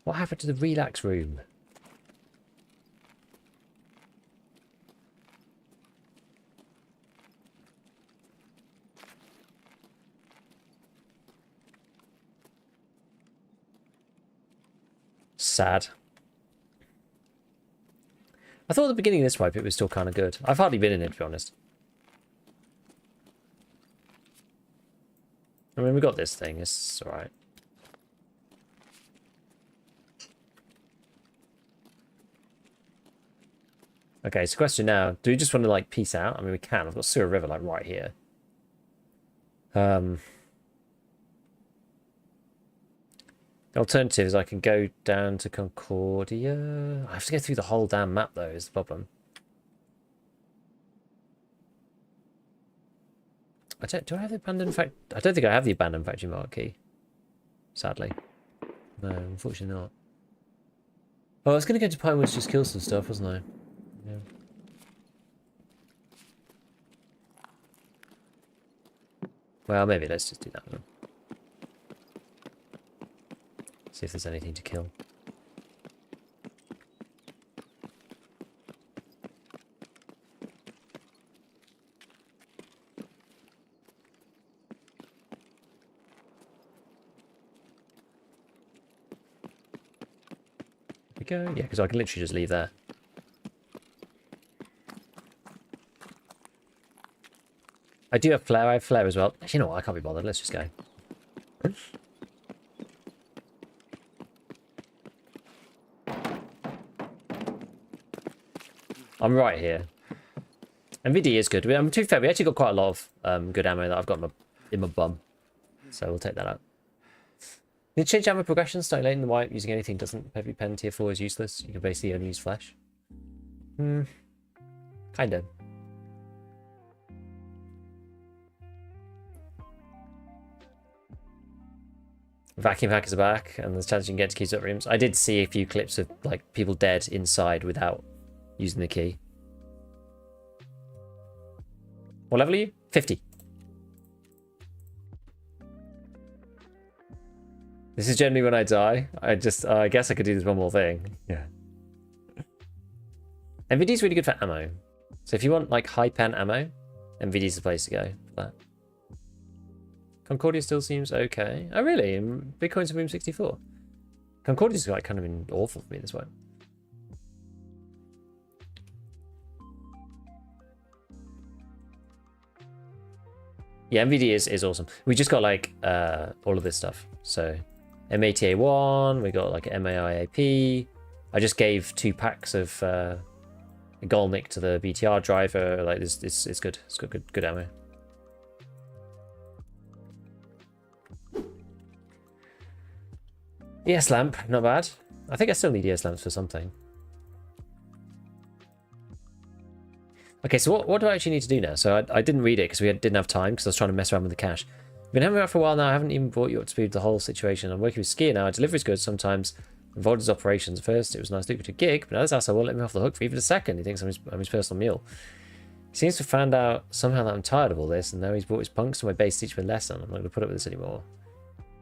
What happened to the relax room? Sad. I thought at the beginning of this wipe it was still kind of good. I've hardly been in it, to be honest. I mean, we got this thing. It's alright. Okay, so question now. Do we just want to, like, peace out? I mean, we can. I've got Sewer River, like, right here. The alternative is I can go down to Concordia. I have to go through the whole damn map, though, is the problem. Do I have the abandoned factory? I don't think I have the abandoned factory marquee. Sadly. No, unfortunately not. Oh, I was going to go to Pinewood to just kill some stuff, wasn't I? Yeah. Well, maybe let's just do that then. See if there's anything to kill. There we go. Yeah, because I can literally just leave there. I do have flare. I have flare as well. You know what? I can't be bothered. Let's just go. I'm right here. MVD is good. To be fair, we actually got quite a lot of good ammo that I've got in my bum. So we'll take that out. Did change ammo progression? Starting late in the wipe, using anything doesn't heavy pen tier 4 is useless. You can basically only use flesh. Kind of. Vacuum hackers are back, and there's a chance you can get to keys up rooms. I did see a few clips of like people dead inside without using the key. What level are you? 50. This is generally when I die. I guess I could do this one more thing. Yeah. MVD is really good for ammo. So if you want like high pen ammo, MVD is the place to go for that. Concordia still seems okay. Oh really? Bitcoin's in room 64. Concordia's like kind of been awful for me this way. Yeah, MVD is awesome. We just got like all of this stuff. So MATA1, we got like MAIAP. I just gave 2 packs of Golnick to the BTR driver. Like this, it's good. It's got good ammo. ES lamp, not bad. I think I still need ES lamps for something. Okay, so what do I actually need to do now? So I didn't read it because we didn't have time because I was trying to mess around with the cache. I've been having it for a while now. I haven't even brought you up to speed with the whole situation. I'm working with Skier now. Delivery's good sometimes. Involved his operations. At first, it was a nice lucrative gig, but now this asshole won't let me off the hook for even a second. He thinks I'm his personal mule. He seems to have found out somehow that I'm tired of all this, and now he's brought his punks to my base to teach me a lesson. I'm not going to put up with this anymore.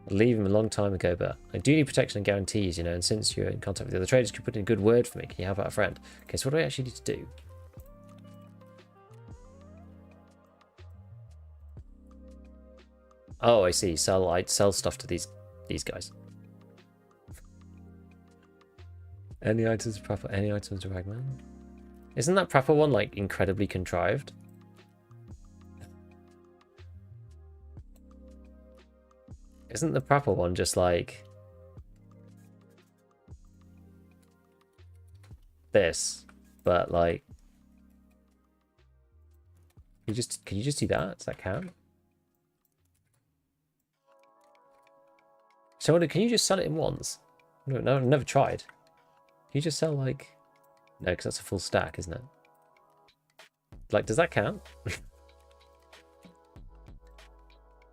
I'd leave him a long time ago, but I do need protection and guarantees, you know, and since you're in contact with the other traders, could put in a good word for me. Can you help out a friend? Okay, so what do I actually need to do? Oh, I see. I'd sell stuff to these guys. Any items proper? Any items to Ragman? Isn't that proper one like incredibly contrived? Isn't the proper one just like this, but like can you just do that? Does that count? So can you just sell it in once? No, I've never tried. Can you just sell like no, because that's a full stack, isn't it? Like, does that count?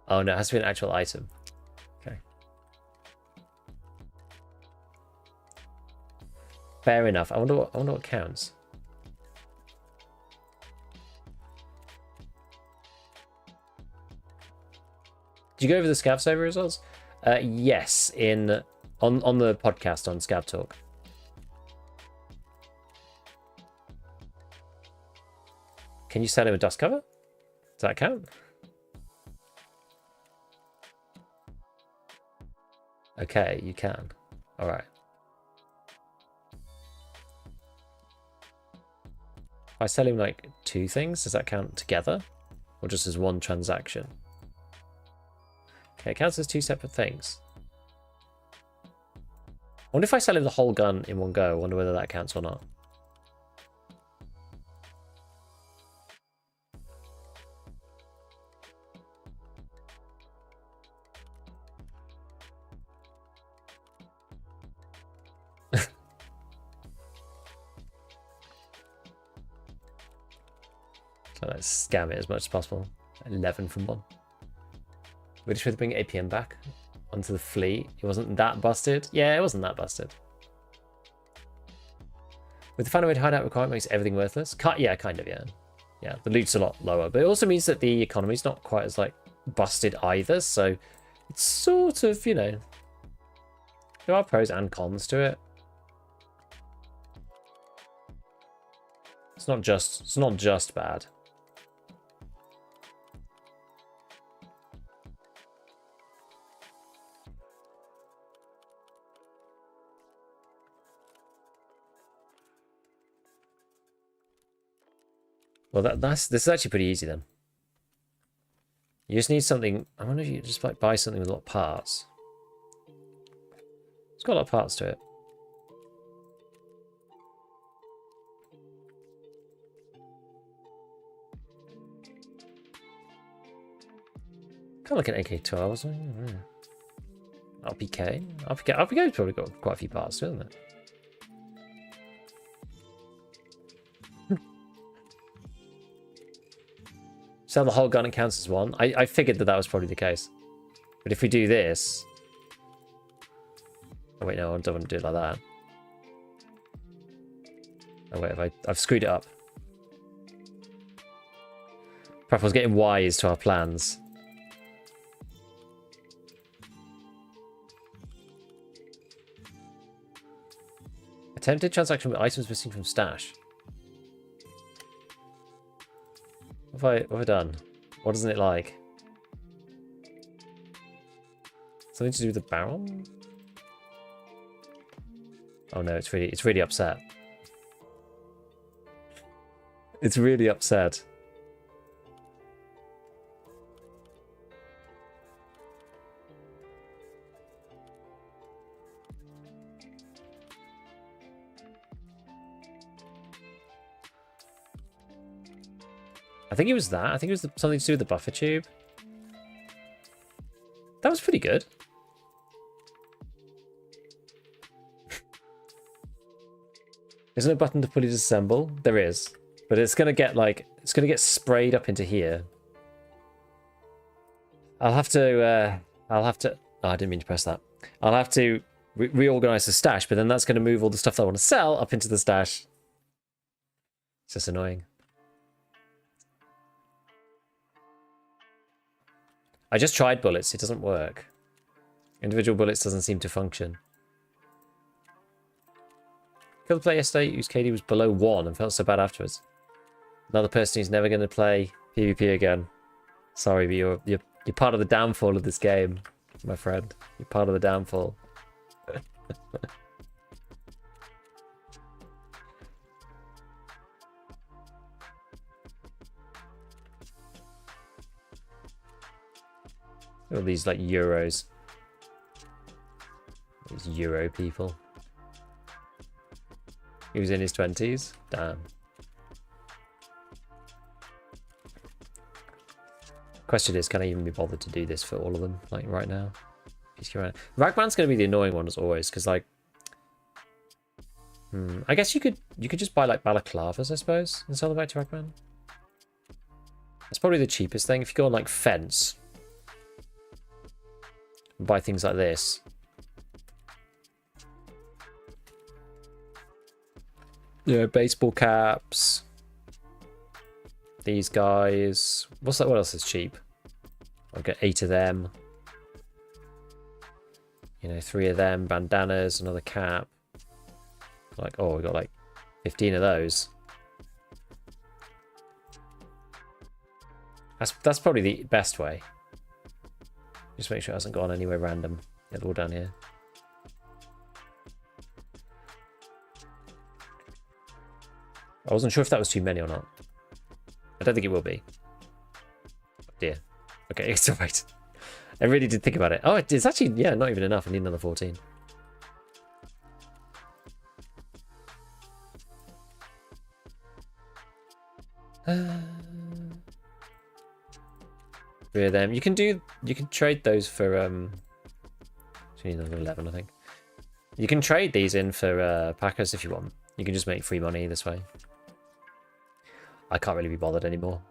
Oh no, it has to be an actual item. Okay. Fair enough. I wonder what counts. Did you go over the Scav server results? Yes, on the podcast on ScavTalk. Can you sell him a dust cover? Does that count? Okay, you can. All right. If I sell him like 2 things, does that count together? Or just as one transaction? Okay, it counts as 2 separate things. I wonder if I sell him the whole gun in one go. I wonder whether that counts or not. So let's scam it as much as possible. 11 from 1. We just tried to bring APM back onto the fleet. It wasn't that busted. Yeah, it wasn't that busted. With the final hideout requirement makes everything worthless. Yeah, kind of, yeah. Yeah, the loot's a lot lower. But it also means that the economy's not quite as, like, busted either. So it's sort of, you know, there are pros and cons to it. It's not just bad. Well, this is actually pretty easy then. You just need something. I wonder if you just like buy something with a lot of parts. It's got a lot of parts to it. Kind of like an AK-12 or something. Yeah. RPK's probably got quite a few parts, doesn't it? Sell the whole gun, it counts as one. I figured that was probably the case. But if we do this... Oh wait, no, I don't want to do it like that. Oh wait, I've screwed it up. Perhaps I was getting wise to our plans. Attempted transaction with items missing from stash. What have I done? What isn't it like? Something to do with the barrel? Oh no, it's really upset. It's really upset. I think it was that. I think it was something to do with the buffer tube. That was pretty good. Isn't there a button to fully disassemble? There is. But it's gonna get like sprayed up into here. I'll have to oh, I didn't mean to press that. I'll have to reorganize the stash, but then that's gonna move all the stuff that I want to sell up into the stash. It's just annoying. I just tried bullets, it doesn't work. Individual bullets doesn't seem to function. Killed a player yesterday whose KD was below 1 and felt so bad afterwards. Another person who's never going to play PvP again. Sorry, but you're part of the downfall of this game, my friend. You're part of the downfall. All these like Euros. These Euro people. He was in his 20s? Damn. Question is, can I even be bothered to do this for all of them, like right now? Ragman's going to be the annoying one as always, because like, I guess you could just buy like balaclavas, I suppose, and sell them back to Ragman. That's probably the cheapest thing. If you go on like Fence, and buy things like this. Yeah, baseball caps. These guys. What's that? What else is cheap? I'll get 8 of them. You know, 3 of them. Bandanas, another cap. Like, oh, we got like 15 of those. That's probably the best way. Just make sure it hasn't gone anywhere random. Yeah, they're all down here. I wasn't sure if that was too many or not. I don't think it will be. Oh dear. Okay, it's alright. I really did think about it. Oh, it's actually, yeah, not even enough. I need another 14. Three of them. You can trade those for you need another 11, I think. You can trade these in for Packers if you want. You can just make free money this way. I can't really be bothered anymore.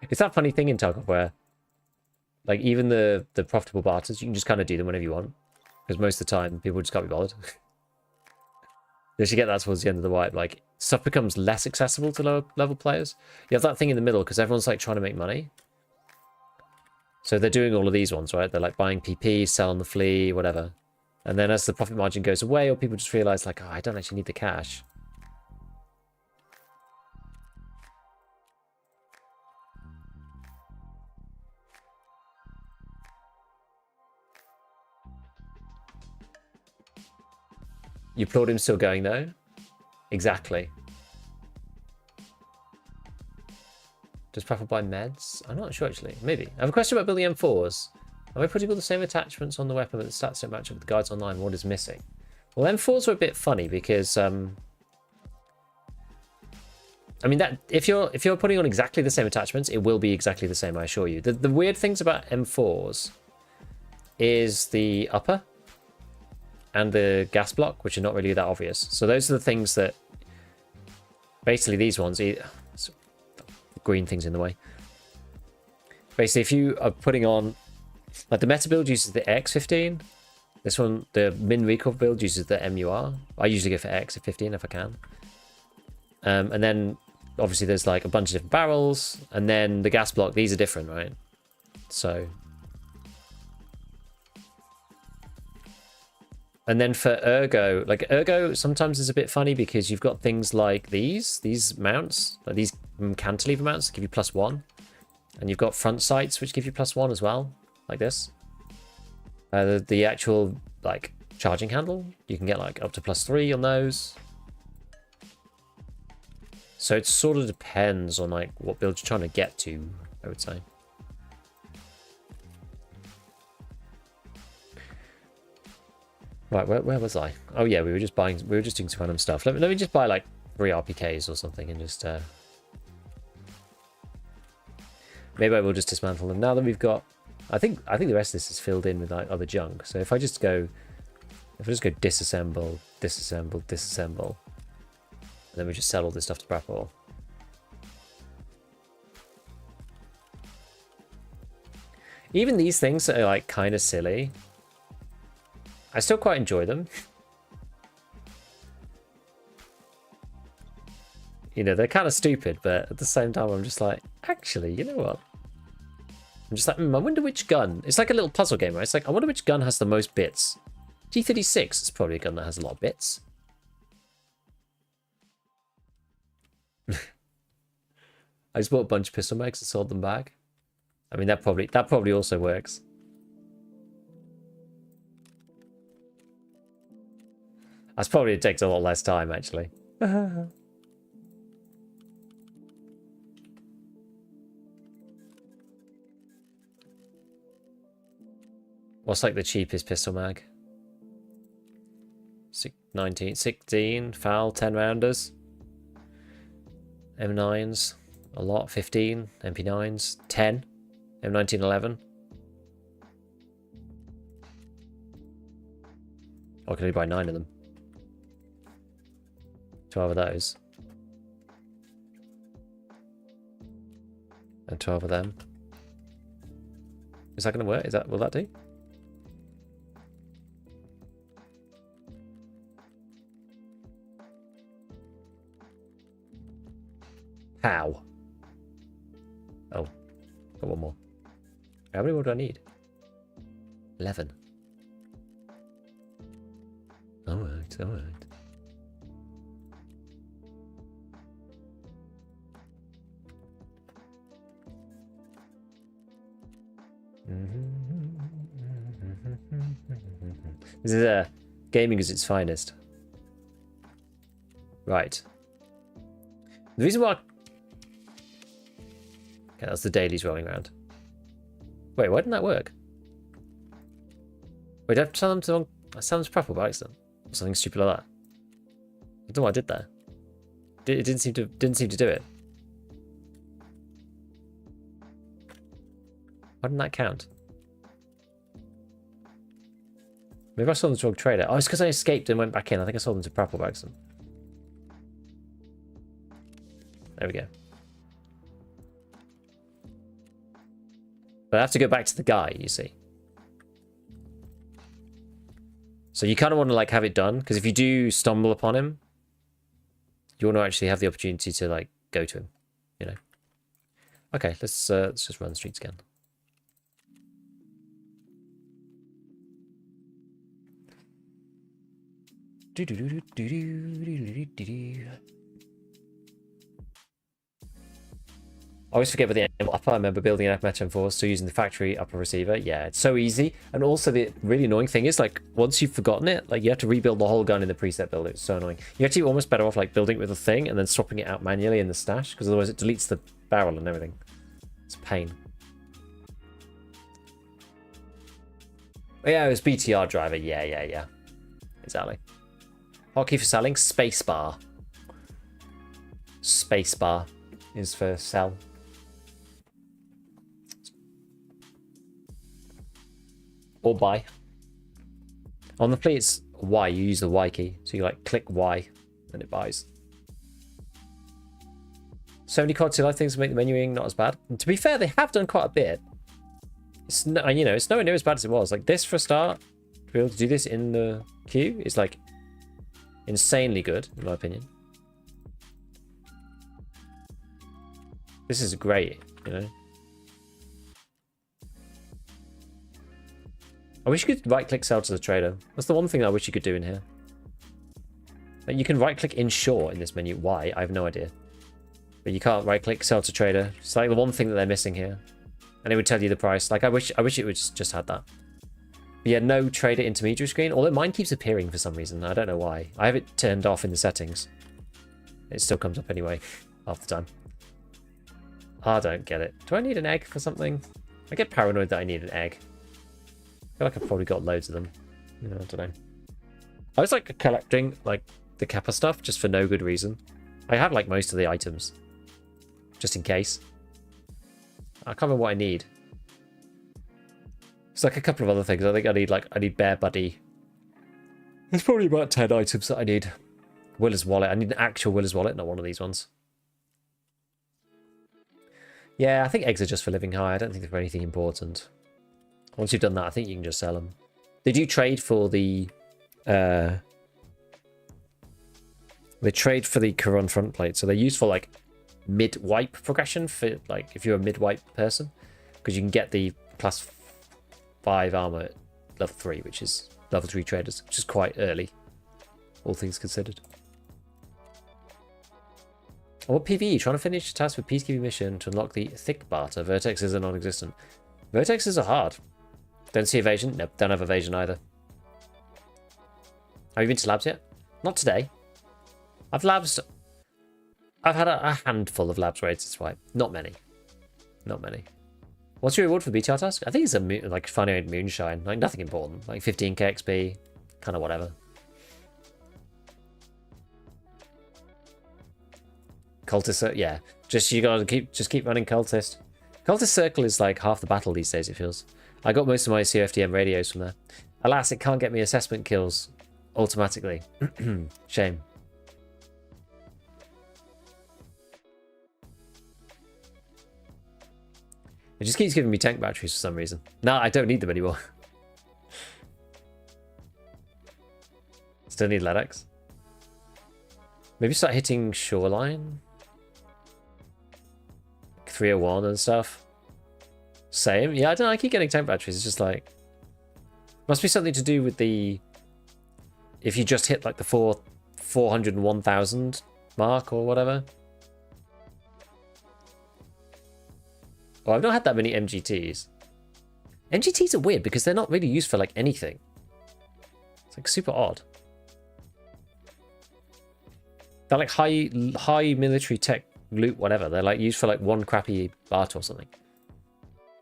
It's that funny thing in Tarkov where, like, even the profitable barters, you can just kind of do them whenever you want. Because most of the time, people just can't be bothered. You should get that towards the end of the wipe. Like, stuff becomes less accessible to lower level players. You have that thing in the middle because everyone's, like, trying to make money. So they're doing all of these ones, right? They're, like, buying PP, selling the flea, whatever. And then as the profit margin goes away, or people just realize, like, oh, I don't actually need the cash. You applaud him still going, though? Exactly. Does Praffle buy meds? I'm not sure, actually. Maybe. I have a question about building M4s. Am I putting all the same attachments on the weapon, but the stats don't match up with the guides online? What is missing? Well, M4s are a bit funny because... I mean, that if you're putting on exactly the same attachments, it will be exactly the same, I assure you. The weird things about M4s is the upper and the gas block, which are not really that obvious. So those are the things that... Basically, these ones... The green things in the way. Basically, if you are putting on... Like, the meta build uses the X15. This one, the min recoil build uses the MUR. I usually go for X15 if I can. And then, obviously, there's, like, a bunch of different barrels. And then the gas block, these are different, right? So... And then for Ergo, like Ergo sometimes is a bit funny because you've got things like these mounts, like these cantilever mounts that give you +1. And you've got front sights which give you +1 as well, like this. The actual like charging handle, you can get like up to +3 on those. So it sort of depends on like what build you're trying to get to, I would say. Right, where was I? Oh yeah, we were just doing some random stuff. Let me just buy like 3 RPKs or something and just maybe I will just dismantle them. Now that we've got I think the rest of this is filled in with like other junk. So if I just go disassemble, disassemble, disassemble, and then we just sell all this stuff to Brapor. Even these things are like kind of silly. I still quite enjoy them. You know, they're kind of stupid, but at the same time, I'm just like, actually, you know what? I'm just like, I wonder which gun. It's like a little puzzle game, right? It's like, I wonder which gun has the most bits. G36 is probably a gun that has a lot of bits. I just bought a bunch of pistol mags and sold them back. I mean, that probably also works. That's probably, it takes a lot less time, actually. What's like the cheapest pistol mag? 16, foul, 10 rounders. M9s, a lot, 15, MP9s, 10, M19, 11. I can only buy 9 of them. 12 of those. And 12 of them. Is that going to work? Will that do? How? Oh, got one more. How many more do I need? 11. Alright, alright. This is gaming is its finest. Right. The reason why... Okay, that's the dailies rolling around. Wait, why didn't that work? Wait, did I have to tell them to... I tell them to prep by accident? Or something stupid like that. I don't know what I did there. It didn't seem to do it. Why didn't that count? Maybe I sold them to Drug Trader. Oh, it's because I escaped and went back in. I think I sold them to Prapple by accident. There we go. But I have to go back to the guy, you see. So you kind of want to like have it done, because if you do stumble upon him, you want to actually have the opportunity to like go to him, you know. Okay, let's just run the streets again. I always forget about the upper. I remember building an FMH M4, still using the factory upper receiver. Yeah, it's so easy. And also the really annoying thing is, like, once you've forgotten it, like, you have to rebuild the whole gun in the preset build. It's so annoying. You're actually almost better off, like, building it with a thing and then swapping it out manually in the stash, because otherwise it deletes the barrel and everything. It's a pain. Oh, yeah, it was BTR driver. Yeah. Exactly. Hotkey for selling, spacebar. Spacebar is for sell. Or buy. On the fleet, it's Y. You use the Y key. So you like click Y and it buys. So many quality life things to make the menuing not as bad. And to be fair, they have done quite a bit. It's no, you know, it's nowhere near as bad as it was. Like this for a start, to be able to do this in the queue is like insanely good, in my opinion. This is great, you know. I wish you could right-click sell to the trader. That's the one thing I wish you could do in here. Like you can right-click insure in this menu. Why? I have no idea. But you can't right-click sell to trader. It's like the one thing that they're missing here. And it would tell you the price. Like I wish it would just had that. But yeah, no trader intermediary screen. Although mine keeps appearing for some reason. I don't know why. I have it turned off in the settings. It still comes up anyway half the time. I don't get it. Do I need an egg for something? I get paranoid that I need an egg. I feel like I've probably got loads of them. You know, I don't know. I was like collecting like the Kappa stuff just for no good reason. I have like most of the items. Just in case. I can't remember what I need. It's like a couple of other things. I think I need Bear Buddy. There's probably about 10 items that I need. Willer's wallet. I need an actual Willer's wallet, not one of these ones. Yeah, I think eggs are just for living high. I don't think they're for anything important. Once you've done that, I think you can just sell them. They do trade for the... they trade for the Quran front plate. So they're used for, like, mid-wipe progression for, like, if you're a mid-wipe person. Because you can get the +5 armor at level 3, which is level 3 traders, which is quite early, all things considered. What PvE? Trying to finish the task with peacekeeping mission to unlock the thick barter. Vertexes are non-existent. Vertexes are hard. Don't see evasion? Nope, don't have evasion either. Have you been to labs yet? Not today. I've had a handful of labs raids, that's why. Not many. Not many. What's your reward for the BTR task? I think it's like finding moonshine. Like nothing important. Like 15k XP. Kind of whatever. Cultist, yeah. You gotta keep running Cultist. Cultist Circle is like half the battle these days, it feels. I got most of my CFDM radios from there. Alas, it can't get me assessment kills automatically. Shame. It just keeps giving me tank batteries for some reason. No, I don't need them anymore. Still need LEDX. Maybe start hitting Shoreline. 301 and stuff. Same. Yeah, I don't know. I keep getting tank batteries. It's just like... Must be something to do with the... If you just hit like the 401,000 mark or whatever. Well, I've not had that many MGTs. MGTs are weird because they're not really used for like anything. It's like super odd. They're like high military tech loot, whatever. They're like used for like one crappy BART or something.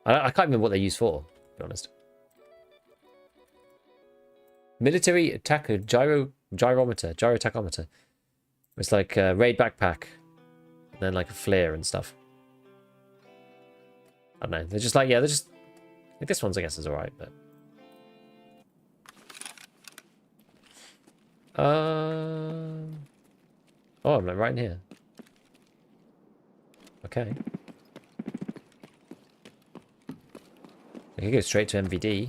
I can't remember what they're used for, to be honest. Military attack gyrotachometer. It's like a raid backpack, and then like a flare and stuff. I don't know. They're just like, yeah, they're just... Like this one's, I guess, is alright, but... Oh, I'm like right in here. Okay. I can go straight to MVD.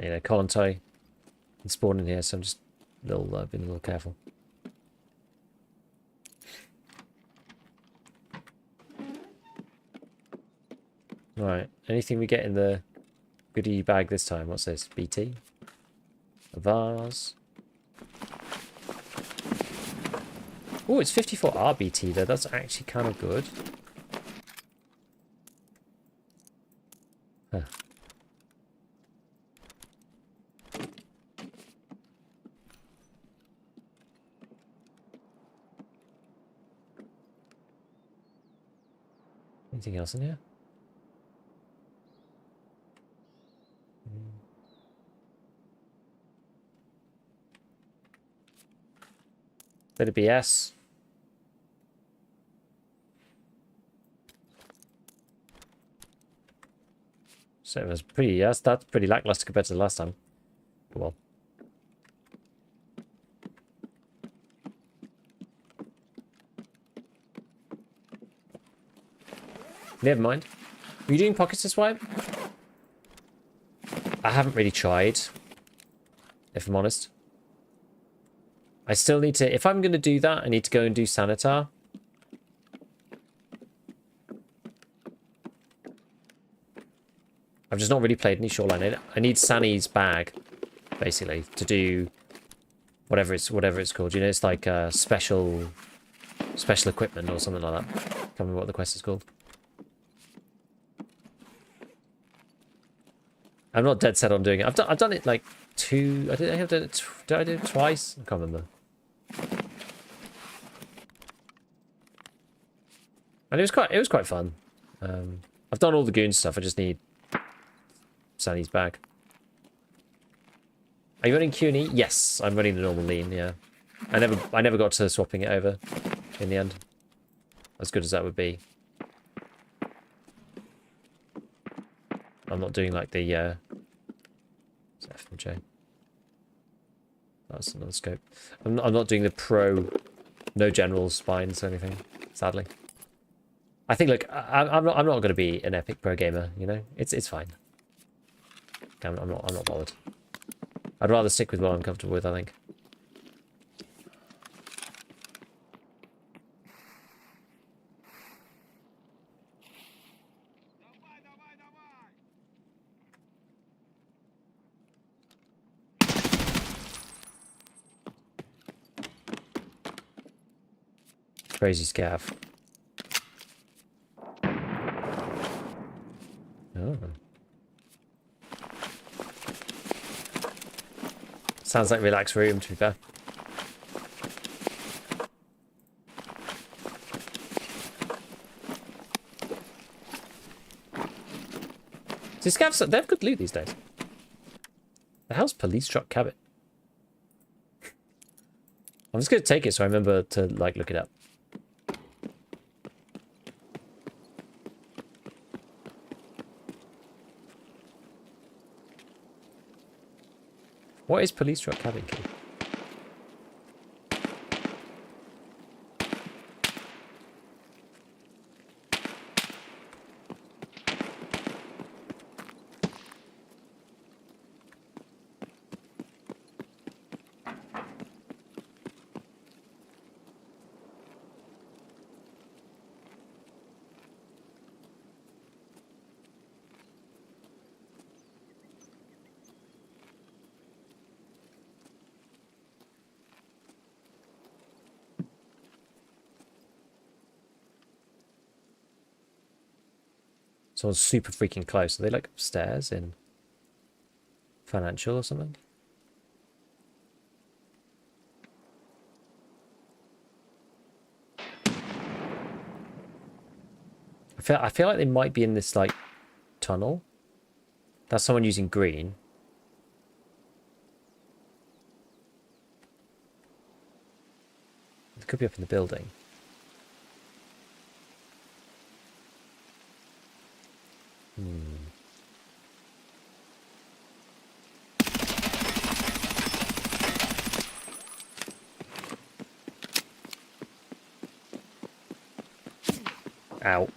You know, Colontai can spawn in here, so I'm just being a little careful. Right, anything we get in the goodie bag this time? What's this? BT? A vase? Oh, it's 54 RBT though. That's actually kind of good. Huh. Anything else in here? Bit of BS. So it was pretty, yes, that's pretty lackluster compared to the last time. Well. Never mind. Are you doing pockets this way? I haven't really tried, if I'm honest. I still need to... If I'm going to do that, I need to go and do Sanitar. I've just not really played any Shoreline. I need Sani's bag, basically, to do whatever it's called. You know, it's like special equipment or something like that. Can't remember what the quest is called. I'm not dead set on doing it. I've done it like two... I have done it... Did I do it twice? I can't remember. And it was quite fun. I've done all the goon stuff. I just need Sunny's bag. Are you running Q&E? Yes, I'm running the normal lean. Yeah, I never got to swapping it over in the end. As good as that would be. I'm not doing like the F and J. That's another scope. I'm not doing the pro, no general spines or anything, sadly. I think, look, I'm not going to be an epic pro gamer, you know? It's fine. I'm not bothered. I'd rather stick with what I'm comfortable with, I think. Crazy scav. Oh. Sounds like relaxed room, to be fair. See, scavs, they have good loot these days. The hell's police truck cabin? I'm just going to take it so I remember to, like, look it up. What is police truck cabin key? Someone's super freaking close. Are they like upstairs in financial or something? I feel like they might be in this like tunnel. That's someone using green. It could be up in the building. Ow.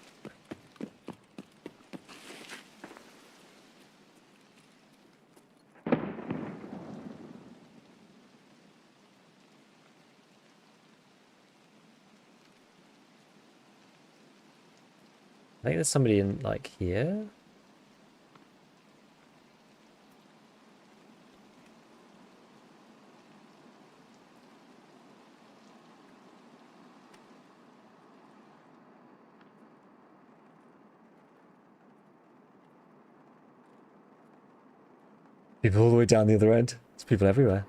I think there's somebody in like here. People all the way down the other end. There's people everywhere.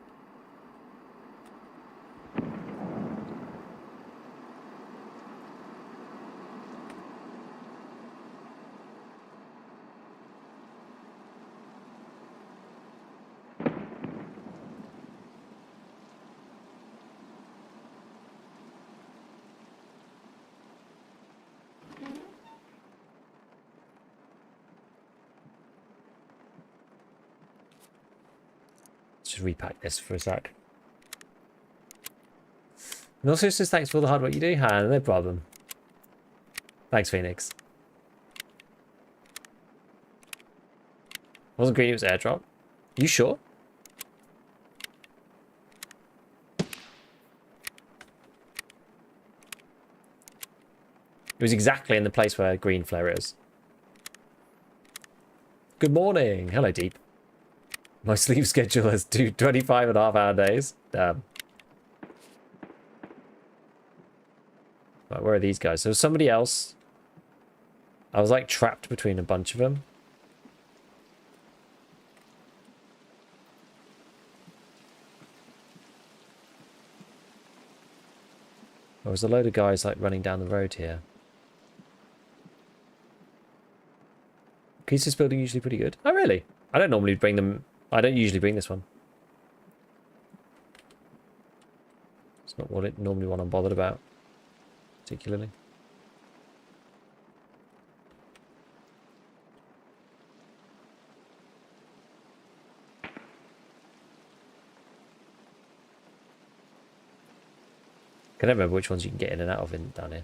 Just repack this for a sec. And also just thanks for all the hard work you do, Han. No problem. Thanks, Phoenix. Wasn't green, it was airdrop. You sure? It was exactly in the place where green flare is. Good morning. Hello, Deep. My sleep schedule has 25.5-hour days. Damn. Right, where are these guys? So somebody else. I was like trapped between a bunch of them. There was a load of guys like running down the road here. Is this building usually pretty good? Oh, really? I don't normally bring them. I don't usually bring this one. It's not what it normally what I'm bothered about, particularly. I don't remember which ones you can get in and out of down here.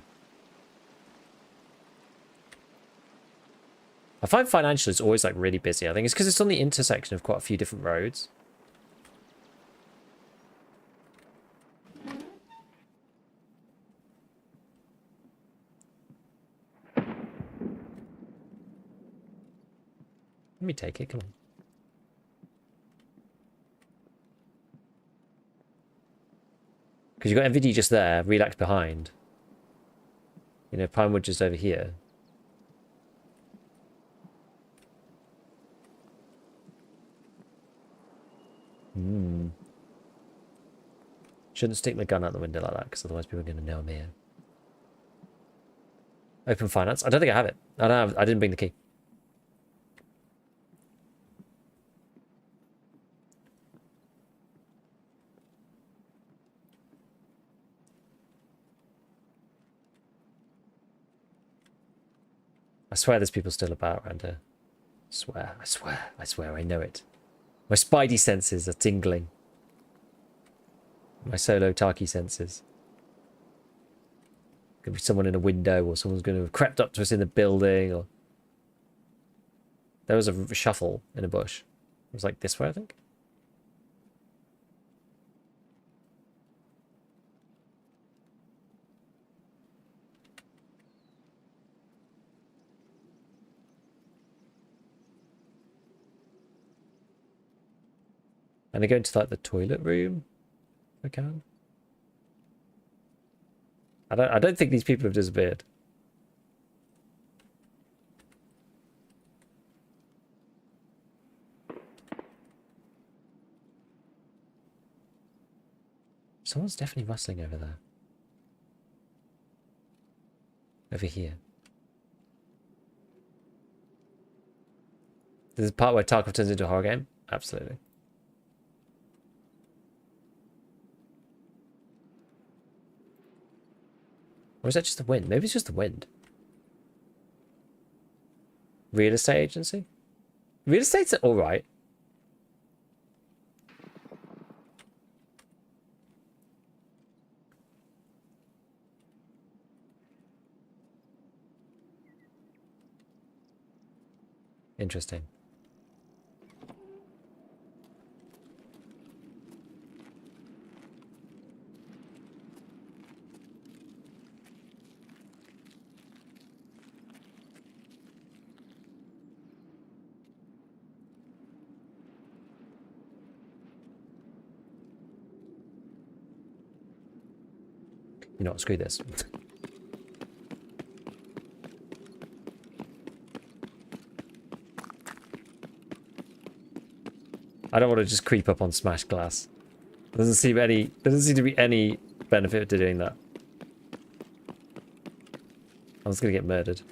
I find financial is always like really busy. I think it's because it's on the intersection of quite a few different roads. Let me take it, come on. Because you've got MVD just there, Relax behind. You know, Pinewood just over here. Shouldn't stick my gun out the window like that, because otherwise people are going to know I'm here. Open finance. I don't think I have it. I didn't bring the key. I swear there's people still about around here. I swear, I know it. My spidey senses are tingling. My solo Tarky senses. Could be someone in a window, or someone's going to have crept up to us in the building, or... There was a shuffle in a bush. It was like this way, I think. And I go into like the toilet room, if I can. I don't think these people have disappeared. Someone's definitely rustling over there. Over here. This is the part where Tarkov turns into a horror game? Absolutely. Or is that just the wind? Maybe it's just the wind. Real estate agency? Real estate's alright. Interesting. You know what, screw this. I don't want to just creep up on smashed glass. Doesn't seem to be any benefit to doing that. I was gonna get murdered.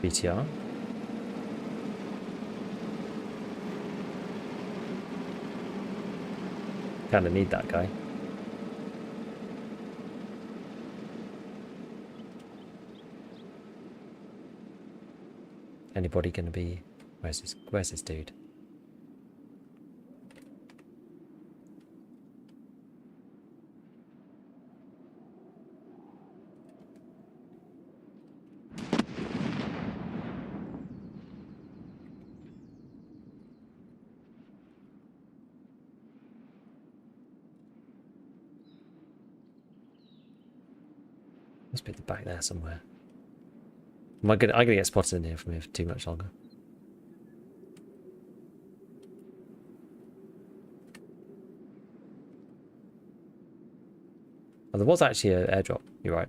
BTR. Kinda need that guy. Anybody gonna be... Where's this dude? Must be at the back there somewhere. I'm gonna get spotted in here from here for too much longer. Oh, there was actually an airdrop. You're right.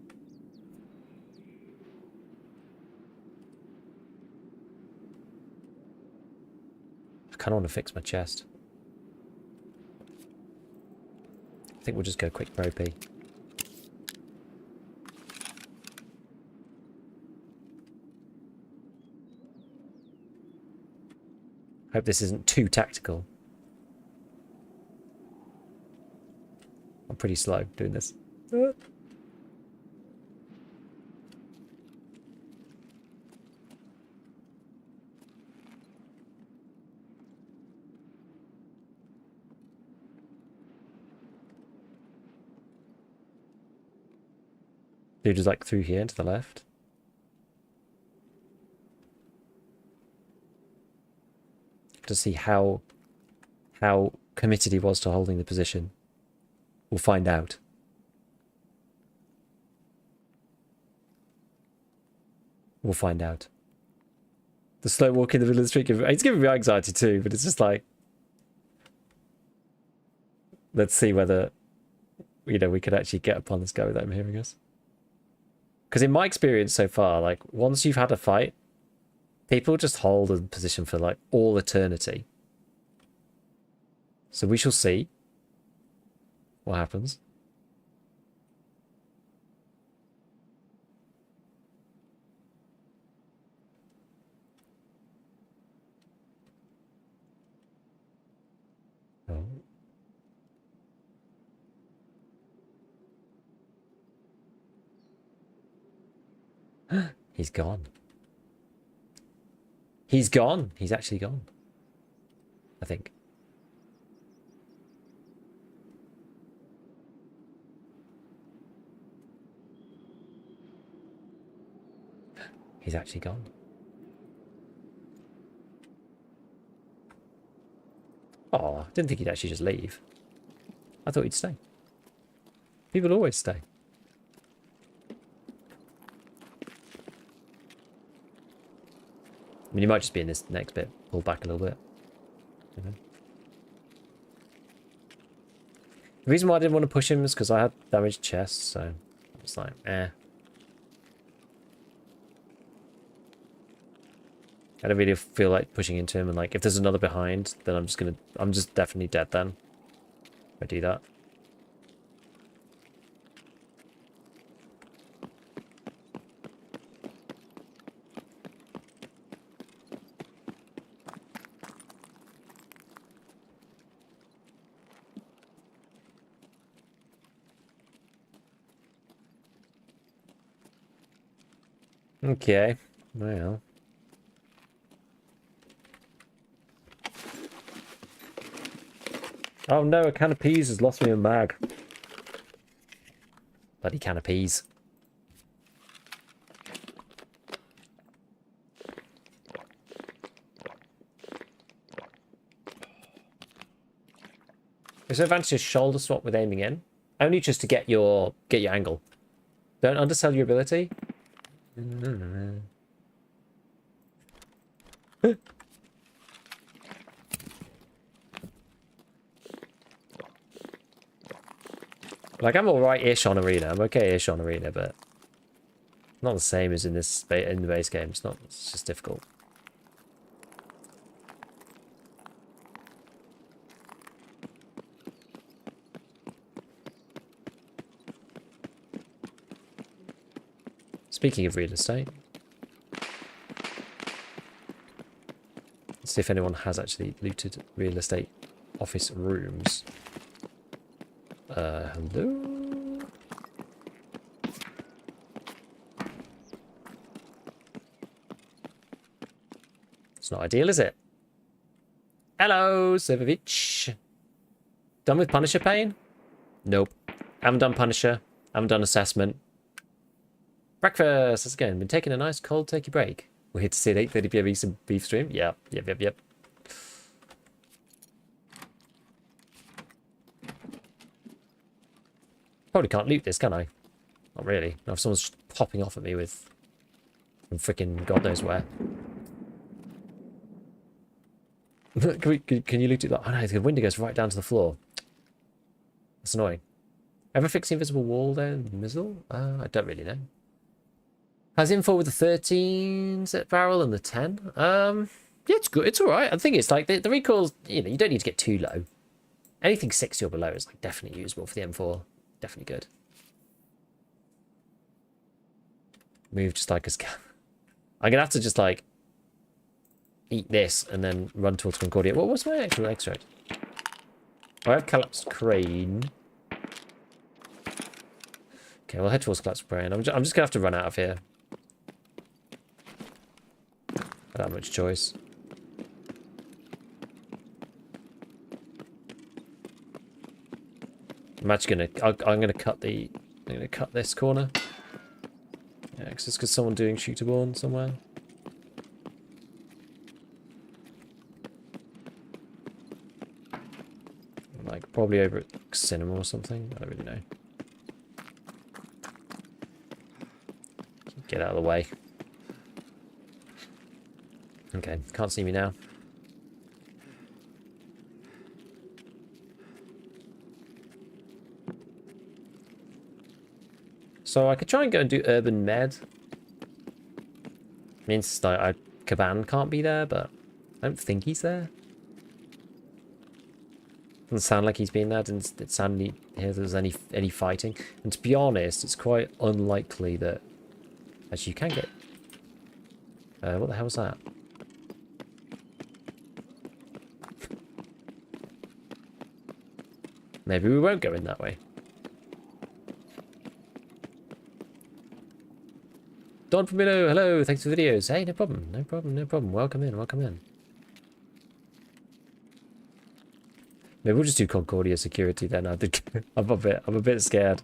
I kind of want to fix my chest. I think we'll just go quick pro P. Hope this isn't too tactical. I'm pretty slow doing this. Dude is like through here to the left. To see how committed he was to holding the position. We'll find out. We'll find out. The slow walk in the middle of the street, it's giving me anxiety too, but it's just like, let's see whether, you know, we could actually get upon this guy without him hearing us. Because in my experience so far, like, once you've had a fight, people just hold a position for, like, all eternity. So we shall see what happens. Oh. He's gone. He's gone. He's actually gone. I think. He's actually gone. Oh, I didn't think he'd actually just leave. I thought he'd stay. People always stay. I mean, he might just be in this next bit. Pull back a little bit. You know? The reason why I didn't want to push him is because I had damaged chest, so it's like, eh. I don't really feel like pushing into him, and like if there's another behind, then I'm just definitely dead then. If I do that. Okay, well. Oh no, a can of peas has lost me a mag. Bloody can of peas. There's an advantage to shoulder swap with aiming in. Only just to get your angle. Don't undersell your ability. Like, I'm alright-ish on arena. I'm okay-ish on arena, but not the same as in this in the base game. It's not. It's just difficult. Speaking of real estate, let's see if anyone has actually looted real estate office rooms. Hello? It's not ideal, is it? Hello, Servovich. Done with Punisher pain? Nope. Haven't done Punisher. Haven't done assessment. Breakfast! How's it going? Been taking a nice cold turkey break. We're here to see an 8:30 PM Eastern beef stream. Yep. Probably can't loot this, can I? Not really. Not if someone's popping off at me with from freaking God knows where. Can you loot it? Oh no, the window goes right down to the floor. That's annoying. Ever fix the invisible wall there in the middle? I don't really know. Has info with the 13 set barrel and the 10? Yeah, it's good. It's all right. I think it's like the recoils, you know, you don't need to get too low. Anything 60 or below is like definitely usable for the M4. Definitely good. Move just like a scan. I'm gonna have to just like eat this and then run towards Concordia. What was my actual extract? I have collapsed crane. Okay, we'll head towards collapsed crane. I'm just gonna have to run out of here. I don't have much choice. I'm actually I'm gonna cut this corner. Yeah, because it's because someone doing shooterborn somewhere. Like probably over at cinema or something. I don't really know. Get out of the way. Okay, can't see me now. So I could try and go and do urban med. Means that Caban can't be there, but I don't think he's there. Doesn't sound like he's been there. Didn't sound here there's any fighting. And to be honest, it's quite unlikely that actually you can get. What the hell was that? Maybe we won't go in that way. Don Pomino, hello, thanks for the videos. Hey, no problem, no problem, no problem. Welcome in, welcome in. Maybe we'll just do Concordia security then. I'm a bit scared.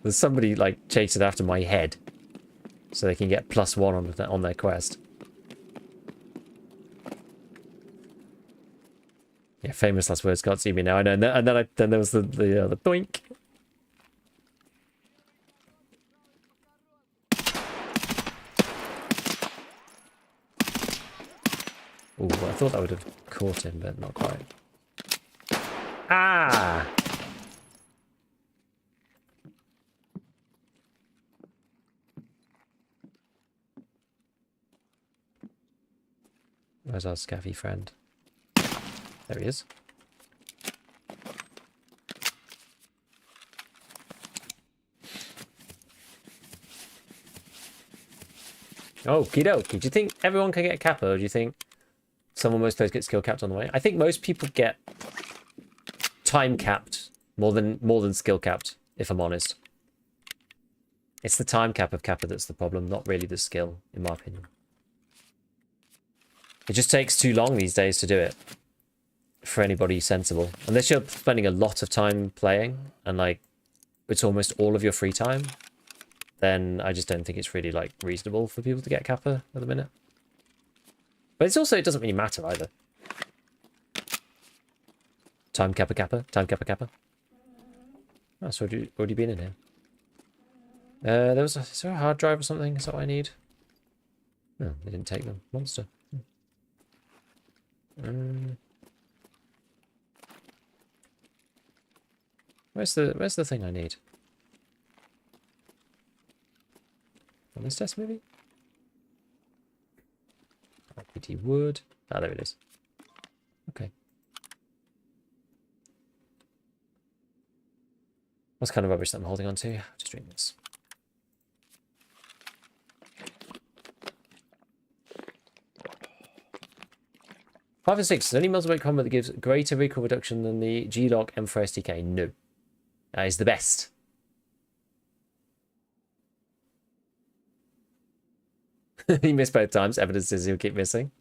There's somebody like chasing after my head, so they can get +1 on their quest. Yeah, famous last words. Can't see me now. I know. And then there was the doink. Ooh, I thought that would have caught him, but not quite. Ah! Where's our scavvy friend? There he is. Oh, okie do you think everyone can get a kappa, or do you think someone most players get skill capped on the way? I think most people get time capped more than skill capped, if I'm honest. It's the time cap of kappa that's the problem, not really the skill, in my opinion. It just takes too long these days to do it for anybody sensible. Unless you're spending a lot of time playing and like it's almost all of your free time, then I just don't think it's really like reasonable for people to get kappa at the minute. But it's also, it doesn't really matter either. Time kappa kappa, time kappa kappa. Oh, so already been in here. Is there a hard drive or something? Is that what I need? No, they didn't take them. Monster. Where's the thing I need? On this desk, maybe? RPT wood. Ah, there it is. Okay. What's kind of rubbish that I'm holding on to? Just drink this. Five and 6. Is there any multiplayer combat that gives greater recoil reduction than the G-Lock M4 SDK? No. That is the best. He missed both times. Evidence is he'll keep missing.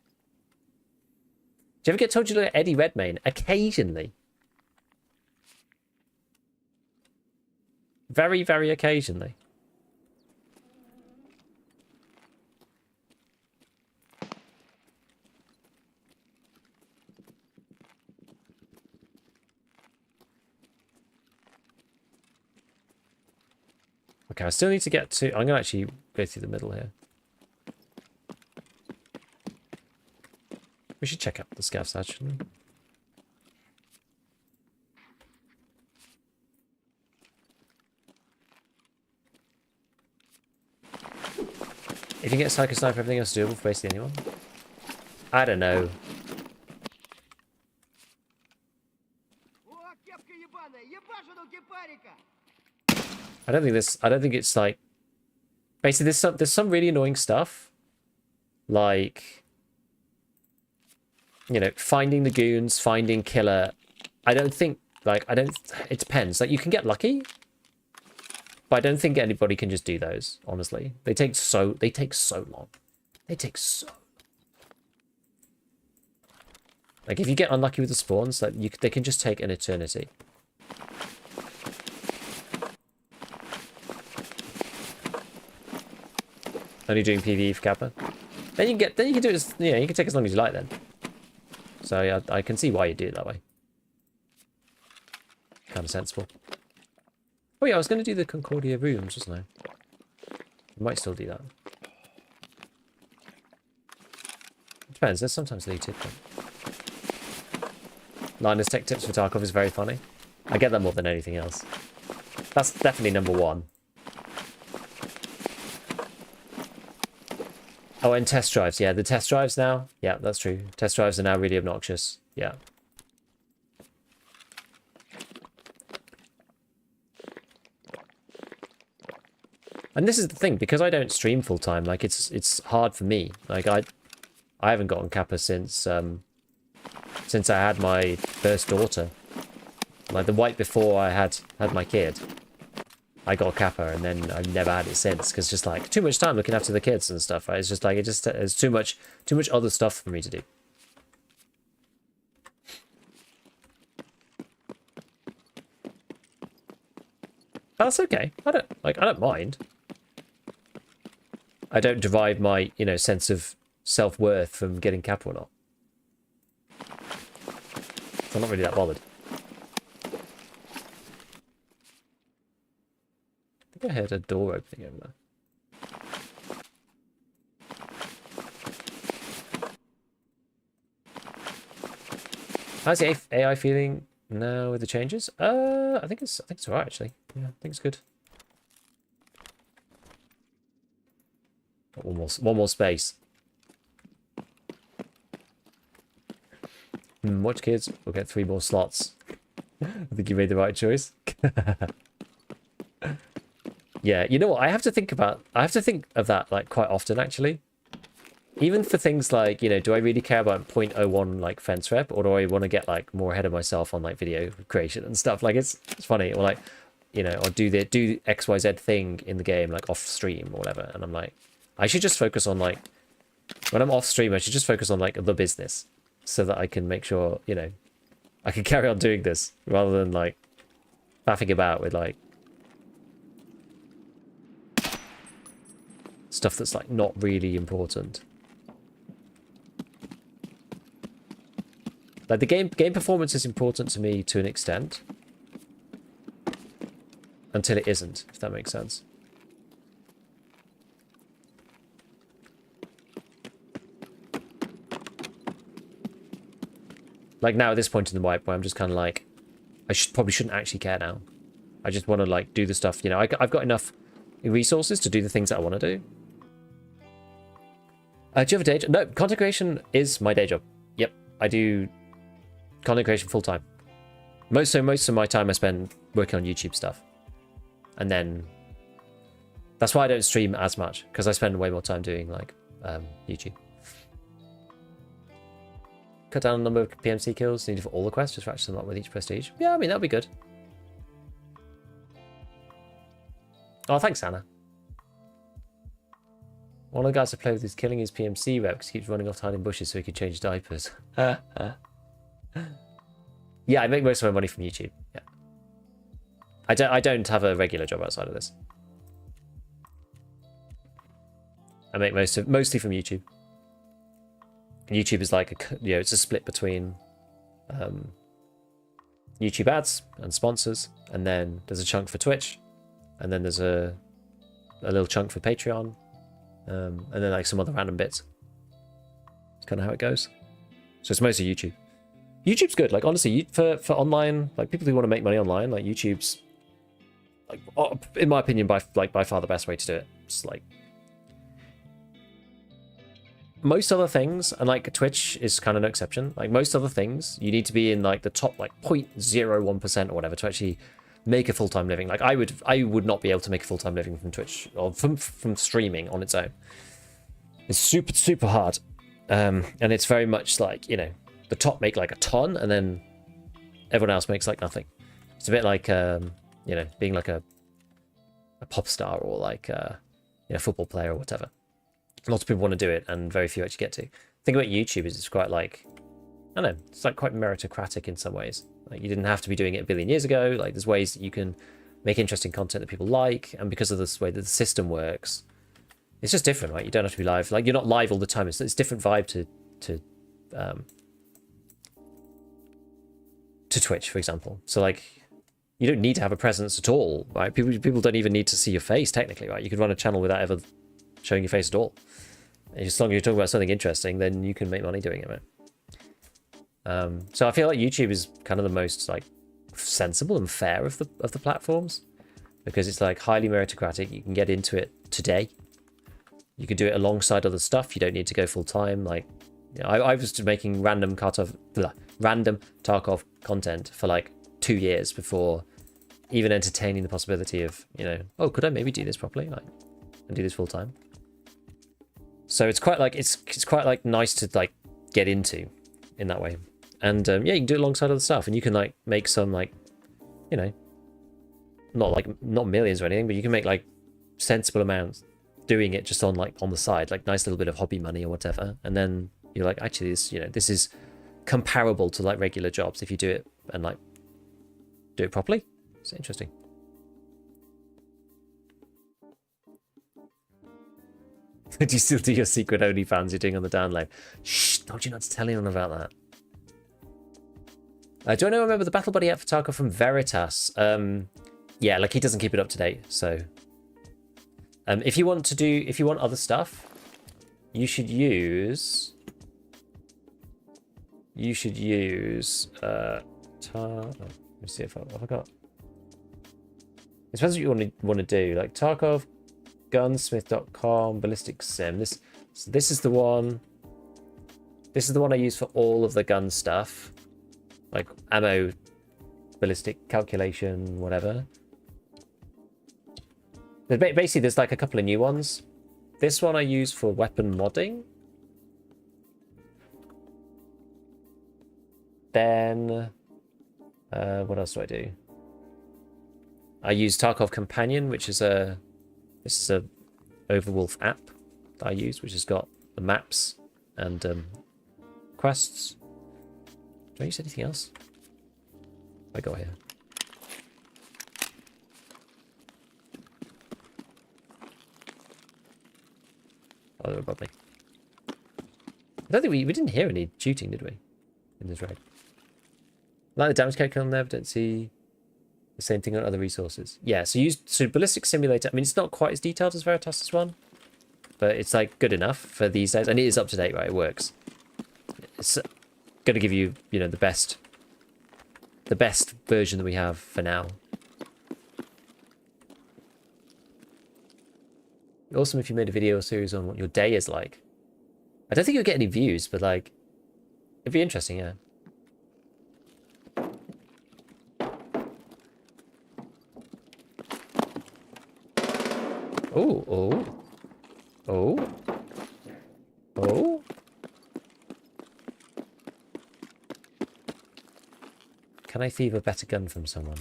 Do you ever get told you look like Eddie Redmayne? Occasionally. Very, very occasionally. Okay, I still need to get to... I'm going to actually go through the middle here. We should check out the scavs, actually. If you get Psycho Sniper, everything else is doable for basically anyone. I don't know. I don't think it's like... Basically, there's some really annoying stuff. Like... You know, finding the goons, finding killer. I don't think, like, it depends. Like, you can get lucky. But I don't think anybody can just do those, honestly. They take so long. They take so long. Like, if you get unlucky with the spawns, like, they can just take an eternity. Only doing PvE for Kappa. Then you can do it as, you can take as long as you like then. So yeah, I can see why you do it that way. Kind of sensible. Oh yeah, I was going to do the Concordia rooms, wasn't I? I might still do that. It depends, they're sometimes looted. But... Linus Tech Tips for Tarkov is very funny. I get that more than anything else. That's definitely number one. Oh, and test drives. Yeah, the test drives now. Yeah, that's true. Test drives are now really obnoxious. Yeah. And this is the thing, because I don't stream full time, like it's hard for me. Like I haven't gotten Kappa since I had my first daughter. Like the week before I had my kid. I got a Kappa, and then I've never had it since, because just like too much time looking after the kids and stuff, right? It's just like it's too much other stuff for me to do. But that's okay. I don't mind. I don't derive my, sense of self-worth from getting Kappa or not. So I'm not really that bothered. I heard a door opening over there. How's the AI feeling now with the changes? I think it's alright actually. Yeah, I think it's good. Got one more space. Watch kids. We'll get 3 more slots. I think you made the right choice. Yeah, you know what? I have to think of that like quite often actually. Even for things like, do I really care about 0.01 like fence rep, or do I want to get like more ahead of myself on like video creation and stuff? Like it's funny, or like, or do XYZ thing in the game like off stream or whatever, and I'm like, I should just focus on like, when I'm off stream, I should just focus on like the business, so that I can make sure, I can carry on doing this rather than like faffing about with like stuff that's like not really important. Like the game performance is important to me to an extent, until it isn't, if that makes sense. Like now at this point in the wipe, where I'm just kind of like, I probably shouldn't actually care now. I just want to like do the stuff, I've got enough resources to do the things that I want to do. Do you have a day job? No, content creation is my day job. Yep, I do content creation full time. Most of my time I spend working on YouTube stuff, and then that's why I don't stream as much, because I spend way more time doing like YouTube. Cut down the number of PMC kills needed for all the quests, just ratchet them up with each prestige. Yeah, I mean that'd be good. Oh, thanks, Anna. One of the guys I play with is killing his PMC rep because he keeps running off to hide in bushes so he can change diapers. Yeah, I make most of my money from YouTube. Yeah, I don't have a regular job outside of this. I make mostly from YouTube. And YouTube is like it's a split between YouTube ads and sponsors, and then there's a chunk for Twitch, and then there's a little chunk for Patreon. And then like some other random bits. It's kind of how it goes. So it's mostly YouTube. YouTube's good. Like honestly, for online, like people who want to make money online, like YouTube's, like in my opinion, by far the best way to do it. It's like most other things, and like Twitch is kind of no exception, like most other things, you need to be in like the top like 0.01% or whatever to actually make a full-time living. Like I would not be able to make a full-time living from Twitch or from streaming on its own. It's super hard. And it's very much like, you know, the top make like a ton and then everyone else makes like nothing. It's a bit like you know, being like a pop star or like you know, football player or whatever. Lots of people want to do it and very few actually get to. The thing about YouTube is it's quite like, I don't know, it's like quite meritocratic in some ways. Like you didn't have to be doing it a billion years ago. Like there's ways that you can make interesting content that people like, and because of this way that the system works, it's just different, right? You don't have to be live. Like you're not live all the time. It's different vibe to Twitch, for example. So like you don't need to have a presence at all, right? People don't even need to see your face technically, right? You could run a channel without ever showing your face at all. As long as you're talking about something interesting, then you can make money doing it, right? So I feel like YouTube is kind of the most like sensible and fair of the platforms, because it's like highly meritocratic. You can get into it today. You can do it alongside other stuff. You don't need to go full time. Like, you know, I was making random Tarkov content for like 2 years before even entertaining the possibility of, you know, oh, could I maybe do this properly, like, and do this full time? So it's quite like it's quite like nice to like get into in that way. And yeah, you can do it alongside other stuff, and you can like make some like, you know, not millions or anything, but you can make like sensible amounts doing it just on like on the side, like nice little bit of hobby money or whatever. And then you're like, actually, this, you know, this is comparable to like regular jobs if you do it and like do it properly. It's interesting. Do you still do your secret OnlyFans you're doing on the download? Shh, told you not to tell anyone about that. Do I remember the Battle Buddy app for Tarkov from Veritas? Yeah, like he doesn't keep it up to date. So if you want other stuff, you should use let me see if I got. It depends what you want to do. Like Tarkov, gunsmith.com, ballistic sim. This is the one. This is the one I use for all of the gun stuff, like ammo, ballistic calculation, whatever. Basically, there's like a couple of new ones. This one I use for weapon modding. Then, what else do I do? I use Tarkov Companion, which is this is a Overwolf app that I use, which has got the maps and quests. Do I use anything else? What I got here? Oh, they were bubbly. I don't think we didn't hear any shooting, did we? In this raid. Like the damage calculator on there, but don't see the same thing on other resources. Yeah, so ballistic simulator. I mean, it's not quite as detailed as Veritas' one, but it's like good enough for these days, and it is up to date, right? It works. It's going to give you, you know, the best version that we have for now. Awesome if you made a video or series on what your day is like. I don't think you'll get any views, but like, it'd be interesting, yeah. Oh. Can I thieve a better gun from someone?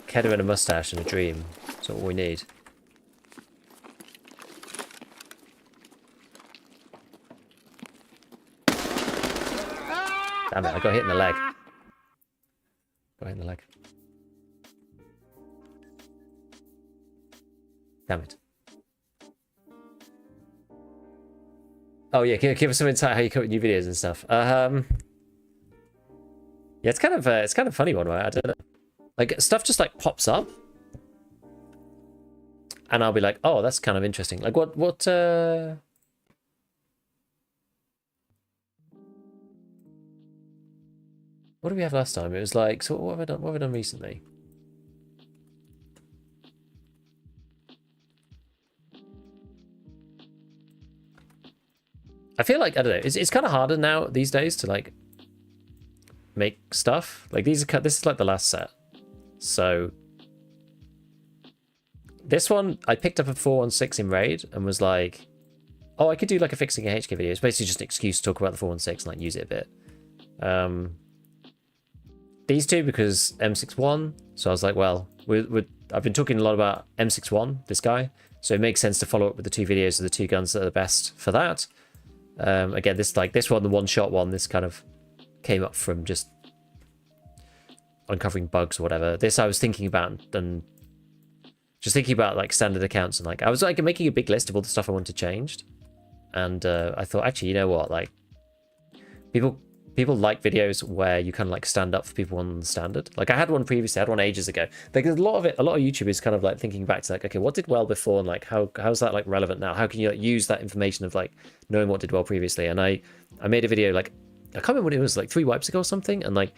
Kedda and a mustache and a dream. That's what we need. Damn it, I got hit in the leg. Damn it. Oh yeah, give us some insight how you come up with new videos and stuff. Yeah, it's kind of a funny one, right? I don't know. Like stuff just like pops up, and I'll be like, oh, that's kind of interesting. Like what do we have last time? It was like, so what have I done? What have I done recently? feel like, I don't know, it's kind of harder now these days to like make stuff. Like this is like the last set. So this one, I picked up a 416 in Raid and was like, oh, I could do like a fixing a HK video. It's basically just an excuse to talk about the 416 and like use it a bit. These two because M61. So I was like, well, I've been talking a lot about M61, this guy. So it makes sense to follow up with the two videos of the two guns that are the best for that. Again, this one, the one-shot one, this kind of came up from just uncovering bugs or whatever. This I was thinking about and just thinking about like standard accounts, and like I was like making a big list of all the stuff I wanted changed. And I thought, actually, you know what? Like people like videos where you kind of like stand up for people on the standard. Like I had one previously, I had one ages ago. Like there's a lot of YouTubers kind of like thinking back to like, okay, what did well before, and like how's that like relevant now? How can you like use that information of like knowing what did well previously? And I made a video like, I can't remember what it was, like 3 wipes ago or something, and like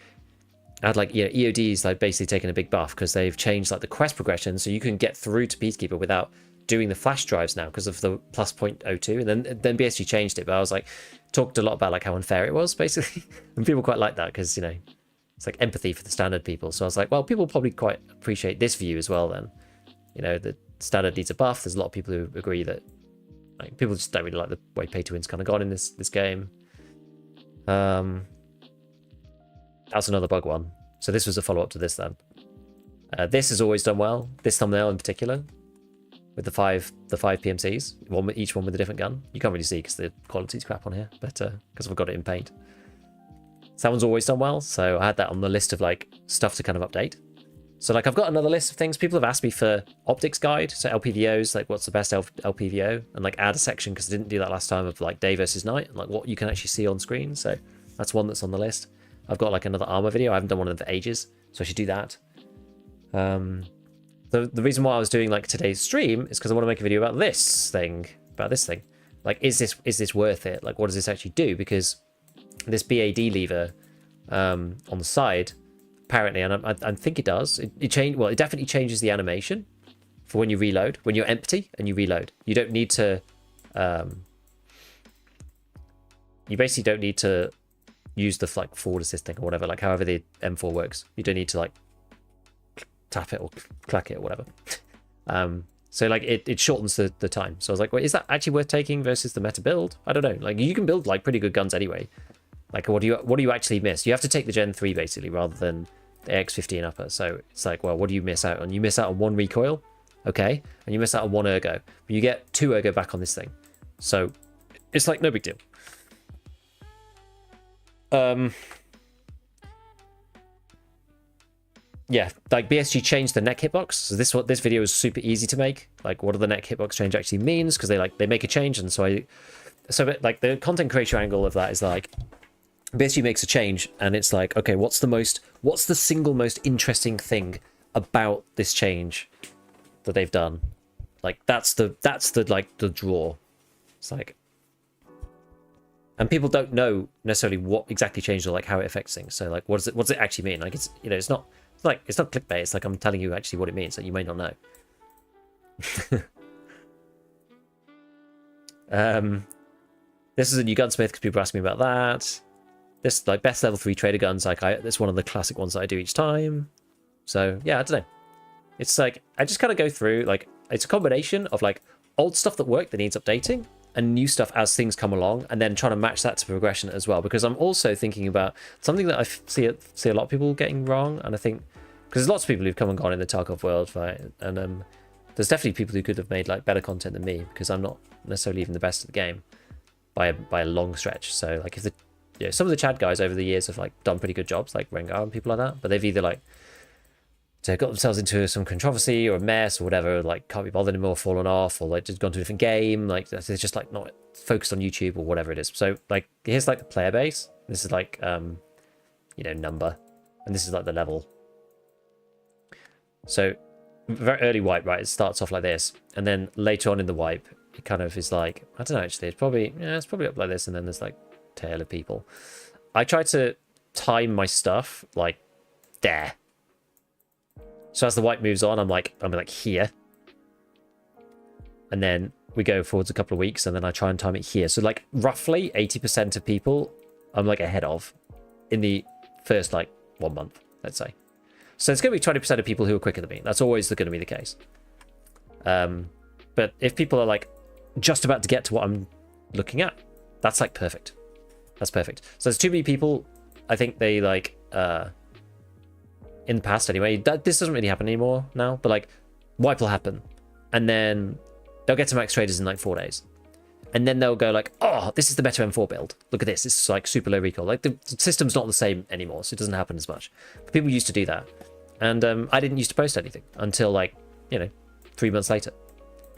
I had like, you know, EOD's like basically taken a big buff because they've changed like the quest progression, so you can get through to Peacekeeper without doing the flash drives now because of the plus 0.02, and then BSG changed it. But I was like, talked a lot about like how unfair it was basically, and people quite like that because, you know, it's like empathy for the standard people. So I was like, well, people probably quite appreciate this view as well then. You know, the standard needs a buff. There's a lot of people who agree that like people just don't really like the way pay to win's kind of gone in this game. That's another bug one. So this was a follow-up to this then. This has always done well. This thumbnail in particular, with the five PMCs, each one with a different gun. You can't really see because the quality's crap on here, but because I've got it in paint. So that one's always done well. So I had that on the list of like stuff to kind of update. So like I've got another list of things. People have asked me for optics guide, so LPVOs, like what's the best LPVO, and like add a section because I didn't do that last time of like day versus night, and like what you can actually see on screen. So that's one that's on the list. I've got like another armor video. I haven't done one of them for ages, so I should do that. The reason why I was doing like today's stream is because I want to make a video about this thing. Like, is this worth it? Like, what does this actually do? Because this BAD lever on the side, apparently, and I think it does. It definitely changes the animation for when you reload. When you're empty and you reload, you don't need to. You basically don't need to use the like forward assist thing or whatever. Like however the M4 works, you don't need to like tap it or clack it or whatever. So like it shortens the time. So I was like, wait, is that actually worth taking versus the meta build? I don't know. Like you can build like pretty good guns anyway. Like what do you actually miss? You have to take the Gen 3 basically rather than the X50 and upper. So it's like, well, what do you miss out on? You miss out on 1 recoil, okay, and you miss out on 1 ergo, but you get 2 ergo back on this thing. So it's like no big deal. Yeah, like BSG changed the neck hitbox. So this video is super easy to make. Like what the neck hitbox change actually means, because they make a change, and so like the content creator angle of that is like BSG makes a change, and it's like, okay, what's the single most interesting thing about this change that they've done? Like that's the like the draw. It's like, and people don't know necessarily what exactly changed or like how it affects things. So like, what does it actually mean? Like it's, you know, it's not clickbait. It's like I'm telling you actually what it means that you may not know. This is a new gunsmith because people ask me about that. This like best level 3 trader guns. Like it's one of the classic ones that I do each time. So yeah, I don't know. It's like I just kind of go through, like it's a combination of like old stuff that worked that needs updating and new stuff as things come along, and then trying to match that to progression as well. Because I'm also thinking about something that I see a lot of people getting wrong, and I think because there's lots of people who've come and gone in the Tarkov world, right? And there's definitely people who could have made like better content than me, because I'm not necessarily even the best at the game by a long stretch. So like if the, you know, some of the Chad guys over the years have like done pretty good jobs, like Rengar and people like that, but they've either like got themselves into some controversy or a mess or whatever, like can't be bothered anymore, fallen off, or like just gone to a different game, like they're just like not focused on YouTube or whatever it is. So like here's like the player base. This is like you know, number, and this is like the level. So very early wipe, right? It starts off like this, and then later on in the wipe, it kind of is like, I don't know, actually, it's probably up like this, and then there's like tail of people. I try to time my stuff like there. So as the wipe moves on, I'm like here, and then we go forwards a couple of weeks, and then I try and time it here. So like roughly 80% of people I'm like ahead of in the first like 1 month, let's say. So it's going to be 20% of people who are quicker than me. That's always going to be the case. But if people are like just about to get to what I'm looking at, that's like perfect. That's perfect. So there's too many people, I think they like, in the past anyway, this doesn't really happen anymore now, but like wipe will happen. And then they'll get to max traders in like 4 days. And then they'll go like, oh, this is the better M4 build. Look at this. It's like super low recoil. Like the system's not the same anymore, so it doesn't happen as much. But people used to do that. And I didn't used to post anything until like, 3 months later.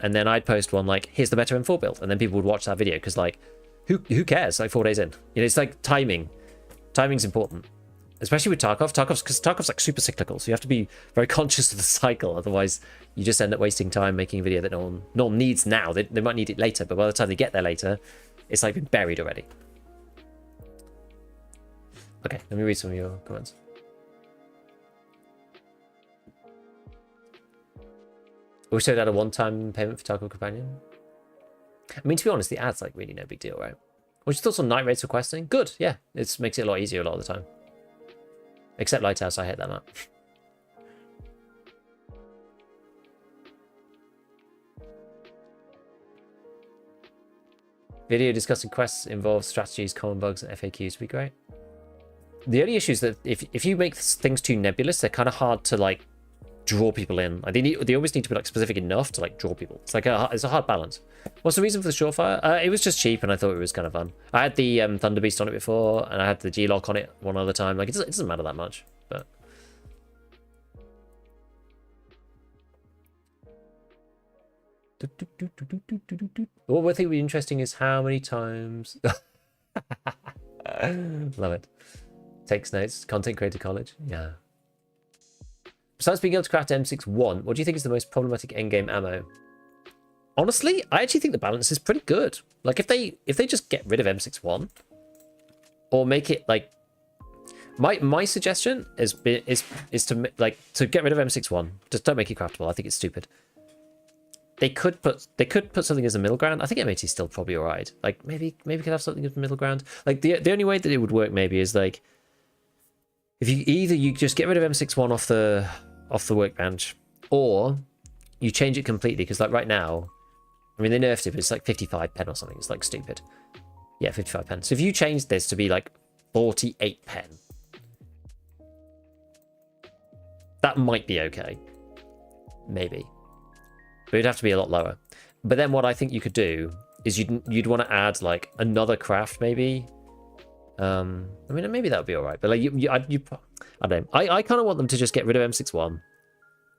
And then I'd post one like, here's the better M4 build. And then people would watch that video because like, who cares? Like 4 days in. It's like timing. Timing's important. Especially with Tarkov. Because Tarkov's like super cyclical. So you have to be very conscious of the cycle. Otherwise, you just end up wasting time making a video that no one needs now. They might need it later. But by the time they get there later, it's like been buried already. Okay, let me read some of your comments. I wish they'd had a one-time payment for Tarkov Companion. I mean, to be honest, the ad's like really no big deal, right? What's your thoughts on night raids requesting? Good, yeah. It makes it a lot easier a lot of the time. Except Lighthouse, I hate that map. Video discussing quests involves strategies, common bugs, and FAQs would be great. The only issue is that if you make things too nebulous, they're kind of hard to like draw people in. Like they always need to be like specific enough to like draw people. It's like it's a hard balance. What's the reason for the Surefire? It was just cheap, and I thought it was kind of fun. I had the Thunder Beast on it before, and I had the G-Lock on it one other time. Like it doesn't matter that much, but. What I think would be interesting is how many times. Love it. Takes notes. Content creator college. Yeah. Besides being able to craft M61, what do you think is the most problematic endgame ammo? Honestly, I actually think the balance is pretty good. Like if they just get rid of M61 or make it like my suggestion is to get rid of M61. Just don't make it craftable. I think it's stupid. They could put something as a middle ground. I think M80 is still probably alright. Like maybe could have something as a middle ground. Like the only way that it would work maybe is like if you just get rid of M61 off the workbench, or you change it completely, because like right now, I mean they nerfed it, but it's like 55 pen or something. It's like stupid. Yeah, 55 pen. So if you change this to be like 48 pen, that might be okay. Maybe. But it'd have to be a lot lower. But then what I think you could do is you'd want to add like another craft maybe. I mean maybe that would be all right. But like I don't know. I kind of want them to just get rid of M61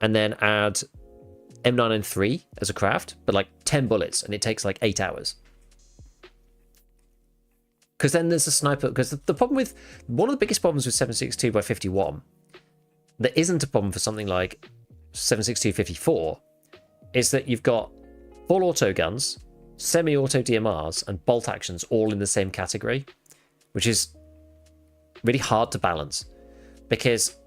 and then add M993 as a craft, but like 10 bullets, and it takes like 8 hours. Because then there's a sniper. Because the problem with one of the biggest problems with 7.62x51 that isn't a problem for something like 7.62x54 is that you've got full auto guns, semi-auto DMRs, and bolt actions all in the same category, which is really hard to balance, because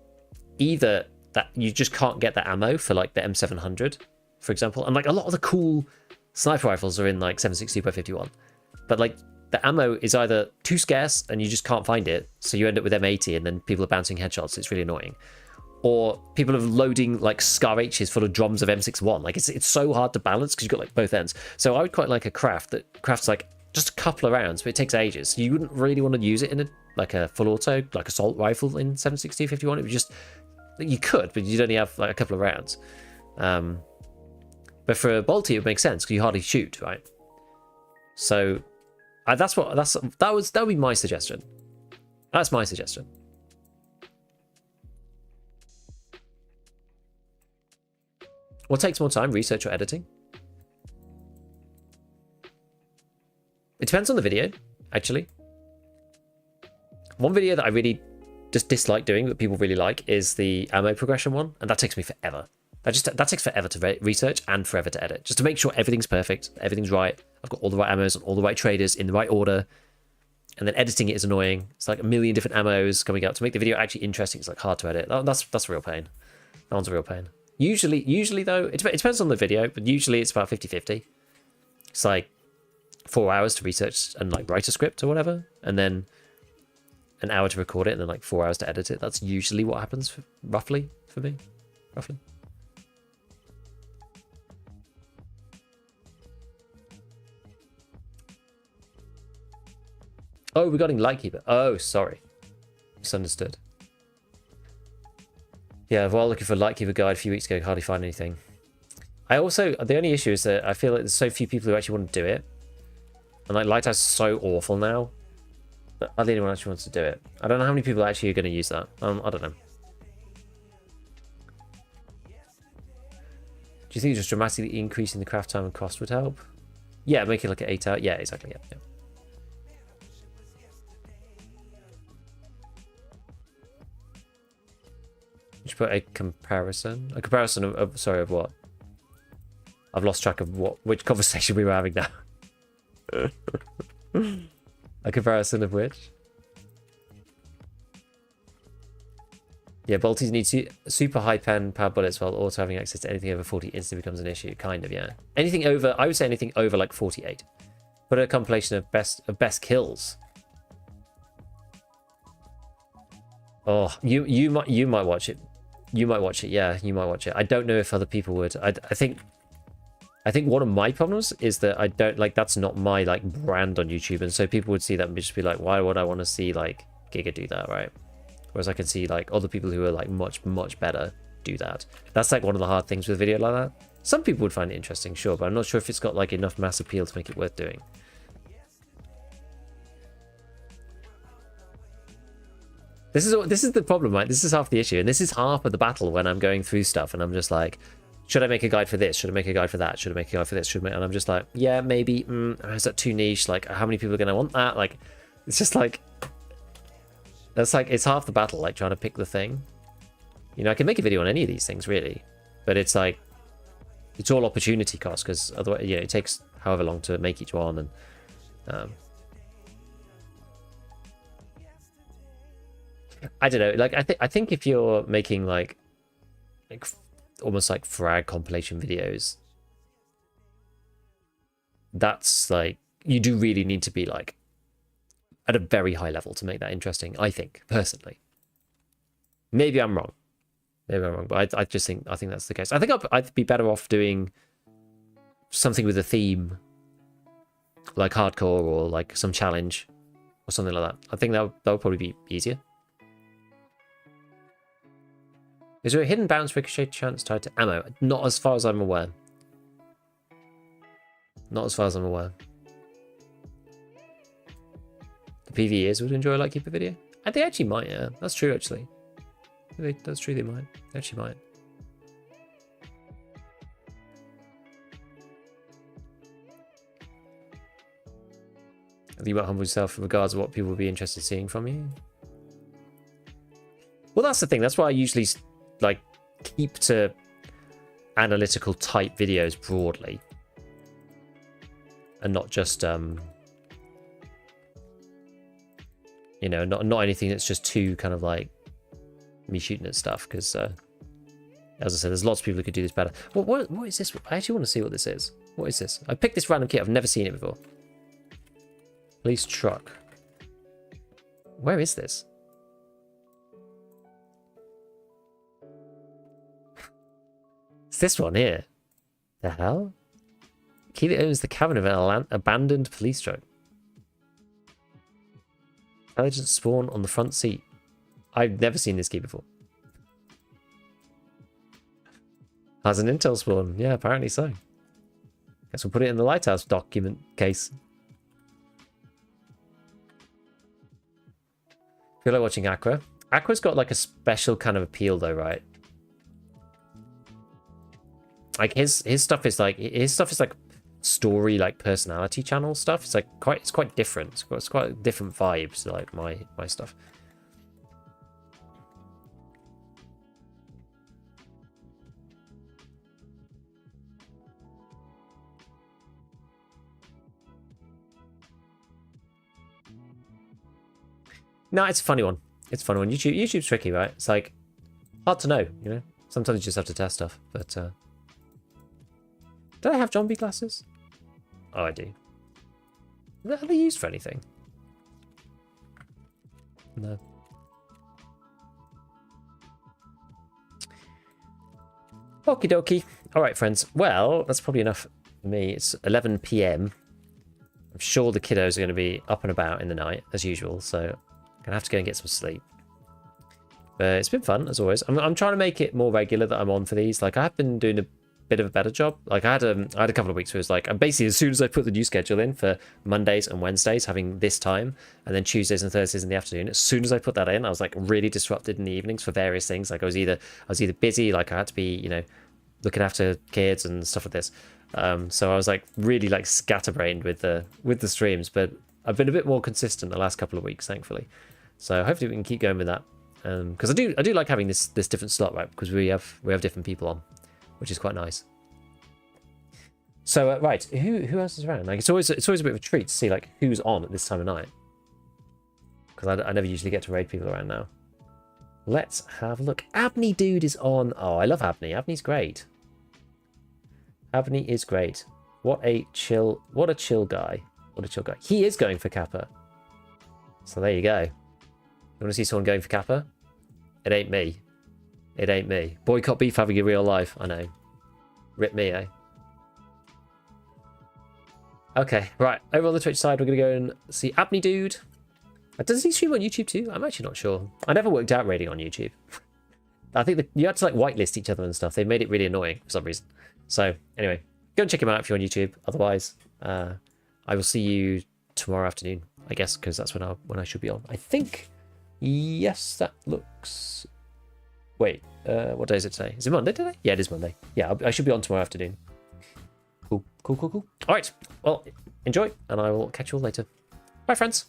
either that you just can't get the ammo for like the M700, for example, and like a lot of the cool sniper rifles are in like 7.62x51, but like the ammo is either too scarce and you just can't find it, so you end up with M80 and then people are bouncing headshots. It's really annoying. Or people are loading like Scar H's full of drums of M61. Like it's so hard to balance because you've got like both ends. So I would quite like a craft that crafts like just a couple of rounds, but it takes ages. So you wouldn't really want to use it in a full auto, like assault rifle in 7.62x51. It would just, you could, but you'd only have like a couple of rounds. But for a bolty, it would make sense because you hardly shoot, right? So that would be my suggestion. That's my suggestion. What takes more time, research or editing? It depends on the video, actually. One video that I really just dislike doing, that people really like, is the ammo progression one, and that takes me forever. That takes forever to research and forever to edit, just to make sure everything's perfect, everything's right. I've got all the right ammos and all the right traders in the right order, and then editing it is annoying. It's like a million different ammos coming up to make the video actually interesting. It's like hard to edit. That's a real pain. That one's a real pain. Usually though, it depends on the video, but usually it's about 50-50. It's like 4 hours to research and like write a script or whatever, and then an hour to record it, and then like 4 hours to edit it. That's usually what happens roughly for me. Roughly. Oh, regarding Lightkeeper. Oh, sorry. Misunderstood. Yeah, while looking for a Lightkeeper guide a few weeks ago, hardly find anything. I also, the only issue is that I feel like there's so few people who actually want to do it. And like Lighthouse is so awful now that hardly anyone actually wants to do it. I don't know how many people actually are going to use that. I don't know. Do you think just dramatically increasing the craft time and cost would help? Yeah, make it like an 8 hour. Yeah, exactly. Yeah. You should put a comparison. A comparison of sorry, of what? I've lost track of which conversation we were having now. A comparison of which? Yeah, bolties need super high pen power bullets, while also having access to anything over 40 instantly becomes an issue. Kind of, yeah. Anything over, I would say anything over like 48. Put a compilation of best kills. Oh, you might watch it. You might watch it. Yeah, you might watch it. I don't know if other people would. I think one of my problems is that I don't like, that's not my like brand on YouTube, and so people would see that and just be like, why would I want to see like Giga do that, right? Whereas I can see like other people who are like much better do that. That's like one of the hard things with a video like that. Some people would find it interesting, sure, but I'm not sure if it's got like enough mass appeal to make it worth doing. This is the problem, right? This is half the issue, and this is half of the battle when I'm going through stuff and I'm just like, should I make a guide for this? Should I make a guide for that? Should I make a guide for this? And I'm just like, yeah, maybe. Is that too niche? Like, how many people are going to want that? Like, it's just like, that's like, it's half the battle, like trying to pick the thing. You know, I can make a video on any of these things, really. But it's like, it's all opportunity cost, because otherwise, you know, it takes however long to make each one. And I don't know. Like, I think if you're making like almost like frag compilation videos, that's like, you do really need to be like at a very high level to make that interesting, I think, personally. Maybe I'm wrong, but I think that's the case. I think I'd be better off doing something with a theme, like hardcore or like some challenge or something like that. I think that would probably be easier. Is there a hidden bounce ricochet chance tied to ammo? Not as far as I'm aware. Not as far as I'm aware. The PvEers would enjoy a Lightkeeper video? And they actually might, yeah. That's true, actually. That's true, they might. They actually might. I think you might humble yourself in regards to what people would be interested in seeing from you. Well, that's the thing. That's why I usually like keep to analytical type videos broadly, and not just you know, not anything that's just too kind of like me shooting at stuff, because as I said, there's lots of people who could do this better. What is this? I actually want to see what this is. What is this? I picked this random kit. I've never seen it before. Police truck. Where is this? It's this one here. The hell? Key that owns the cabin of an abandoned police truck. Intelligence spawn on the front seat. I've never seen this key before. Has an intel spawn. Yeah, apparently so. Guess we'll put it in the Lighthouse document case. Feel like watching Aqua. Aqua's got like a special kind of appeal though, right? Like his stuff is like story, like personality channel stuff. It's like quite different. It's quite different vibes to like my stuff. No, it's a funny one. It's a funny one. YouTube's tricky, right? It's like hard to know, you know. Sometimes you just have to test stuff. But do I have zombie glasses? Oh, I do. Are they used for anything? No. Okie dokie. All right, friends. Well, that's probably enough for me. It's 11 p.m. I'm sure the kiddos are going to be up and about in the night, as usual, so I'm going to have to go and get some sleep. But it's been fun, as always. I'm trying to make it more regular that I'm on for these. Like, I have been doing a bit of a better job. Like, I had a couple of weeks where it was like, I'm basically, as soon as I put the new schedule in for Mondays and Wednesdays, having this time, and then Tuesdays and Thursdays in the afternoon, as soon as I put that in, I was like really disrupted in the evenings for various things. Like, I was either busy, like I had to be, you know, looking after kids and stuff like this. So I was like really like scatterbrained with the streams, but I've been a bit more consistent the last couple of weeks, thankfully. So hopefully we can keep going with that. Because I do like having this different slot, right? Because we have different people on, which is quite nice. So right, who else is around? Like it's always a bit of a treat to see like who's on at this time of night. Because I never usually get to raid people around now. Let's have a look. Abney dude is on. Oh, I love Abney. Abney's great. Abney is great. What a chill guy. What a chill guy. He is going for Kappa. So there you go. You want to see someone going for Kappa? It ain't me. It ain't me. Boycott beef having a real life. I know. Rip me, eh? Okay, right. Over on the Twitch side, we're going to go and see Abney dude. Does he stream on YouTube too? I'm actually not sure. I never worked out raiding on YouTube. I think you had to like whitelist each other and stuff. They made it really annoying for some reason. So anyway, go and check him out if you're on YouTube. Otherwise, I will see you tomorrow afternoon, I guess, because that's when I should be on. I think. Yes, that looks. Wait, what day is it today? Is it Monday today? Yeah, it is Monday. Yeah, I should be on tomorrow afternoon. Cool. All right. Well, enjoy, and I will catch you all later. Bye, friends.